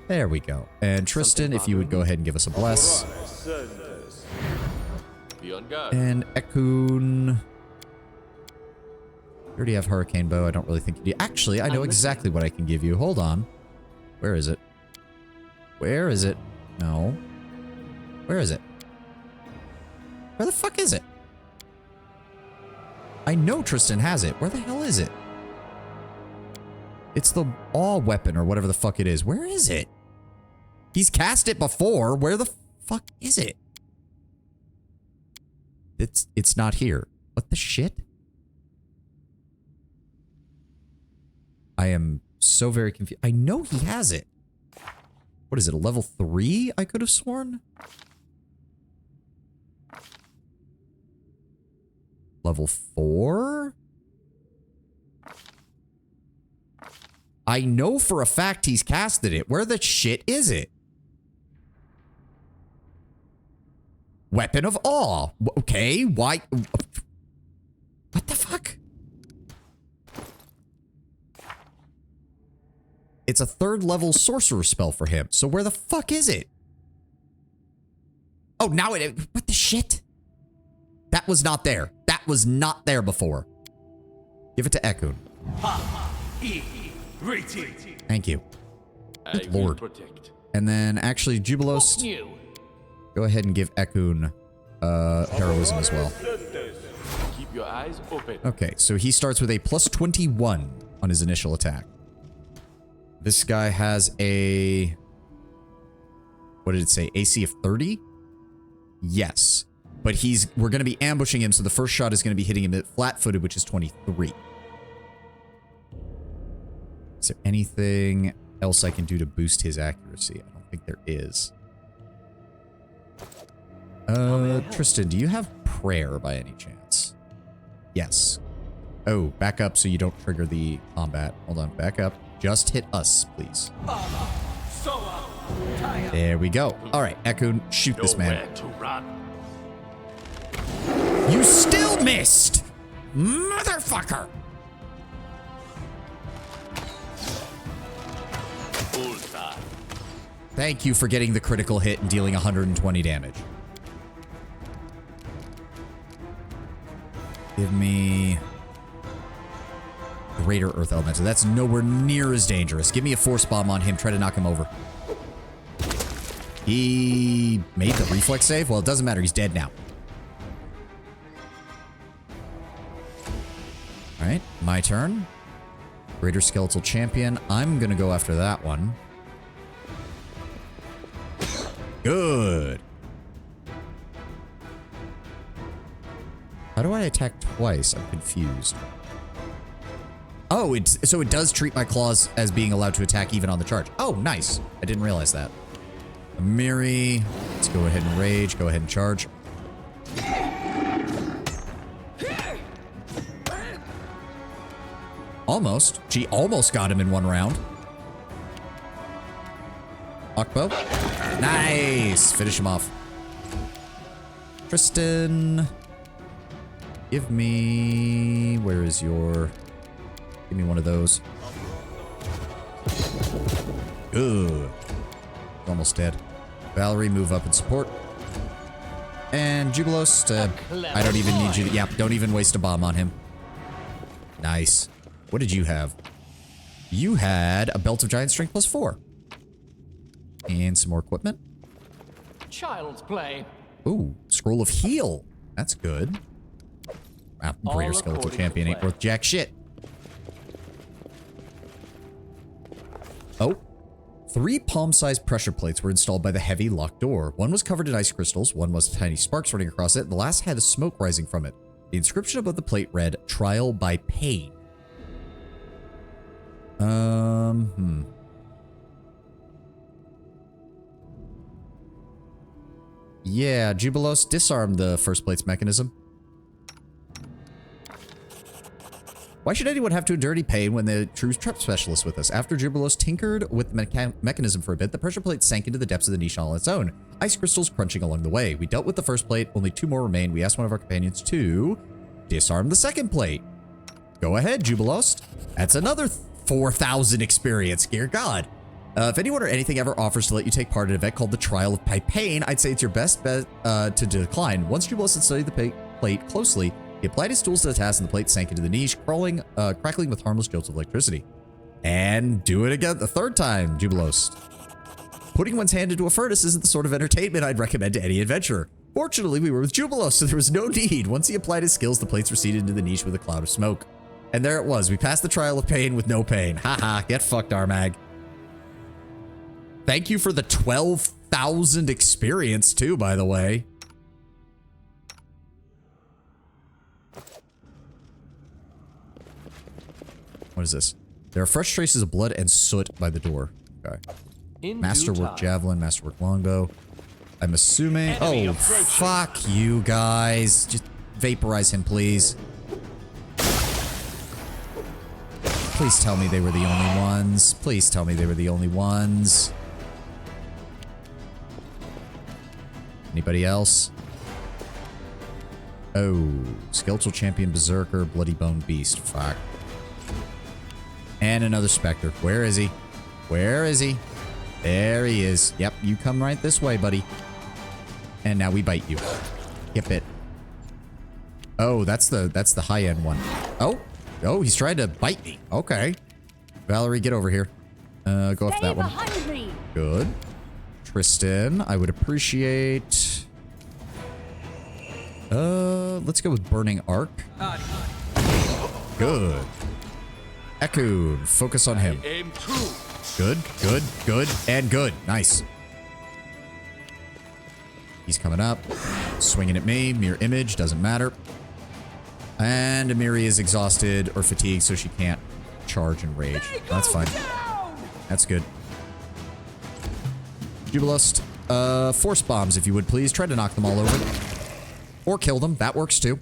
There we go. And Tristan, if you would go ahead and give us a bless. Be on guard. And Ekun. You already have Hurricane Bow. I don't really think you do. Actually, I know exactly what I can give you. Hold on. Where is it? Where is it? No. Where is it? Where the fuck is it? I know Tristan has it. Where the hell is it? It's the awe weapon or whatever the fuck it is. Where is it? He's cast it before. Where the fuck is it? It's not here. What the shit? I am so very confused. I know he has it. What is it, a level 3? I could have sworn. Level 4? I know for a fact he's casted it. Where the shit is it? Weapon of Awe. Okay, why? What the fuck? It's a 3rd level sorcerer spell for him. So where the fuck is it? Oh, now it... What the shit? That was not there. That was not there before. Give it to Ekun. Thank you. Good lord. Protect. And then actually, Jubilost, go ahead and give Ekun heroism as well. Keep your eyes open. Okay, so he starts with a plus 21 on his initial attack. This guy has a... What did it say? AC of 30? Yes. But we're going to be ambushing him, so the first shot is going to be hitting him at flat-footed, which is 23. Is there anything else I can do to boost his accuracy? I don't think there is. Tristan, do you have prayer by any chance? Yes. Oh, back up so you don't trigger the combat. Hold on, back up. Just hit us, please. There we go. All right, Ekun, shoot this man. Nowhere to run. You still missed! Motherfucker! Bullseye. Thank you for getting the critical hit and dealing 120 damage. Give me... Greater Earth Elemental. That's nowhere near as dangerous. Give me a Force Bomb on him. Try to knock him over. He made the reflex save? Well, it doesn't matter. He's dead now. Alright, my turn. Greater Skeletal Champion. I'm gonna go after that one. Good. How do I attack twice? I'm confused. Oh, so it does treat my claws as being allowed to attack even on the charge. Oh, nice. I didn't realize that. Amiri. Let's go ahead and rage. Go ahead and charge. Almost. She almost got him in one round. Akbo. Nice. Finish him off. Tristan. Give me... Where is your... Give me one of those. Good. Almost dead. Valerie, move up and support. And Jubilos, I don't even need you to... Yeah, don't even waste a bomb on him. Nice. What did you have? You had a Belt of Giant Strength +4. And some more equipment. Child's play. Ooh, Scroll of Heal. That's good. Wow, Greater Skeletal Champion ain't worth jack shit. Oh. 3 palm-sized pressure plates were installed by the heavy locked door. One was covered in ice crystals, one was tiny sparks running across it, and the last had a smoke rising from it. The inscription above the plate read, Trial by Pain. Yeah, Jubilos, disarm the first plate's mechanism. Why should anyone have to endure any pain when the true trap specialist with us? After Jubilos tinkered with the mechanism for a bit, the pressure plate sank into the depths of the niche all on its own. Ice crystals crunching along the way. We dealt with the first plate, only 2 more remain. We asked one of our companions to disarm the second plate. Go ahead, Jubilos. That's another 4,000 experience, dear God. If anyone or anything ever offers to let you take part in an event called the Trial of Pain, I'd say it's your best bet to decline. Once Jubilos had studied the plate closely, he applied his tools to the task and the plate sank into the niche, crackling with harmless jolts of electricity. And do it again the third time, Jubilos. Putting one's hand into a furnace isn't the sort of entertainment I'd recommend to any adventurer. Fortunately, we were with Jubilos, so there was no need. Once he applied his skills, the plates receded into the niche with a cloud of smoke. And there it was. We passed the Trial of Pain with no pain. Haha, get fucked, Armag. Thank you for the 12,000 experience, too, by the way. What is this? There are fresh traces of blood and soot by the door. Okay. Masterwork javelin, masterwork longbow. I'm assuming... Oh, fuck you guys. Just vaporize him, please. Please tell me they were the only ones. Please tell me they were the only ones. Anybody else? Oh, Skeletal Champion Berserker, Bloody Bone Beast. Fuck. And another Spectre. Where is he? Where is he? There he is. Yep, you come right this way, buddy. And now we bite you. Get bit. Oh, that's the high-end one. Oh. Oh, he's trying to bite me. Okay. Valerie, get over here. Go after that one. Good. Tristan, I would appreciate... let's go with Burning Arc. Good. Echo, focus on him. Good, good, good, and good. Nice. He's coming up. Swinging at me. Mirror image, doesn't matter. And Amiri is exhausted or fatigued, so she can't charge and rage. That's fine. That's good. Jubilust, force bombs, if you would, please. Try to knock them all over. Or kill them. That works, too.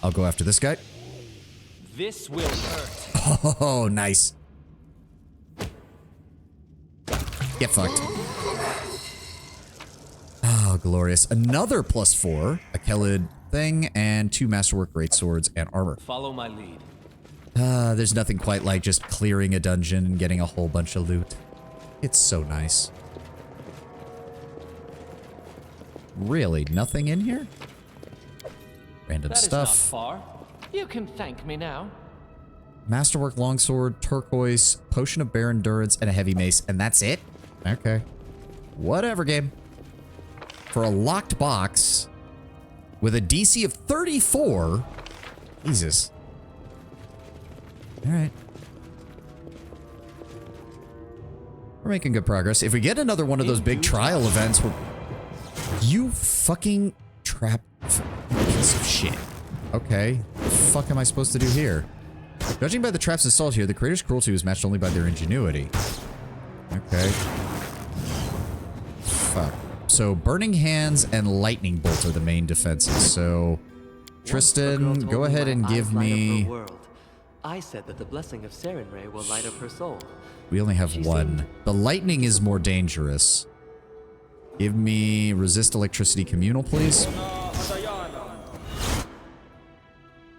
I'll go after this guy. This will hurt. Oh, nice. Get fucked. Oh, glorious. Another +4. A Kelid thing, and 2 Masterwork Greatswords and armor. Follow my lead. There's nothing quite like just clearing a dungeon and getting a whole bunch of loot. It's so nice. Really? Nothing in here? Random stuff. That is not far. You can thank me now. Masterwork Longsword, Turquoise, Potion of Bare Endurance, and a Heavy Mace, and that's it? Okay. Whatever, game. For a locked box with a DC of 34. Jesus. Alright. We're making good progress. If we get another one of those big trial events, we're... You fucking trap piece of shit. Okay. What the fuck am I supposed to do here? Judging by the traps installed here, the creator's cruelty was matched only by their ingenuity. Okay. Fuck. So, Burning Hands and Lightning Bolt are the main defenses, so... Tristan, go ahead and give me... I said that the blessing of Sarenrae will light up her soul. We only have one. The lightning is more dangerous. Give me resist electricity communal, please.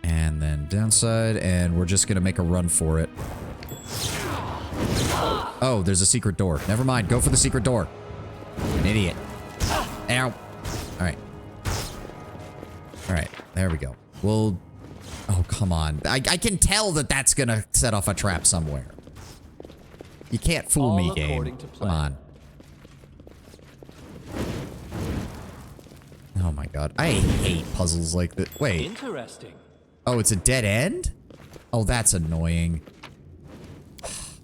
And then downside, and we're just gonna make a run for it. Oh, there's a secret door. Never mind, go for the secret door. An idiot. Ow. Alright. Alright, there we go. We'll... Oh, come on. I can tell that that's gonna set off a trap somewhere. You can't fool me, game. Come on. Oh my god. I hate puzzles like this. Wait. Interesting. Oh, it's a dead end? Oh, that's annoying.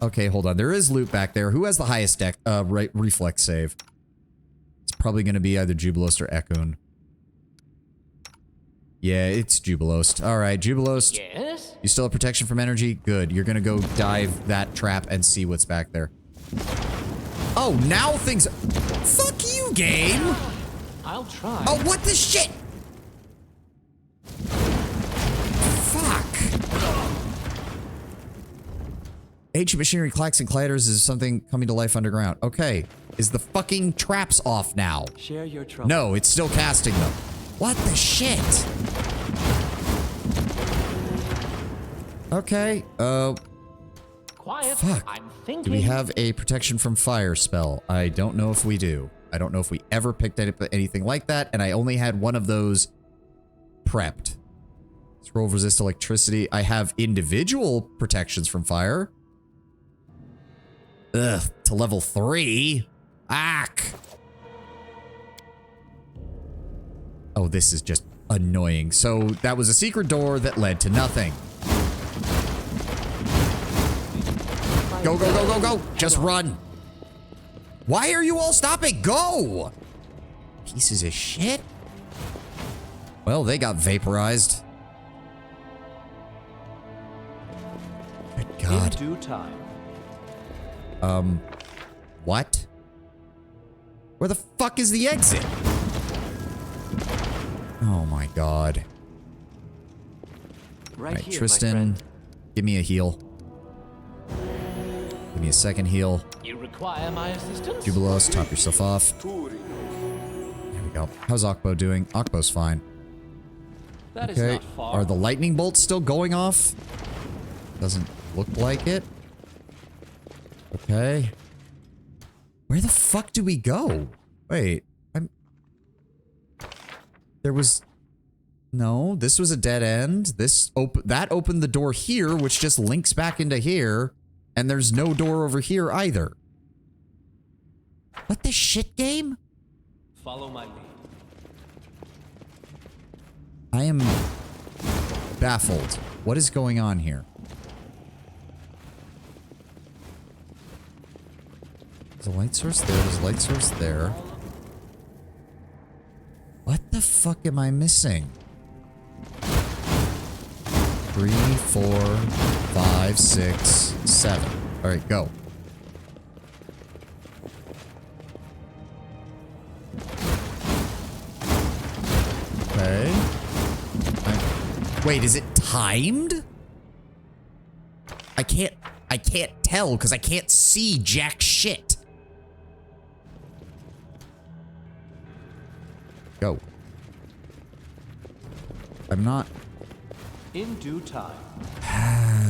Okay, hold on. There is loot back there. Who has the highest reflex save? It's probably going to be either Jubilost or Ekun. Yeah, it's Jubilost. All right, Jubilost. Yes? You still have protection from energy? Good. You're going to go dive that trap and see what's back there. Oh, now things... Fuck you, game! I'll try. Oh, what the shit? Fuck. Ancient machinery clacks and clatters is something coming to life underground. Okay. Is the fucking traps off now? Share your trouble. No, it's still casting them. What the shit? Okay. Quiet. Fuck. I'm thinking. Do we have a protection from fire spell? I don't know if we do. I don't know if we ever picked anything like that, and I only had one of those prepped. Scroll of resist electricity. I have individual protections from fire. Ugh, to level 3. Ack. Oh, this is just annoying. So that was a secret door that led to nothing. Go, go, go, go, go. Just run. Why are you all stopping? Go! Pieces of shit. Well, they got vaporized. Good God. In due time. What? Where the fuck is the exit? Oh my God. Right here, Tristan, give me a heal. Give me a second heal. You require my assistance? Jubilos, top yourself off. There we go. How's Akbo doing? Akbo's fine. That is Okay. not far. Are the lightning bolts still going off? Doesn't look like it. Okay. Where the fuck do we go? Wait. There was... No, this was a dead end. That opened the door here, which just links back into here. And there's no door over here either. What the shit, game? Follow my lead. I am baffled. What is going on here? There's a light source there. There's a light source there. What the fuck am I missing? 3, 4, 5, 6, 7. All right, go. Okay. Wait, is it timed? I can't tell because I can't see jack shit. Go. I'm not... In due time.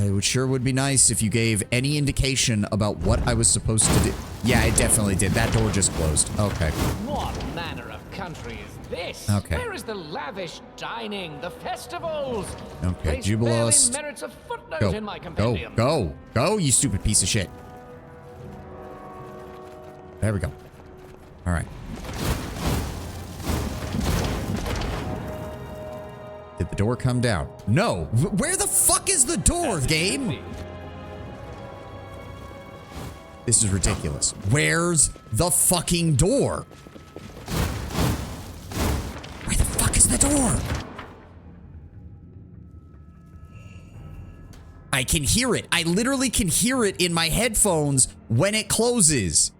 It sure would be nice if you gave any indication about what I was supposed to do. Yeah, it definitely did. That door just closed. Okay. What manner of country is this? Okay. Where is the lavish dining, the festivals? Okay, Place barely Jubilost. merits a footnote Go, in my go, compendium. go, you stupid piece of shit. There we go. All right. Did the door come down? No. Where the fuck is the door, game? This is ridiculous. Where's the fucking door? Where the fuck is the door? I can hear it. I literally can hear it in my headphones when it closes.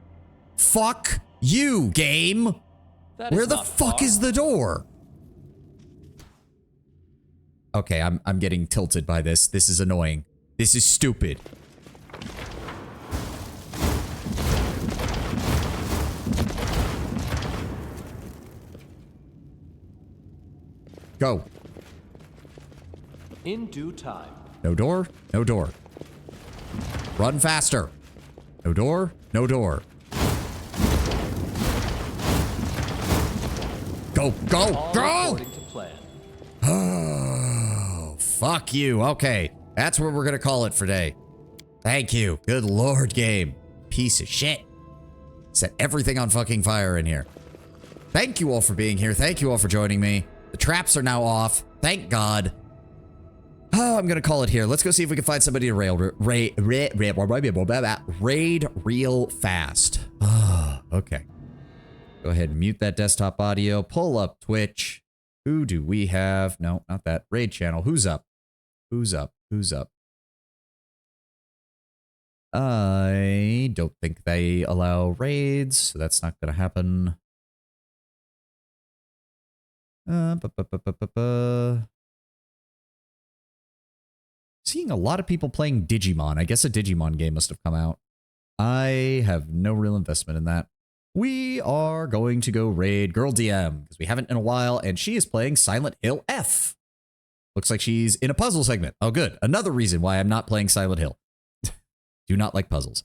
Fuck you, game. Where the fuck is the door? Okay, I'm getting tilted by this. This is annoying. This is stupid. Go. In due time. No door, no door. Run faster. No door, no door. Go, go, All go! according to plan. Oh, fuck you. Okay, that's what we're gonna call it for today. Thank you. Good lord, game. Piece of shit. Set everything on fucking fire in here. Thank you all for being here. Thank you all for joining me. The traps are now off. Thank God. Oh, I'm gonna call it here. Let's go see if we can find somebody to raid real fast. Oh, okay. Go ahead and mute that desktop audio. Pull up Twitch. Who do we have? No, not that. Raid channel. Who's up? Who's up? Who's up? I don't think they allow raids, so that's not gonna happen. Seeing a lot of people playing Digimon. I guess a Digimon game must have come out. I have no real investment in that. We are going to go raid Girl DM, because we haven't in a while, and she is playing Silent Hill F. Looks like she's in a puzzle segment. Oh, good. Another reason why I'm not playing Silent Hill. Do not like puzzles.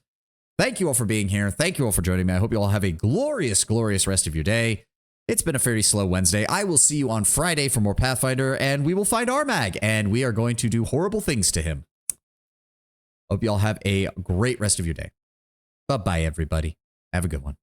Thank you all for being here. Thank you all for joining me. I hope you all have a glorious, glorious rest of your day. It's been a fairly slow Wednesday. I will see you on Friday for more Pathfinder, and we will find Armag, and we are going to do horrible things to him. Hope you all have a great rest of your day. Bye-bye, everybody. Have a good one.